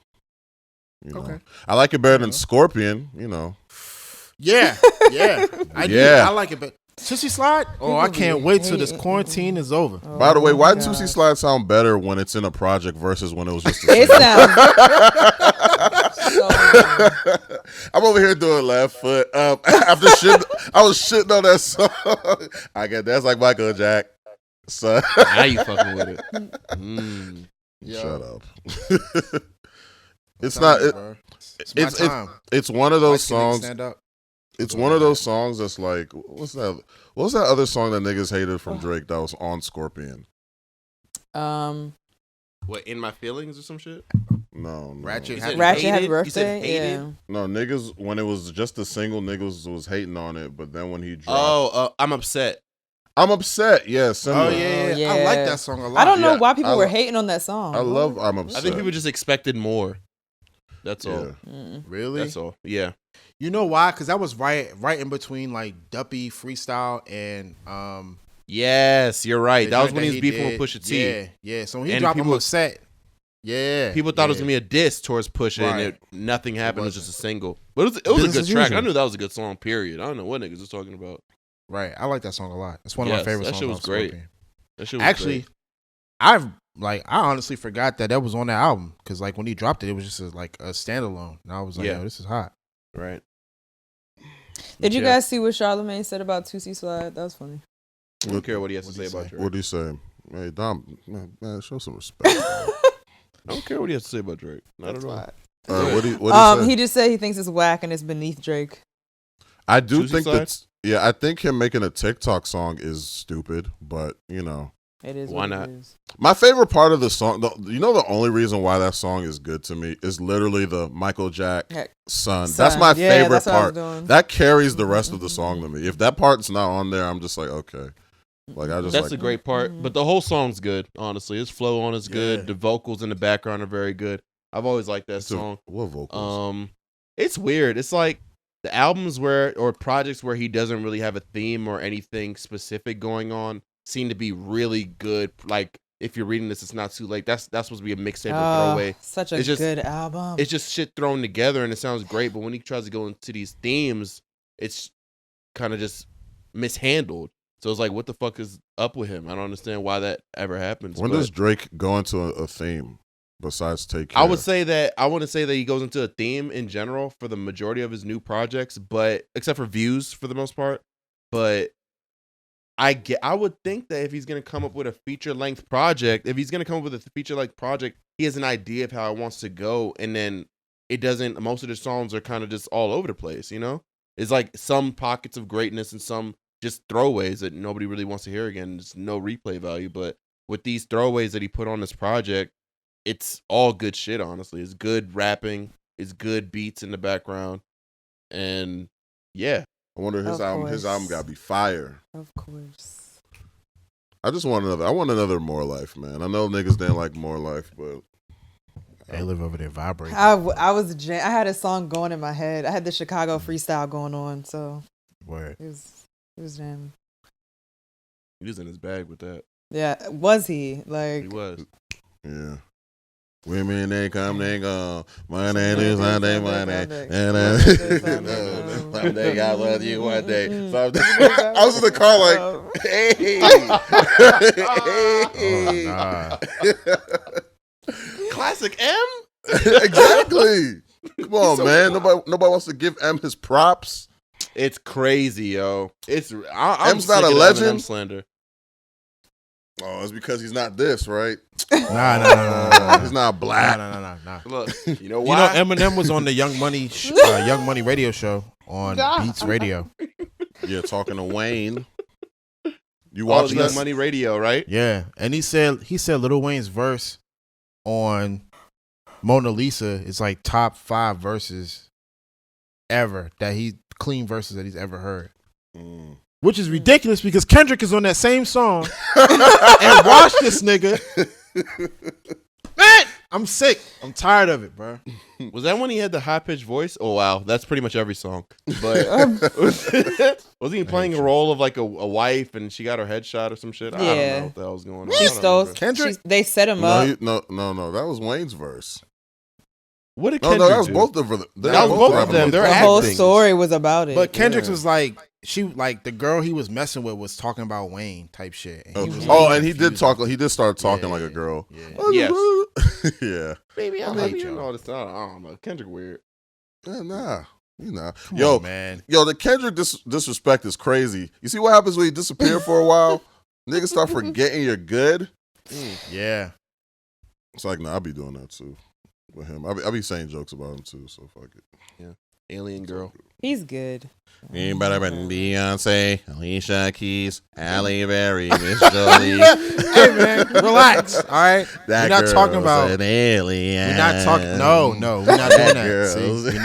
A: You know,
B: Okay.
A: I like it better than Scorpion. You know,
B: Yeah, yeah, I do.
A: Yeah.
B: I like it, but Tootsie Slide. Oh, I
D: People
B: can't
D: be
B: wait till this
D: hating.
B: quarantine is over.
D: Oh
A: by the way, why
D: my
A: Tootsie
D: gosh.
A: Slide sound better when it's in a project versus when it was just a
D: It
A: single?
D: sounds
A: I'm over here doing left foot. After shit, I was shitting on that song. I get that's like Michael Jack. So
C: Now you fucking with it. Mm.
B: Yo.
A: shut up. It's not.
B: It's my
A: it's-
B: time.
A: It's one of those
B: Light-skinned niggas
A: songs.
B: Stand up.
A: It's one of those songs that's like, what's that? What's that other song that niggas hated from Drake that was on Scorpion?
C: What, In My Feelings or some shit?
A: No.
B: Ratchet
C: You
B: Happy
C: said
D: Ratchet
C: hated?
D: Happy
C: You said
D: Birthday.
C: hated?
D: Yeah.
A: No, niggas, when it was just a single, niggas was hating on it, but then when he dropped,
C: I'm upset.
A: I'm upset. Yeah, similar.
B: Oh yeah,
D: Oh,
B: I like
D: yeah.
B: that song a lot.
D: I don't know
A: Yeah,
D: why people
A: I
D: were
A: lo-
D: hating on that song.
A: I love I'm
C: I
A: upset.
C: think people just expected more. That's all.
A: Yeah.
D: Mm.
B: Really?
C: That's all. Yeah.
B: You know why? Because that was right in between like Duppy freestyle and
C: Yes, you're right.
B: the
C: That was
B: joint
C: when he was beefing
B: did.
C: with Pusha T.
B: Yeah, yeah. So when he
C: And
B: dropped, I'm
C: people-
B: upset. Yeah,
C: People thought it was
B: yeah.
C: gonna be a diss towards Pusha, and
B: Right.
C: nothing happened. It was
B: wasn't.
C: just a single, but it was a
B: Business
C: good
B: as
C: track.
B: usual.
C: I knew that was a good song. Period. I don't know what niggas was talking about.
B: Right. I like that song a lot. It's one of my
C: Yes,
B: favorite
C: that
B: songs.
C: shit was
B: off
C: great.
B: Scorpion.
C: That shit was
B: Actually, I honestly forgot that was on that album because like when he dropped it, it was just like a standalone. And I was like,
C: Yeah.
B: yo, this is hot.
C: great. right.
D: Did you
C: Yeah.
D: guys see what Charlamagne said about 2C Slide? That was funny.
C: I don't care what he has to
B: What'd
C: say
B: he
C: about
B: say?
C: Drake.
A: What do you say? Hey, Dom, man, show some respect.
C: I don't care what he has to say about Drake. Not at all.
A: What do you say?
D: He just said he thinks it's whack and it's beneath Drake.
A: I do
C: Juicy
A: think
C: Slide?
A: that's I think him making a TikTok song is stupid, but you know.
D: It is.
C: Why
D: what
C: not?
D: It is.
A: My favorite part of the song, the only reason why that song is good to me is literally the Michael Jack
D: Heck,
A: son. That's my
D: Yeah,
A: favorite
D: that's what I was
A: part.
D: doing.
A: That carries the rest of the song to me. If that part's not on there, I'm just like, okay. Like I just
C: That's
A: like
C: the great part. But the whole song's good, honestly. His flow on is good.
B: Yeah.
C: The vocals in the background are very good. I've always liked that
A: it's a-
C: song.
A: what vocals?
C: It's weird. It's like the albums or projects where he doesn't really have a theme or anything specific going on seem to be really good. Like if you're reading this, it's not too late. That's supposed to be a mixtape or throwaway.
D: Such a
C: It's just-
D: good album.
C: It's just shit thrown together and it sounds great. But when he tries to go into these themes, it's kind of just mishandled. So it's like, what the fuck is up with him? I don't understand why that ever happens.
A: When
C: but
A: does Drake go into a theme besides Take Care?
C: I wouldn't say that he goes into a theme in general for the majority of his new projects, but except for Views for the most part. But I would think that if he's gonna come up with a feature length project, he has an idea of how it wants to go, and then it doesn't. Most of the songs are kind of just all over the place, you know. It's like some pockets of greatness and some just throwaways that nobody really wants to hear again. There's no replay value, but with these throwaways that he put on this project, it's all good shit. Honestly, it's good rapping, it's good beats in the background, and yeah.
A: I wonder his
D: Of
A: album. His
D: course.
A: album got to be fire.
D: Of course.
A: I just want another. I want another More Life, man. I know niggas didn't like More Life, but
B: They live over there vibrating.
D: I had a song going in my head. I had the Chicago freestyle going on, so
B: Word.
D: it was jamming.
C: He was in his bag with that.
D: Yeah, was he
C: He
D: like?
C: was.
A: yeah. Women they come, they go. My name is Sunday, my name, and someday God love you one day. Someday. I was in the car like, hey,
C: Classic M.
A: exactly. Come on, man. Nobody wants to give M his props.
C: It's crazy, yo. I'm
A: M's not
C: sick
A: a
C: of the
A: legend?
C: Eminem slander.
A: Oh, it's because he's not this, right?
B: Nah.
A: He's not black.
B: Nah.
C: Look, you know
B: You know,
C: why?
B: Eminem was on the Young Money radio show on Beats Radio.
A: Yeah, talking to Wayne. You
C: All
A: watching
C: the
A: that?
C: Young Money Radio, right?
B: Yeah, and he said Lil Wayne's verse on Mona Lisa is like top 5 verses ever clean verses that he's ever heard.
A: Mm.
B: Which is ridiculous because Kendrick is on that same song and watch this nigga. Man, I'm sick. I'm tired of it, bro.
C: Was that when he had the high pitched voice? Oh wow, that's pretty much every song. But wasn't he playing a role of like a wife and she got her head shot or some shit? I don't
D: Yeah.
C: know what the hell was going on.
D: She
C: I don't
D: stole.
C: remember.
B: Kendrick?
D: They set him up.
A: No. That was Wayne's verse.
C: What did
A: No,
C: Kendrick
A: that was
C: do?
A: both of them.
C: That was both of them. They're
D: The whole
C: acting.
D: story was about it.
B: But Kendrick's
A: Yeah.
B: was like, the girl he was messing with was talking about Wayne type shit. And he was
A: Oh,
B: like
A: and he did
B: confused.
A: talk. He did start talking
B: Yeah,
A: like a girl.
B: Yeah.
C: Yes.
A: Yeah.
C: Baby, I
B: I
C: love
B: hate
C: you.
B: y'all.
C: All this time. I don't know. Kendrick weird.
A: Yeah, nah. You know.
B: Come
A: Yo,
B: on, man.
A: Yo, the Kendrick disrespect is crazy. You see what happens when you disappear for a while? Niggas start forgetting you're good.
B: Yeah.
A: It's like, nah, I'll be doing that too with him. I'll be saying jokes about him too, so fuck it.
C: Alien girl.
D: He's good.
A: Ain't better than Beyonce, Alicia Keys, Halle Berry, Miss Jolie.
B: Hey, man, relax. All right.
A: That
B: We're not talking
A: girl's
B: about.
A: an alien.
B: We're not talking. No, we're not doing that.
A: Girls.
B: See,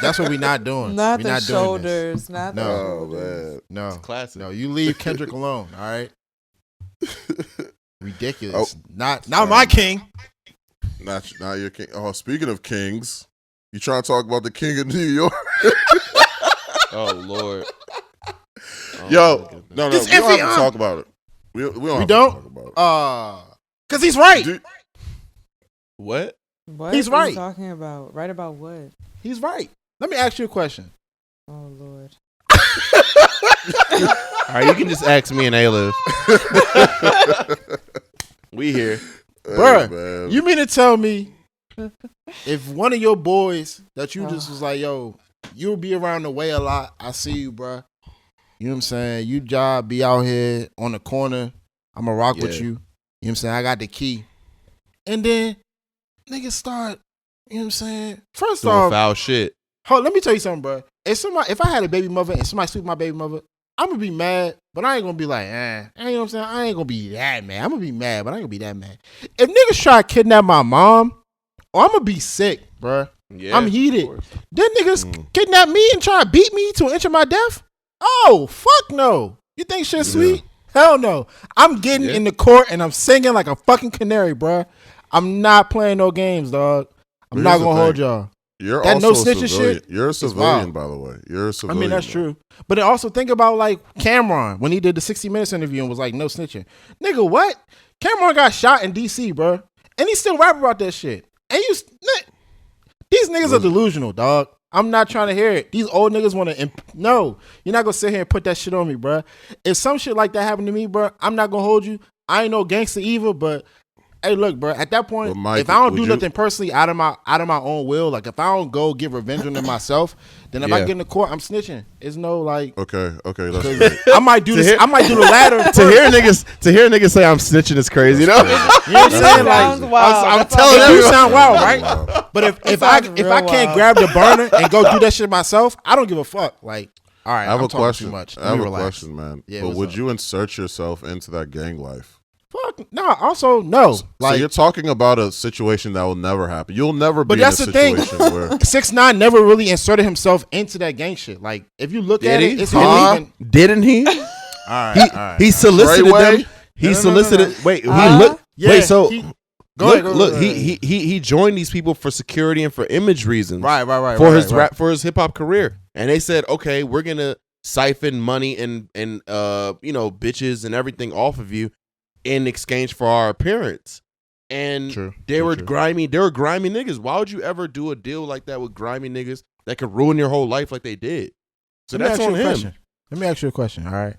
B: that's what we're not doing.
D: Not
B: we're
D: the
B: not
D: shoulders. Not the
B: No.
A: Oh
D: shoulders.
A: man.
B: No,
C: Classic.
B: no. You leave Kendrick alone. All right. Ridiculous.
A: Oh.
B: Not my king.
A: Not your king. Oh, speaking of kings, you trying to talk about the king of New York?
C: Oh Lord. Oh,
A: Yo,
C: my goodness.
A: no,
B: It's
A: we don't
B: iffy,
A: have to talk about it. We don't.
B: We
A: have to
B: don't?
A: talk about it.
B: Cause he's right.
A: Dude,
C: What?
D: What
B: He's
D: are
B: right.
D: you talking about? Right about what?
B: He's right. Let me ask you a question.
D: Oh Lord.
C: All right, you can just ask me and A-Liv. We here.
B: Bruh,
A: man.
B: You mean to tell me if one of your boys that you just was like, yo, you'll be around the way a lot. I see you, bro. You know what I'm saying? You job, be out here on the corner. I'ma rock with you. You know what I'm saying? I got the key. And then niggas start, you know what I'm saying? First
C: Doing
B: off,
C: foul shit.
B: hold, let me tell you something, bro. If I had a baby mother and somebody sleep with my baby mother, I'm gonna be mad, but I ain't gonna be like, you know what I'm saying? I ain't gonna be that mad. I'm gonna be mad, but I ain't gonna be that mad. If niggas try to kidnap my mom, I'm gonna be sick, bro.
C: Yeah,
B: I'm heated. Then niggas kidnap me and try to beat me to an inch of my death? Oh, fuck no. You think shit's sweet? Hell no. I'm getting in the court and I'm singing like a fucking canary, bro. I'm not playing no games, dog. I'm not gonna hold y'all.
A: You're
B: that
A: also
B: no snitching
A: a civilian.
B: shit.
A: You're a civilian, by the way. You're a civilian.
B: I mean, that's true. But then also think about like Cameron when he did the 60 Minutes interview and was like, no snitching. Nigga, what? Cameron got shot in DC, bro. And he still rap about that shit. And these niggas are delusional, dog. I'm not trying to hear it. These old niggas want to. No, you're not gonna sit here and put that shit on me, bro. If some shit like that happened to me, bro, I'm not gonna hold you. I ain't no gangster either, but hey, look, bro. At that point,
A: Mike,
B: if I don't do nothing personally out of my own will, like if I don't go get revenge on them myself, then if I get in the court, I'm snitching. It's no like.
A: Okay, that's great.
B: I might do this. I might do the latter.
C: To hear niggas say I'm snitching is crazy, you know?
B: You know what I'm saying?
D: Sounds
B: Like,
D: wild.
B: I'm
D: That
B: telling
D: sounds
B: you,
D: wild.
B: sound wild, right? But if I
D: sounds
B: can't
D: real
B: grab the burner and go do that shit myself, I don't give a fuck. Like, all right,
A: I have
B: I'm
A: a
B: talking
A: question.
B: too much.
A: I have a question, man.
B: Yeah,
A: but
B: what's
A: would
B: up?
A: you insert yourself into that gang life?
B: Fuck no. Also, no.
A: So
B: Like,
A: you're talking about a situation that will never happen. You'll never be
B: but
A: in a
B: that's the thing.
A: situation where
B: 6ix9ine never really inserted himself into that gang shit. Like, if you look at it, it's
C: Huh? Didn't he?
B: All right.
C: He solicited
A: Treyway?
C: them. He
B: No.
C: solicited. Wait, he
D: Huh?
C: look.
B: Yeah,
C: wait, so
B: Go ahead.
C: look. He joined these people for security and for image reasons.
B: Right.
C: For his rap, for his hip hop career, and they said, okay, we're gonna siphon money and bitches and everything off of you in exchange for our appearance. And they were grimy niggas. Why would you ever do a deal like that with grimy niggas that could ruin your whole life like they did? So that's on him.
B: Let me ask you a question, all right?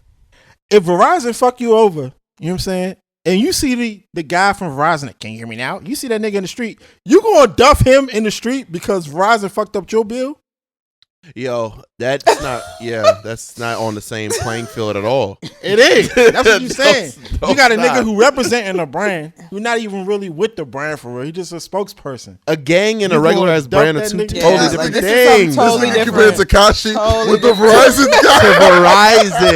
B: If Verizon fuck you over, you know what I'm saying? And you see the guy from Verizon, can you hear me now? You see that nigga in the street, you gonna duff him in the street because Verizon fucked up your bill?
C: Yo, that's not on the same playing field at all.
B: It is. That's what you saying.
C: No,
B: You got a
C: it's
B: nigga
C: not.
B: who representing a brand who not even really with the brand for real. He just a spokesperson.
C: A gang and
B: You
C: a regular
B: gonna
C: ass brand
B: dump
C: are two
B: that nigga?
C: totally
D: Yeah,
C: different
D: like, this is
C: things.
D: something totally
A: This nigga
D: different.
A: compared Takashi
D: Totally
A: with the
D: different.
A: Verizon guy.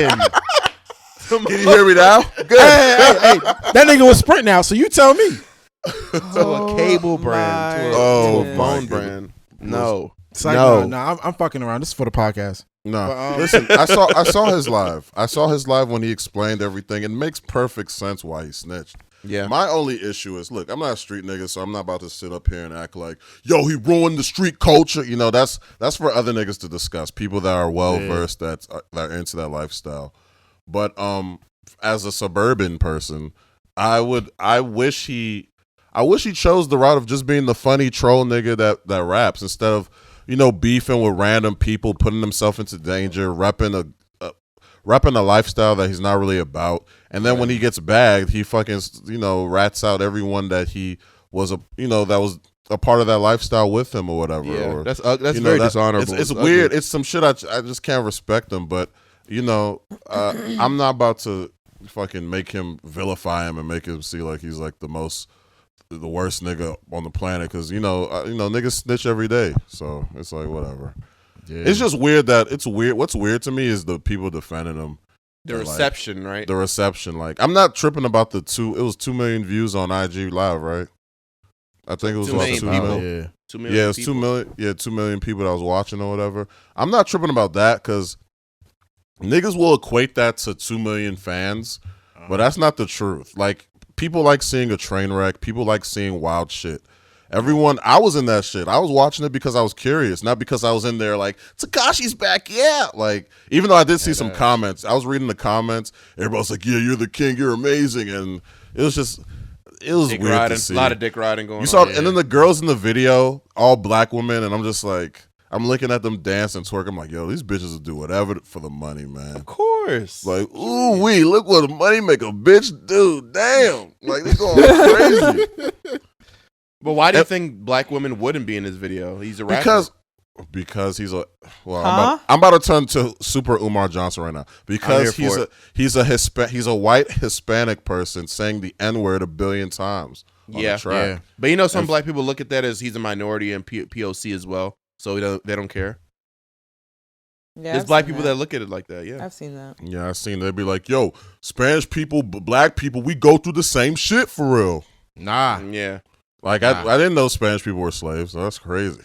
C: Verizon.
A: Can you hear me now? Good.
B: Hey, that nigga was Sprint now, so you tell me.
C: So a cable brand to
A: Oh,
C: a
A: my
C: phone
A: goodness.
C: brand. No.
B: It's like,
C: No.
B: no, I'm fucking around. This is for the podcast.
A: No,
B: But,
A: listen. I saw his live. I saw his live when he explained everything. It makes perfect sense why he snitched.
C: Yeah.
A: My only issue is, look, I'm not a street nigga, so I'm not about to sit up here and act like, yo, he ruined the street culture. You know, that's for other niggas to discuss. People that are well versed that are into that lifestyle. But as a suburban person, I wish he chose the route of just being the funny troll nigga that raps instead of, beefing with random people, putting himself into danger, repping a lifestyle that he's not really about. And then when he gets bagged, he fucking, rats out everyone that he was that was a part of that lifestyle with him or whatever.
C: Yeah,
A: or,
C: that's very dishonorable.
A: It's
C: ugly.
A: weird. It's some shit I just can't respect him. But, I'm not about to fucking make him vilify him and make him see like he's like the worst nigga on the planet because niggas snitch every day, so it's like whatever. Yeah. It's just weird it's weird. What's weird to me is the people defending him.
C: The reception, right?
A: The reception. Like, I'm not tripping about it was 2 million views on IG Live, right? I think it was
C: 2
A: about
C: million
A: 2
C: people.
A: million.
C: Yeah. 2 million.
A: Yeah, it was
C: people.
A: 2 million. Yeah, 2 million people that was watching or whatever. I'm not tripping about that because niggas will equate that to 2 million fans, but that's not the truth. Like, people like seeing a train wreck. People like seeing wild shit. I was in that shit. I was watching it because I was curious, not because I was in there like, Tekashi's back, yeah. Like, even though I did see some comments, I was reading the comments. Everybody's like, yeah, you're the king, you're amazing. And it was
C: Dick
A: weird
C: riding,
A: to see.
C: a lot of dick riding going on.
A: You saw, and then the girls in the video, all black women, and I'm just like, I'm looking at them dance and twerk. I'm like, yo, these bitches will do whatever for the money, man.
C: Of course.
A: Like, ooh wee, look what money make a bitch do. Damn. Like, they going crazy.
C: But why do you think black women wouldn't be in this video? He's a rapper.
A: Because Because he's a
D: Huh?
A: I'm about to turn to Super Umar Johnson right now because
C: here
A: he's a white Hispanic person saying the N-word 1 billion times on the track.
B: Yeah.
C: But you know, some black people look at that as he's a minority and POC as well, so they don't care.
D: Yeah,
C: There's
D: I've
C: black
D: seen
C: people that look at it like that. Yeah.
D: I've seen that.
A: Yeah, I seen they'd be like, "Yo, Spanish people, black people, we go through the same shit for real."
B: Nah.
C: Yeah.
A: Like
B: Nah.
A: I didn't know Spanish people were slaves. So that's crazy.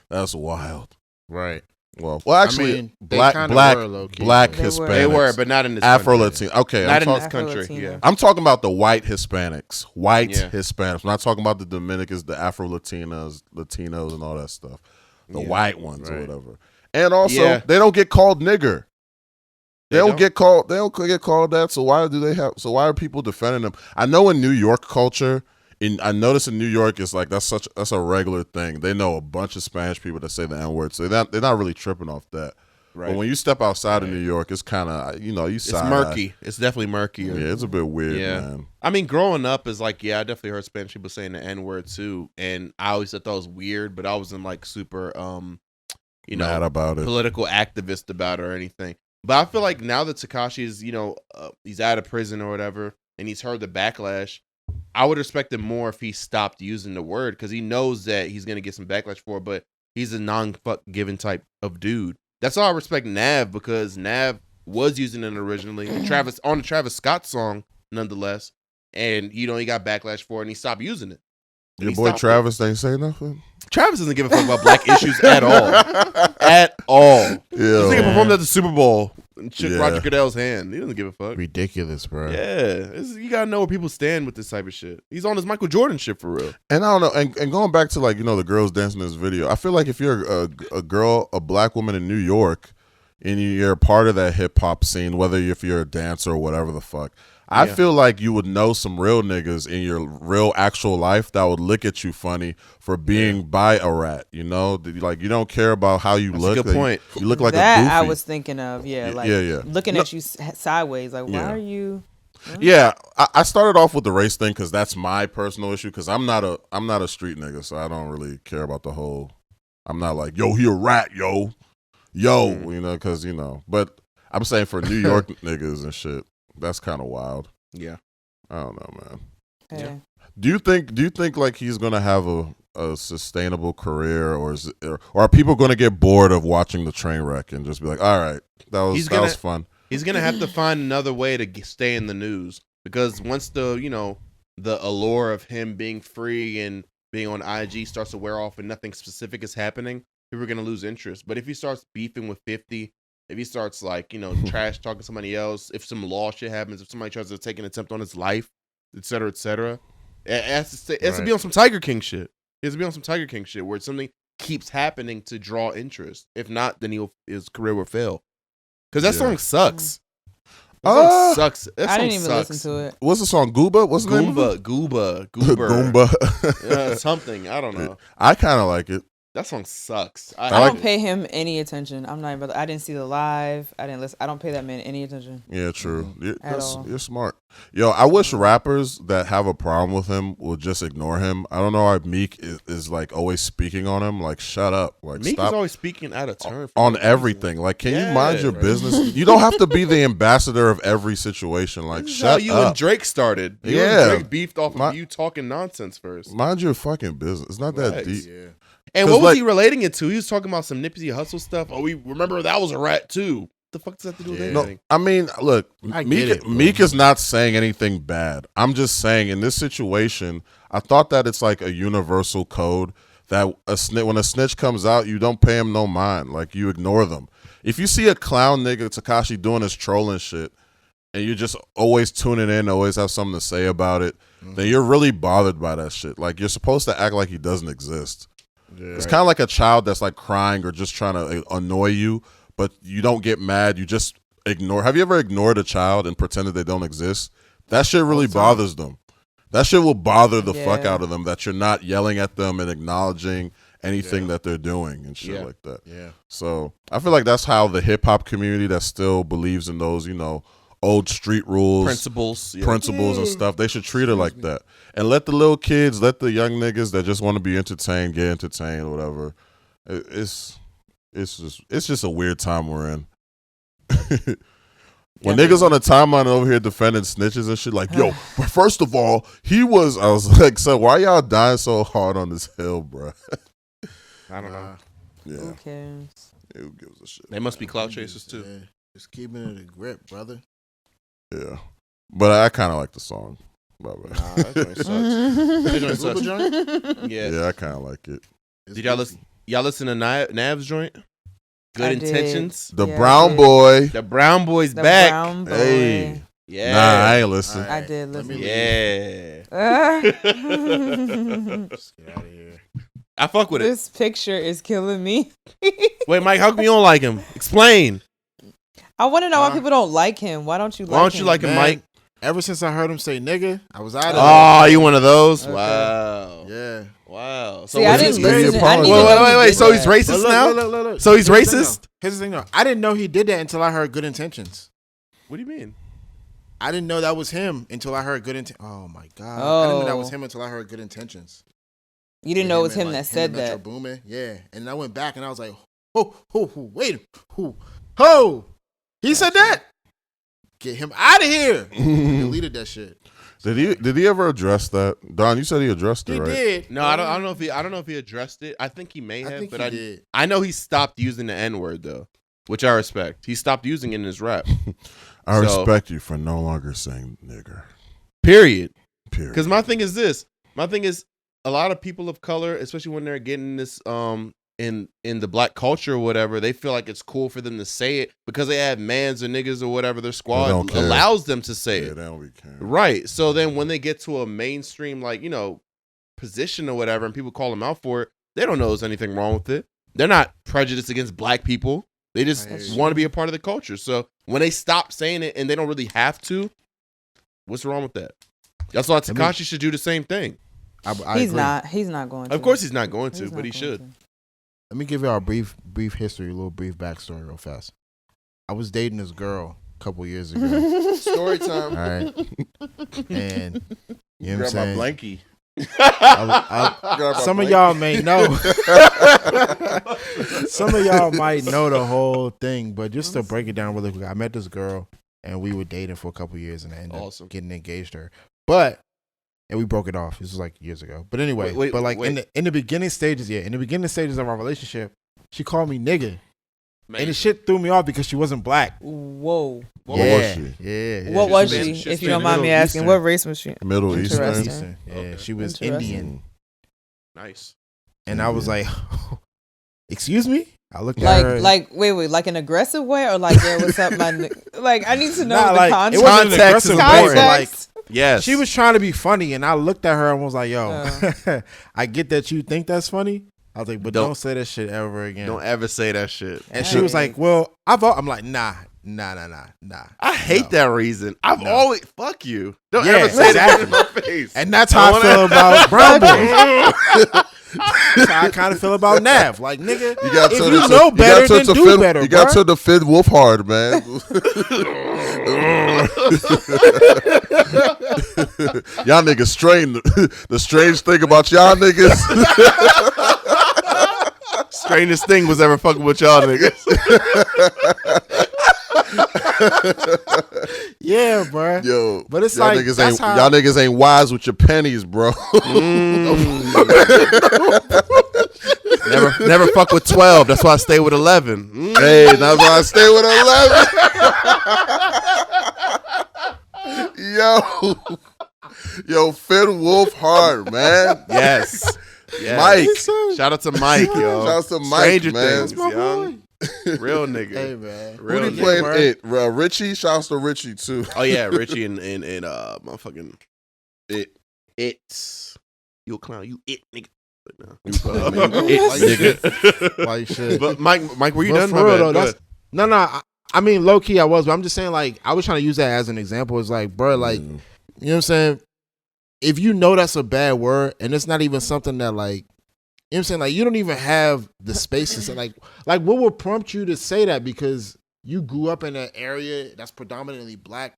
A: That's wild.
B: Right.
A: Well, actually,
B: I mean, they
A: black
B: kinda
A: black
B: were low-key,
A: black
B: but-
D: They were.
A: Hispanics.
C: They were, but not in this
A: Afro
C: country.
A: Latino. Okay,
C: Not in
A: I'm,
C: this
A: talk-
C: country.
D: Afro-Latino.
C: Yeah.
A: I'm talking about the white Hispanics. White
C: Yeah.
A: Hispanics. I'm not talking about the Dominicans, the Afro Latinos, and all that stuff. The
C: Yeah.
A: white ones or
B: Right.
A: whatever. And also,
C: Yeah.
A: they don't get called nigger. They don't
C: don't?
A: get called. They don't get called that. So why do they have? So why are people defending them? I know in New York culture, I notice in New York it's like that's a regular thing. They know a bunch of Spanish people that say the N word, so they're not really tripping off that.
C: Right.
A: But when you step outside of New York, it's kind of you
C: It's
A: side-eye.
C: murky. It's definitely murky.
A: Yeah, it's a bit weird,
C: Yeah.
A: man.
C: I mean, growing up is like, yeah, I definitely heard Spanish people saying the N word too, and I always thought it was weird, but I wasn't like super,
A: Mad about it.
C: political activist about it or anything. But I feel like now that Tekashi is, he's out of prison or whatever, and he's heard the backlash, I would respect him more if he stopped using the word because he knows that he's gonna get some backlash for it. But he's a non-fuck given type of dude. That's all I respect Nav because Nav was using it originally, and on the Travis Scott song, nonetheless, and he got backlash for it, and he stopped using it. And
A: Your
C: he
A: boy
C: stopped
A: Travis ain't say nothing.
C: Travis doesn't give a fuck about black issues at all. At all. This nigga
A: Yeah.
C: performed at the Super Bowl and shook
A: Yeah.
C: Roger Goodell's hand. He doesn't give a fuck.
B: Ridiculous, bro.
C: Yeah. You gotta know where people stand with this type of shit. He's on his Michael Jordan shit for real.
A: And I don't know. And going back to the girls dancing in this video, I feel like if you're a girl, a black woman in New York, and you're a part of that hip hop scene, whether if you're a dancer or whatever the fuck, I feel like you would know some real niggas in your real actual life that would look at you funny for being by a rat. Like you don't care about how you
C: That's
A: look.
C: a good point.
A: You look like
D: that
A: a goofy.
D: I was thinking of. Yeah, like
A: yeah.
D: looking at you sideways. Like, why
A: Yeah.
D: are you?
A: Yeah, I started off with the race thing because that's my personal issue. Because I'm not a street nigga, so I don't really care about the whole. I'm not like he a rat, yo, because But I'm saying for New York niggas and shit, that's kind of wild.
C: Yeah.
A: I don't know, man.
D: Hey.
A: Do you think like he's gonna have a sustainable career, or are people gonna get bored of watching the train wreck and just be like, all right, that was fun.
C: He's gonna have to find another way to stay in the news because once the allure of him being free and being on IG starts to wear off and nothing specific is happening, people are gonna lose interest. But if he starts beefing with 50, if he starts trash talking to somebody else, if some law shit happens, if somebody tries to take an attempt on his life, et cetera, it has to be on some Tiger King shit. It has to be on some Tiger King shit where something keeps happening to draw interest. If not, then his career will fail. Because that song sucks. That song sucks. That
D: I
C: song
D: didn't even
C: sucks.
D: listen to it.
A: What's the song? Gooba? What's the name of it?
C: Goober.
A: Goomba.
C: Something. I don't know.
A: I kind of like it.
C: That song sucks.
D: I
A: like
D: don't pay him any attention. I'm not even. I didn't see the live. I didn't listen. I don't pay that man any attention.
A: Yeah, true.
D: At all.
A: You're smart. Yo, I wish rappers that have a problem with him would just ignore him. I don't know why Meek is like always speaking on him. Like, shut up. Like,
C: Meek
A: stop
C: is always speaking out of turn
A: on everything. Like, can you mind your
C: right.
A: business? You don't have to be the ambassador of every situation. Like,
C: This is
A: shut
C: how you
A: up.
C: and Drake started. You
A: Yeah.
C: and Drake beefed off of you talking nonsense first.
A: Mind your fucking business. It's not that
C: Right.
A: deep.
B: Yeah.
C: And
A: 'Cause,
C: what was
A: like-
C: he relating it to? He was talking about some Nipsey Hussle stuff. Oh, we remember that was a rat too. What the fuck does that have to do with
B: Yeah.
C: anything?
A: No, I mean, look,
B: I get it, bro.
A: Meek is not saying anything bad. I'm just saying in this situation, I thought that it's like a universal code that when a snitch comes out, you don't pay him no mind. Like, you ignore them. If you see a clown nigga, Tekashi, doing his trolling shit, and you're just always tuning in, always have something to say about it, then you're really bothered by that shit. Like, you're supposed to act like he doesn't exist.
B: Yeah.
A: It's kind of like a child that's like crying or just trying to annoy you, but you don't get mad. You just ignore. Have you ever ignored a child and pretended they don't exist? That shit really bothers them. That shit will bother the fuck
D: Yeah.
A: out of them that you're not yelling at them and acknowledging anything that they're doing and shit like that.
B: Yeah.
A: So I feel like that's how the hip hop community that still believes in those, old street rules,
C: Principles. Yeah.
A: principles and stuff, they should treat it like that. And let the little kids, let the young niggas that just want to be entertained, get entertained or whatever. It's just a weird time we're in. When niggas on the timeline over here defending snitches and shit, like, yo, but first of all, I was like, so why y'all dying so hard on this hill, bro?
C: I don't know.
A: Yeah.
D: Who cares?
A: Who gives a shit?
C: They must be clout chasers too.
B: Yeah. Just keeping it a grip, brother.
A: Yeah. But I kind of like the song. By the way.
C: Nah, that joint sucks. That joint sucks.
B: Joint?
C: Yeah.
A: Yeah, I kind of like it.
C: Did y'all listen? Y'all listen to Nav's joint? Good
D: I
C: Intentions.
A: The
D: Yeah, I
A: Brown
D: did.
A: Boy.
C: The Brown Boy's
D: The
C: back.
D: Brown Boy.
A: Hey.
C: Yeah.
A: Nah, I ain't listen.
B: All
D: I
B: right,
D: did
B: let me
D: listen.
C: Yeah.
B: Let's get out of here.
C: I fuck with it.
D: This picture is killing me.
C: Wait, Mike, how come you don't like him? Explain.
D: I want to know why people don't like him. Why don't you like him?
C: Why don't you like him,
B: Man,
C: Mike?
B: Ever since I heard him say nigga, I was out of
C: Oh, you one of those?
D: Okay.
C: Wow.
B: there. Yeah.
C: Wow.
D: See, I
C: what's
D: didn't
C: his-
D: listen.
A: Wait,
D: I didn't
A: wait,
D: even know he
C: wait.
D: did
C: So he's
D: that.
C: racist
B: But
C: now?
B: look.
C: So he's
B: Here's the thing,
C: racist?
B: though. Here's the thing, though. I didn't know he did that until I heard Good Intentions.
C: What do you mean?
B: I didn't know that was him until I heard Good Intentions. Oh my god! I didn't know that was
D: Oh.
B: him until I heard Good Intentions.
D: You didn't know it was
B: and,
D: him
B: like,
D: that said
B: and Metro
D: that.
B: Boomin. Yeah, and I went back and I was like, wait, ho! He said that. Get him out of here. Deleted that shit.
A: Did he ever address that? Don, you said he addressed it,
B: He
A: right?
B: did.
C: No, I don't know if he addressed it. I think he may have,
B: I think
C: but
B: he did.
C: I know he stopped using the N-word though, which I respect. He stopped using it in his rap.
A: I
C: So-
A: respect you for no longer saying nigger.
C: Period.
A: Period.
C: Because my thing is this. My thing is a lot of people of color, especially when they're getting this in the black culture or whatever, they feel like it's cool for them to say it because they have mans or niggas or whatever. Their
A: don't
C: squad
A: care.
C: allows them to say
A: Yeah,
C: it.
A: they don't be caring.
C: Right. So then when they get to a mainstream, like, you know, position or whatever, and people call them out for it, they don't know there's anything wrong with it. They're not prejudiced against black people. They just
B: I hear you.
C: want to be a part of the culture. So when they stop saying it and they don't really have to, what's wrong with that? That's why Tekashi should do the same thing.
B: I
D: He's
B: agree.
D: not. He's not going to.
C: Of course he's not going to,
D: He's
C: but
D: not
C: he
D: going
C: should.
D: to.
B: Let me give y'all a brief history, a little brief backstory real fast. I was dating this girl a couple years ago.
C: Story time.
B: All right. And you know what I'm
A: Grab my
B: saying?
A: blankie.
B: Some of y'all may know. Some of y'all might know the whole thing, but just to break it down really quick, I met this girl and we were dating for a couple years and I ended
C: Awesome.
B: up getting engaged to her. And we broke it off. This was like years ago. But anyway,
C: Wait,
B: in the beginning stages, of our relationship, she called me nigga. And the shit threw me off because she wasn't black.
D: Whoa.
A: What was she?
B: Yeah.
D: What was
C: been-
D: she?
C: she's
D: If you
C: been
D: don't mind me
B: Middle
D: asking,
B: Eastern.
D: what race was she?
A: Middle Eastern.
D: Interesting.
B: Yeah,
C: Okay.
B: she was
D: Interesting.
B: Indian.
C: Nice.
B: And I was like, excuse me? I looked at her.
D: Wait, like an aggressive way or like, yeah, what's up, my like, I need to know
B: Nah,
D: the
B: like,
D: context.
B: it wasn't an
C: Context is
B: aggressive way.
C: important.
B: Like,
C: Yes.
B: she was trying to be funny, and I looked at her and was like, yo, I get that you think that's funny. I was like, but don't say that shit ever again.
C: Don't ever say that shit.
B: And she was like, well, I'm like, nah.
C: I hate that reason. I've
B: No.
C: always fuck you. Don't
B: Yeah,
C: ever say that in
B: exactly.
C: my face.
B: And that's how I feel about Brown Boy. That's how I kind of feel about Nav. Like, nigga,
A: You got
B: if
A: to
B: you know better, then do better,
A: You got
B: bruh.
A: to defend Wolfhard, man. Y'all niggas strange. The strange thing about y'all niggas.
C: Strangest thing was ever fucking with y'all niggas.
B: Yeah, bro.
A: Yo,
B: But it's
A: y'all
B: like,
A: niggas
B: that's
A: ain't
B: how-
A: y'all niggas ain't wise with your pennies, bro.
C: Never fuck with 12. That's why I stay with 11.
A: Hey, that's why I stay with 11. Yo, Finn Wolfhard, man.
C: Yes.
A: Mike.
C: Shout out to Mike, yo.
A: Shout out to Mike,
C: Stranger
A: man.
C: Things,
B: That's my
C: young. Real nigga.
B: Hey, man.
A: Who
C: Real
A: he
C: nigga.
A: playing
B: bro.
A: it? Richie. Shouts to Richie too.
C: Oh yeah, Richie and motherfucking it's you a clown, you it nigga. But no.
B: Why you
C: nigga.
B: Why you should?
C: But Mike, were you
B: But
C: done?
B: for
C: My
B: real,
C: bad.
B: though,
C: Go
B: that's
C: ahead.
B: no. I mean, low key, I was, but I'm just saying, like, I was trying to use that as an example. It's like, bro, like, you know what I'm saying? If you know that's a bad word, and it's not even something that, like, you know what I'm saying? Like, you don't even have the space to say, like, what would prompt you to say that? Because you grew up in an area that's predominantly black,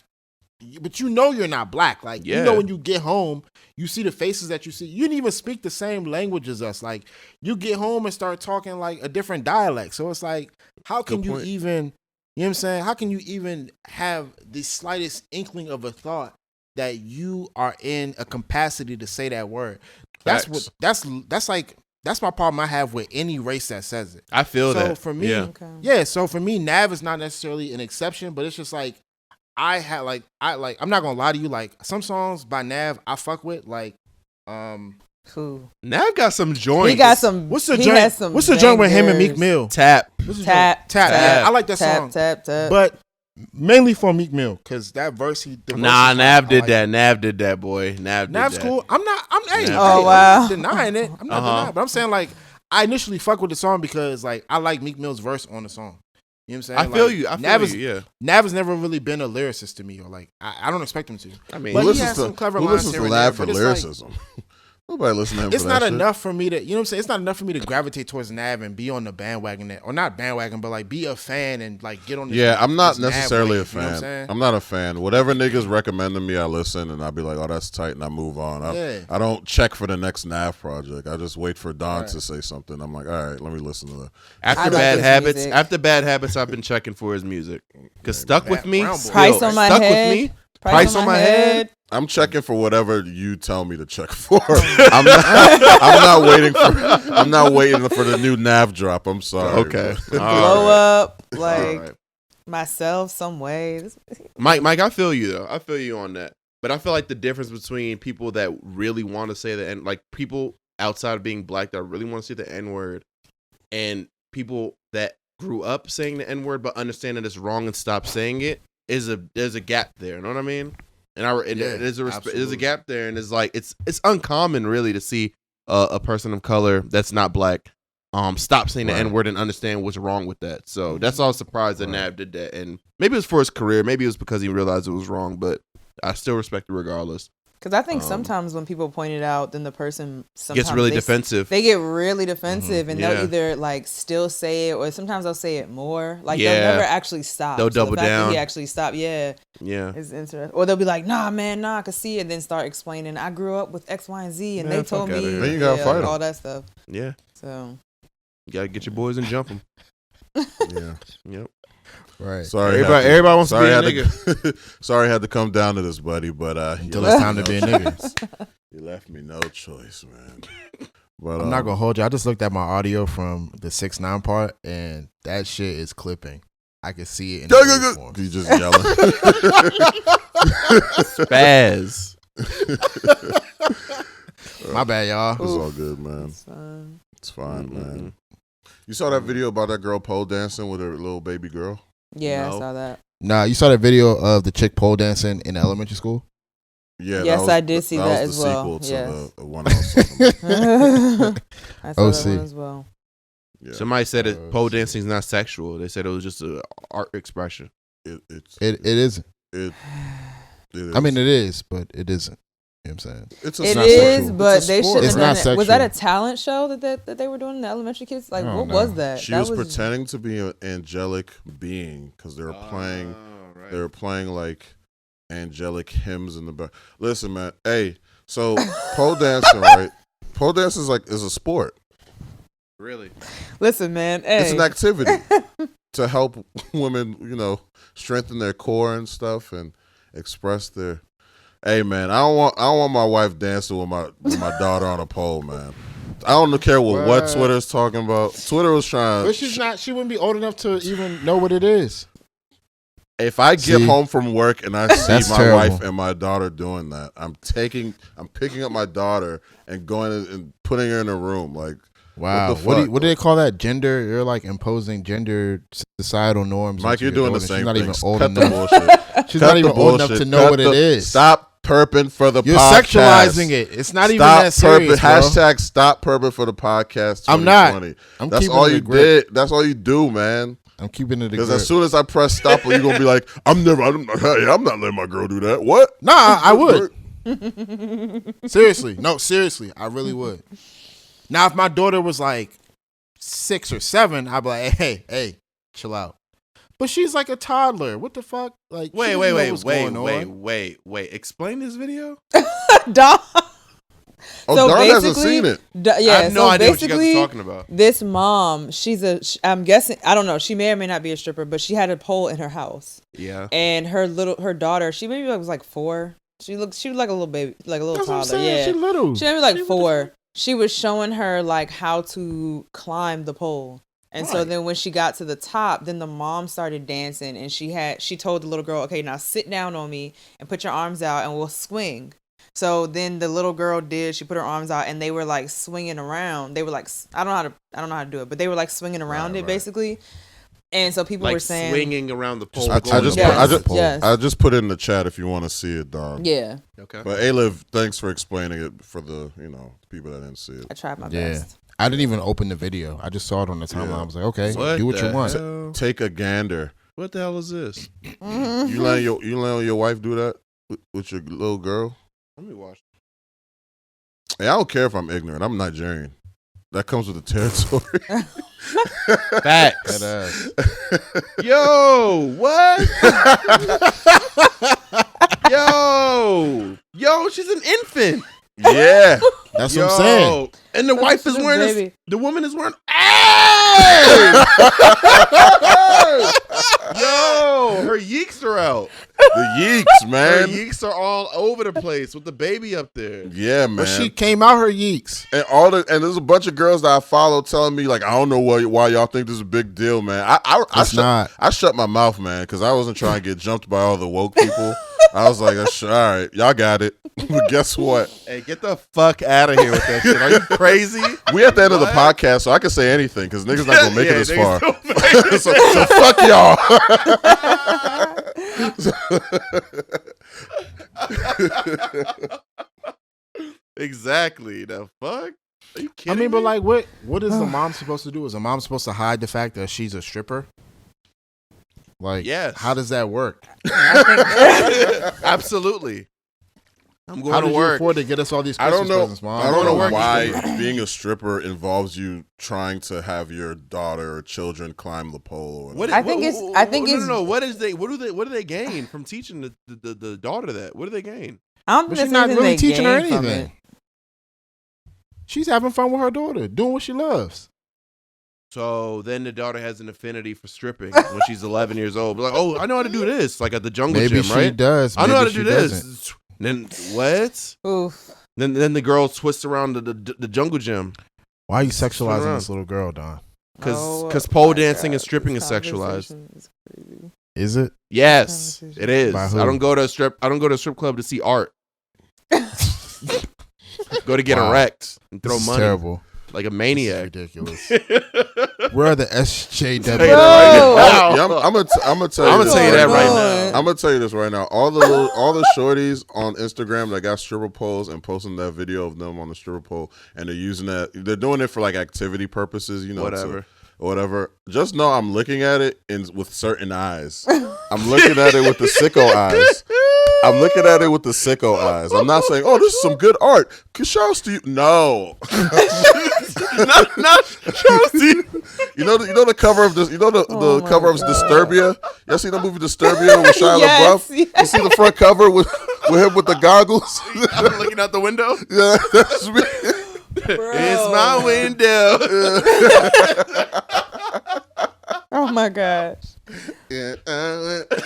B: but you know you're not black. Like, you know, when you get home, you see the faces that you see. You didn't even speak the same language as us. Like, you get home and start talking like a different dialect. So it's like, how can you even, you know what I'm saying? How can you even have the slightest inkling of a thought that you are in a capacity to say that word? That's my problem I have with any race that says it.
C: I feel that.
B: So for me, so for me, Nav is not necessarily an exception, but it's just like, I'm not gonna lie to you, like some songs by Nav I fuck with, like
D: Who?
C: Nav got some joints.
D: He got some.
B: What's the joint? What's the joint with him and Meek Mill?
C: Tap.
D: Tap.
B: Yeah, I like that song.
D: Tap.
B: But mainly for Meek Mill, because that verse
C: Nav did that. Nav did that, boy.
B: Nav's cool. I'm
D: wow.
B: denying it. I'm not denying it, but I'm saying, like, I initially fuck with the song because, like, I like Meek Mill's verse on the song. You know what I'm saying?
C: I feel you.
B: Nav has never really been a lyricist to me, or like I don't expect him to.
C: I mean,
B: but
A: who
B: he has some clever lines
A: listens
B: here
A: to
B: and
A: Nav
B: there,
A: for
B: but it's
A: lyricism? Nobody listen to him.
B: It's
A: for
B: not
A: that
B: enough for me to, you know what I'm saying? It's not enough for me to gravitate towards Nav and be on the bandwagon, or not bandwagon, but like be a fan and like get on.
A: Yeah, I'm not
B: this Nav
A: necessarily
B: wave,
A: a fan.
B: You know what I'm saying?
A: I'm not a fan. Whatever niggas recommend to me, I listen and I'll be like, oh, that's tight, and I move on. I don't check for the next Nav project. I just wait for Don to say something. I'm like, all right, let me listen to that.
C: After Bad Habits, I've been checking for his music. Because Stuck With Me,
D: Price on my head.
C: Price on my head.
A: I'm checking for whatever you tell me to check for. I'm not waiting for the new Nav drop. I'm sorry.
C: Okay.
D: Blow up like myself some way.
C: Mike, I feel you though. I feel you on that. But I feel like the difference between people that really want to say the N, like people outside of being black that really want to say the N word, and people that grew up saying the N word but understand that it's wrong and stop saying it, there's a gap there. You know what I mean? And there's a gap there, and it's like it's uncommon really to see a person of color that's not black stop saying the N word and understand what's wrong with that. So that's all I was surprised that Nav did that, and maybe it was for his career, maybe it was because he realized it was wrong, but I still respect it regardless.
D: Because I think sometimes when people point it out, then the person
C: gets really defensive.
D: They get really defensive, and they'll either like still say it, or sometimes they'll say it more. Like they'll never actually stop.
C: They'll double down.
D: He actually stopped. Yeah. It's interesting. Or they'll be like, "Nah, man, I could see it," and then start explaining. I grew up with X, Y, and Z, and they told me.
A: Then you gotta fight
D: all that stuff.
C: Yeah.
D: So
C: you gotta get your boys and jump them.
A: Yeah.
C: Yep.
B: Right.
A: Sorry,
B: everybody wants to be a nigga.
A: Sorry, I had to come down to this, buddy. But
B: until it's time to be a nigga,
A: you left me no choice, man. But
B: I'm not gonna hold you. I just looked at my audio from the 6ix9ine part, and that shit is clipping. I can see it in the form.
A: You just yelling.
C: Spaz.
B: My bad, y'all.
A: It's all good, man. It's fine, man. You saw that video about that girl pole dancing with her little baby girl?
D: Yeah, I saw that.
B: Nah, you saw that video of the chick pole dancing in elementary school?
A: Yeah.
D: Yes, I did see that as well.
A: That was the sequel to the one I was talking about.
D: I saw that one as well.
C: Yeah. Somebody said that pole dancing is not sexual. They said it was just an art expression.
B: It isn't.
A: It is.
B: I mean, it is, but it isn't. You know what I'm saying?
D: It is, but they shouldn't have done
B: it.
D: Was that a talent show that they were doing, the elementary kids? Like, what was that?
A: She was pretending to be an angelic being because they were playing. Right. They were playing like angelic hymns in the back. Listen, man. Hey, so pole dancing, right? Pole dancing is a sport.
C: Really?
D: Listen, man. Hey.
A: It's an activity to help women, strengthen their core and stuff and express their. Hey man, I don't want my wife dancing with my daughter on a pole, man. I don't care what Twitter's talking about. Twitter was trying.
B: But she's not. She wouldn't be old enough to even know what it is.
A: If I get home from work and I see my wife and my daughter doing that, I'm picking up my daughter and going and putting her in a room. Like,
B: wow, what do they call that? Gender? You're like imposing gender societal norms.
A: Mike, you're doing the same thing.
B: She's not even old enough. She's not even old enough to know what it is.
A: Stop perping for the podcast.
B: You're sexualizing it. It's not even that serious, bro.
A: Hashtag stop perping for the podcast 2020.
B: I'm not.
A: That's all you did. That's all you do, man.
B: I'm keeping it
A: because as soon as I press stop, you're gonna be like, I'm not letting my girl do that. What?
B: Nah, I would. Seriously, I really would. Now, if my daughter was like 6 or 7, I'd be like, hey, chill out. But she's like a toddler. What the fuck? Like, she doesn't know what's going on.
C: wait. Explain this video.
D: Dog.
A: Oh,
D: So
A: Dawn hasn't
D: basically-
A: seen it.
C: I have no idea what you guys are talking about.
D: This mom, I'm guessing, I don't know, she may or may not be a stripper, but she had a pole in her house.
C: Yeah.
D: And her daughter, she maybe was like 4. She was like a little baby, like a little
B: That's what I'm
D: toddler.
B: saying.
D: Yeah.
B: She little.
D: She maybe like 4. She was showing her like how to climb the pole. And so
B: Right.
D: then when she got to the top, then the mom started dancing and she told the little girl, okay, now sit down on me and put your arms out and we'll swing. So then the little girl she put her arms out and they were like swinging around. They were like, I don't know how to do it, but they were like swinging around it basically. And so people were saying,
C: swinging around the pole.
A: I
C: going
A: just put it in the chat if you want to see it, dog.
D: yeah,
C: Okay.
A: But A-Liv, thanks for explaining it for the people that didn't see it.
D: I tried my
B: Yeah.
D: best.
B: I didn't even open the video. I just saw it on the timeline.
A: Yeah.
B: I was like, okay,
C: What
B: do what you
C: the
B: want.
C: hell?
A: Take a gander.
C: What the hell is this?
A: You letting your wife do that with your little girl?
C: Let me watch.
A: Hey, I don't care if I'm ignorant. I'm Nigerian. That comes with the territory.
C: Facts.
B: That
C: Yo, what? Yo, she's an infant.
A: Yeah.
B: That's what I'm saying.
C: And the wife is
D: This
C: wearing
D: baby.
C: the woman is wearing. Hey! Yo, her yeeks are out.
A: The yeeks,
C: Her
A: man.
C: yeeks are all over the place with the baby up there.
A: Yeah, man.
B: But she came out her yeeks.
A: And there's a bunch of girls that I follow telling me like, I don't know why y'all think this is a big deal, man.
B: It's not.
A: I shut my mouth, man, because I wasn't trying to get jumped by all the woke people. I was like, all right, y'all got it. But guess what?
C: Hey, get the fuck out of here with that shit. Are you crazy?
A: We at the end of the
C: What?
A: podcast, so I can say anything because niggas not gonna make it this
C: niggas
A: far.
C: don't make it.
A: so fuck y'all.
C: Exactly. The fuck? Are you
B: I
C: kidding
B: mean, but
C: me?
B: like, what is the mom supposed to do? Is the mom supposed to hide the fact that she's a stripper? Like,
C: Yes.
B: how does that work?
C: Absolutely. I'm going
B: How
C: to
B: did you
C: work.
B: afford to get us all these
A: I
B: Christmas
A: don't know.
B: presents, mom?
A: I don't know
C: work.
A: why being a stripper involves you trying to have your daughter or children climb the pole. Or
C: What,
D: I think it's-
C: no. What do they gain from teaching the daughter that? What do they gain?
D: I don't
B: But
D: think
B: she's
D: there's
B: not
D: anything
B: really
D: they
B: teaching her
D: gain from
B: anything.
D: it.
B: She's having fun with her daughter, doing what she loves.
C: So then the daughter has an affinity for stripping when she's 11 years old. But like, oh, I know how to do this, like at the jungle
B: Maybe
C: gym,
B: she
C: right?
B: does.
C: I know how to
B: maybe
C: do
B: she
C: this.
B: doesn't.
C: Then what?
D: Oof.
C: Then the girl twists around the jungle gym
B: Why are you
C: Turn
B: sexualizing
C: around.
B: this little girl, Don?
C: because
D: Oh,
C: pole
D: my
C: dancing
D: God.
C: and stripping
D: This
C: is sexualized.
D: conversation is crazy.
B: Is it?
C: Yes,
D: Conversation.
C: it is.
B: By
C: I
B: who?
C: don't go to a strip club to see art. Go to get
B: Wow.
C: erect and
B: This
C: throw
B: is
C: money
B: terrible.
C: like a
B: This is
C: maniac.
B: ridiculous. Where are the SJW?
D: Bro.
A: I'm gonna tell you.
C: I'ma tell you that right now.
A: I'm gonna tell you this right now. All the shorties on Instagram that got stripper poles and posting that video of them on the stripper pole, and they're using that. They're doing it for like activity purposes, you know. Whatever. Just know I'm looking at it with certain eyes. I'm looking at it with the sicko eyes. I'm looking at it with the sicko eyes. I'm not saying, "Oh, this is some good art." Shouts to you. No.
C: not shouts to you.
A: You know the cover of this. You know the
D: my
A: cover of Disturbia. Y'all seen the movie Disturbia with Shia
D: Yes,
A: LaBeouf? You see the front cover with him with the goggles.
C: I'm looking out the window.
A: Yeah, that's me.
C: It's my window.
D: Oh my gosh.
A: Yeah.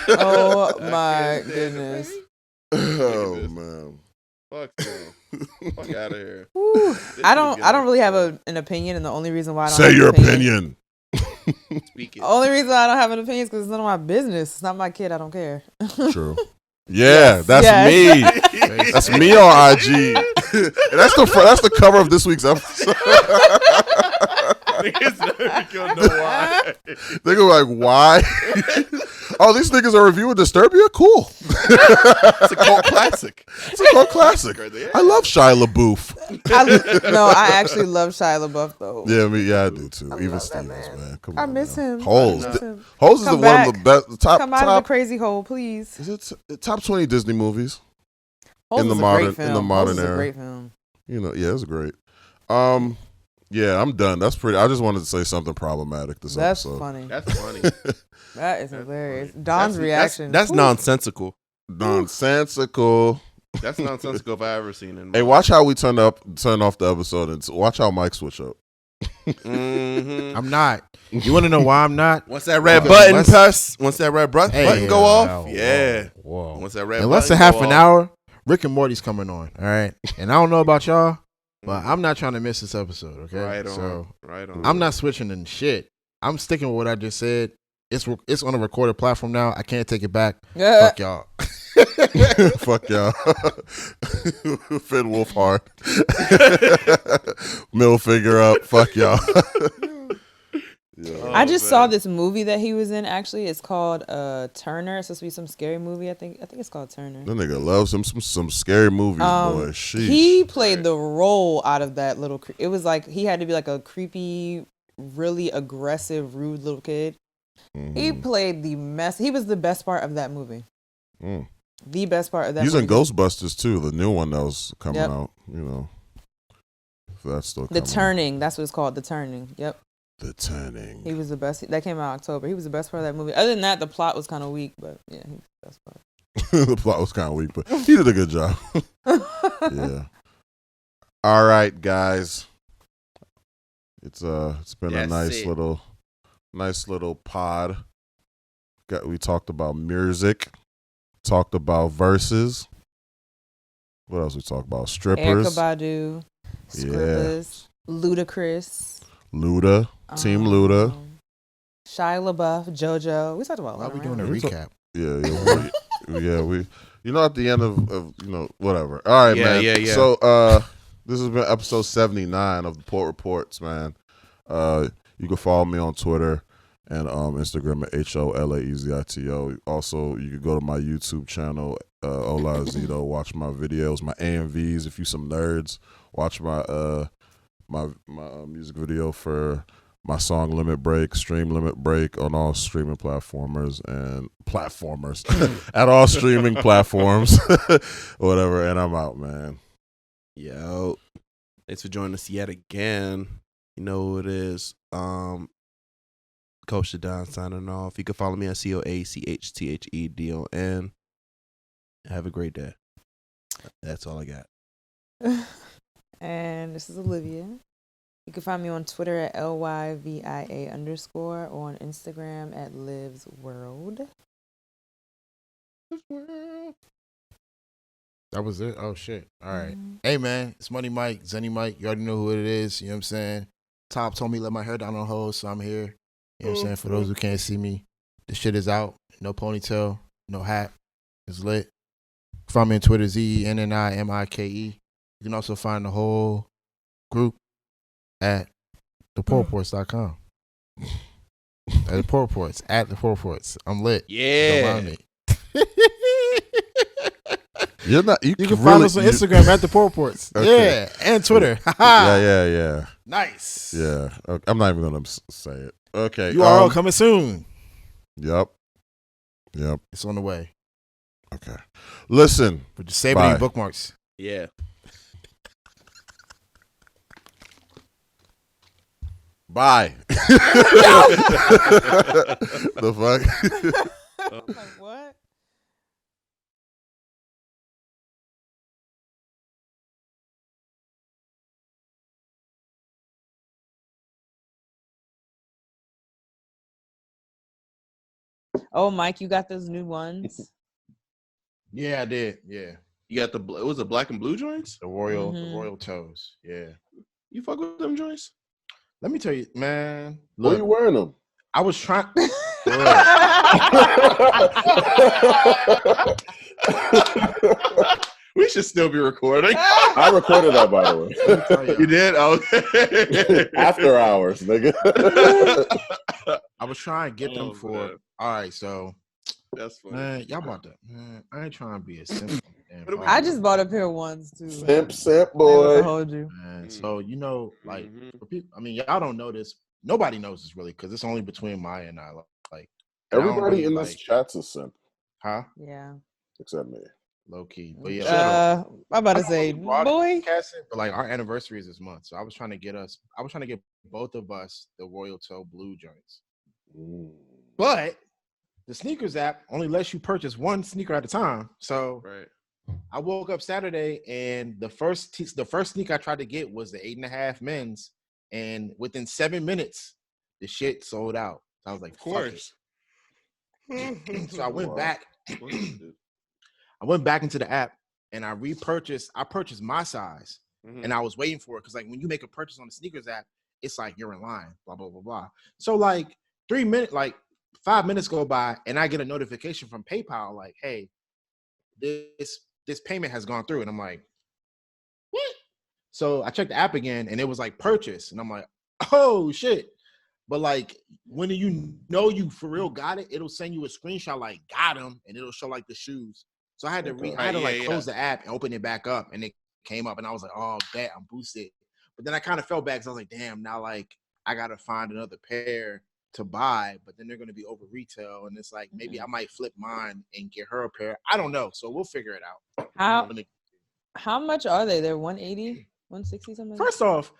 D: Oh my goodness.
A: Oh man.
C: Fuck man. Fuck out of here.
D: Whew.
C: This
D: I
C: is
D: don't
C: good.
D: really have an opinion, and the only reason why I don't
A: Say
D: have
A: your
D: an
A: opinion.
C: Speak it.
D: Only reason I don't have an opinion is because it's none of my business. It's not my kid. I don't care.
A: True. Yeah, that's
D: Yes.
A: me. That's me on IG. And that's the cover of this week's episode.
C: Niggas never gonna know why.
A: They go like, why? Oh, these niggas are reviewing Disturbia? Cool.
C: It's a cult classic.
A: It's a cult classic. I love Shia LaBeouf.
D: I actually love Shia LaBeouf though.
A: Yeah, I do too. Even
D: love that
A: Stevens,
D: man.
A: man. Come
D: I
A: on.
D: miss
A: now.
D: him.
A: Holes.
D: I miss him.
A: Holes is
D: Come
A: one of the
D: back.
A: best.
D: Come out of the crazy hole, please.
A: Is it top 20 Disney movies?
D: Holes
A: In the
D: is a
A: modern-
D: great film.
A: in the modern
D: Holes is
A: era.
D: a great film.
A: You know, yeah, it's great. Yeah, I'm done. That's pretty. I just wanted to say something problematic this
D: That's
A: episode.
D: funny.
C: That's funny.
D: That is hilarious. Don's reaction.
C: That's
D: Whew.
C: nonsensical.
A: Nonsensical.
C: That's nonsensical if I ever seen it.
A: Hey, watch how we turn off the episode and watch how Mike switch up.
B: I'm not. You want to know why I'm not?
C: Once that red button press, once that red button go off, yeah.
B: Whoa.
C: Once that red
B: In
C: button
B: less than
C: go
B: half an
C: off.
B: hour, Rick and Morty's coming on. All right, and I don't know about y'all, but I'm not trying to miss this episode. Okay,
C: Right on.
B: so
C: Right on.
B: I'm not switching in shit. I'm sticking with what I just said. It's on a recorded platform now. I can't take it back. Fuck y'all.
A: Fuck y'all. Finn Wolfhard. Middle finger up. Fuck y'all. Yeah.
D: I just saw this movie that he was in. Actually, it's called Turner. It's supposed to be some scary movie. I think it's called Turner.
A: That nigga loves some scary movies, boy. Sheesh.
D: He played the role out of that little. It was like he had to be like a creepy, really aggressive, rude little kid.
A: Mm-hmm.
D: He played the mess. He was the best part of that movie.
A: Mm.
D: The best part of that.
A: He's
D: movie.
A: in Ghostbusters too, the new one that was coming out. You know, if that's still
D: The
A: coming
D: Turning. That's what it's called. The Turning. Yep.
A: The Turning.
D: He was the best. That came out October. He was the best part of that movie. Other than that, the plot was kind of weak, but yeah, he was the best part.
A: The plot was kind of weak, but he did a good job. Yeah. All right, guys. It's been a nice little pod. We talked about music, talked about Verzuz. What else we talked about? Strippers.
D: Erykah Badu, Scribblers, Ludacris,
A: Luda, Team Luda.
D: Shia LaBeouf, JoJo. We talked about.
B: Why are we doing a
A: We
B: recap?
A: We at the end of whatever. All right, man.
C: Yeah.
A: So this has been episode 79 of the Port Reports, man. You can follow me on Twitter and Instagram at HOLAEZITO. Also, you can go to my YouTube channel, Olazito, watch my videos, my AMVs. If you some nerds, watch my my music video for my song Limit Break, Stream Limit Break on all streaming platformers at all streaming platforms, whatever. And I'm out, man.
C: Yo, thanks for joining us yet again. You know who it is. Coach Don signing off. You can follow me at COACHTHEDON. Have a great day. That's all I got.
D: And this is Olivia. You can find me on Twitter at LYVIA_ or on Instagram at LivesWorld.
B: That was it? Oh, shit. All right. Hey, man, it's Money Mike, Zenny Mike. You already know who it is. You know what I'm saying? Top told me to let my hair down on hold, so I'm here. You know what I'm saying? For those who can't see me, the shit is out. No ponytail, no hat. It's lit. Find me on Twitter, ZENNIMIKE. You can also find the whole group at thepoorreports.com. At the Poor Reports. At the Poor Reports. I'm lit.
C: Yeah.
B: Don't mind me.
A: You're not. You
B: You
A: can
B: can find
A: really,
B: us on Instagram at the Poor Reports.
A: Okay.
B: Yeah, and Twitter.
A: Yeah.
B: Nice.
A: Yeah. Okay. I'm not even gonna say it. Okay.
B: URL coming soon.
A: Yep.
B: It's on the way.
A: Okay. Listen.
B: But just save it in your bookmarks.
C: Yeah.
A: Bye. The fuck?
D: Like, what? Oh, Mike, you got those new ones?
B: Yeah, I did. Yeah.
C: You got it was the black and blue joints?
B: The royal
D: Mhm.
B: the royal toes. Yeah.
C: You fuck with them joints?
B: Let me tell you, man.
A: Why
B: Look,
A: you wearing them?
B: I was trying.
C: We should still be recording.
A: I recorded that, by the way.
B: Let me tell
C: You did? Okay.
A: After hours, nigga.
B: I was trying to get them
C: Oh,
B: for.
C: man.
B: All right, so
C: That's funny.
B: man, y'all about to. Man, I ain't trying to be a simp.
D: I just bought a pair of ones too.
A: Simp,
D: I ain't gonna
A: boy.
D: hold you.
B: Man, so you know, like
C: Mhm.
B: for people, I mean, y'all don't know this. Nobody knows this really because it's only between Maya and I. Like I don't
A: Everybody
B: really
A: in this
B: like-
A: chat's a simp,
B: huh?
D: Yeah.
A: except me.
B: low key. But yeah,
D: I'm about to
B: I don't
D: say,
B: really broad-
D: boy.
B: cast it, but like our anniversary is this month, so I was trying to get both of us the Royal Toe Blue joints. But the sneakers app only lets you purchase one sneaker at a time. So
C: Right.
B: I woke up Saturday and the first sneaker I tried to get was the 8.5 men's, and within 7 minutes, the shit sold out. So I was like,
C: Of course.
B: fuck it. So I went back.
C: Of course you did.
B: I went back into the app and I purchased my size.
C: Mhm.
B: And I was waiting for it because like when you make a purchase on the sneakers app, it's like you're in line, blah, blah, blah, blah. So like 5 minutes go by and I get a notification from PayPal like, hey, this payment has gone through. And I'm like, what? So I checked the app again and it was like purchase. And I'm like, oh shit. But like when you know you for real got it, it'll send you a screenshot like got them and it'll show like the shoes. So I had to close the app and open it back up and it came up and I was like, oh, bet I'm boosted. But then I kind of felt bad because I was like, damn, now like I gotta find another pair to buy, but then they're gonna be over retail. And it's like maybe I might flip mine and get her a pair. I don't know. So we'll figure it out.
D: How much are they? They're 180, 160 something.
B: First off,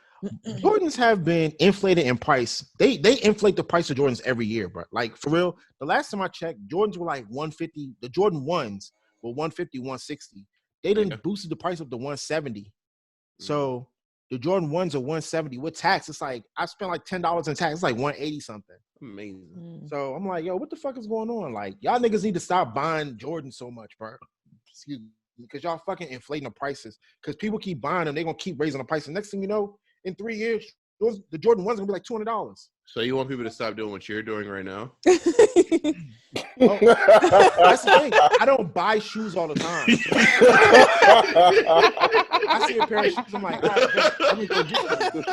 B: Jordans have been inflated in price. They inflate the price of Jordans every year, bro. Like for real. The last time I checked, Jordans were like 150. The Jordan 1s were 150, 160. They didn't boosted the price up to 170. So the Jordan 1s are 170 with tax. It's like I spent like $10 in tax. It's like 180 something.
C: Amazing.
B: So I'm like, yo, what the fuck is going on? Like y'all niggas need to stop buying Jordan so much, bro. Excuse me. Because y'all fucking inflating the prices. Because people keep buying them, they're gonna keep raising the prices. Next thing you know, in 3 years, the Jordan 1's gonna be like $200.
C: So you want people to stop doing what you're doing right now?
B: Well, that's the thing. I don't buy shoes all the time. I see a pair of shoes, I'm like, all right, let me go get them.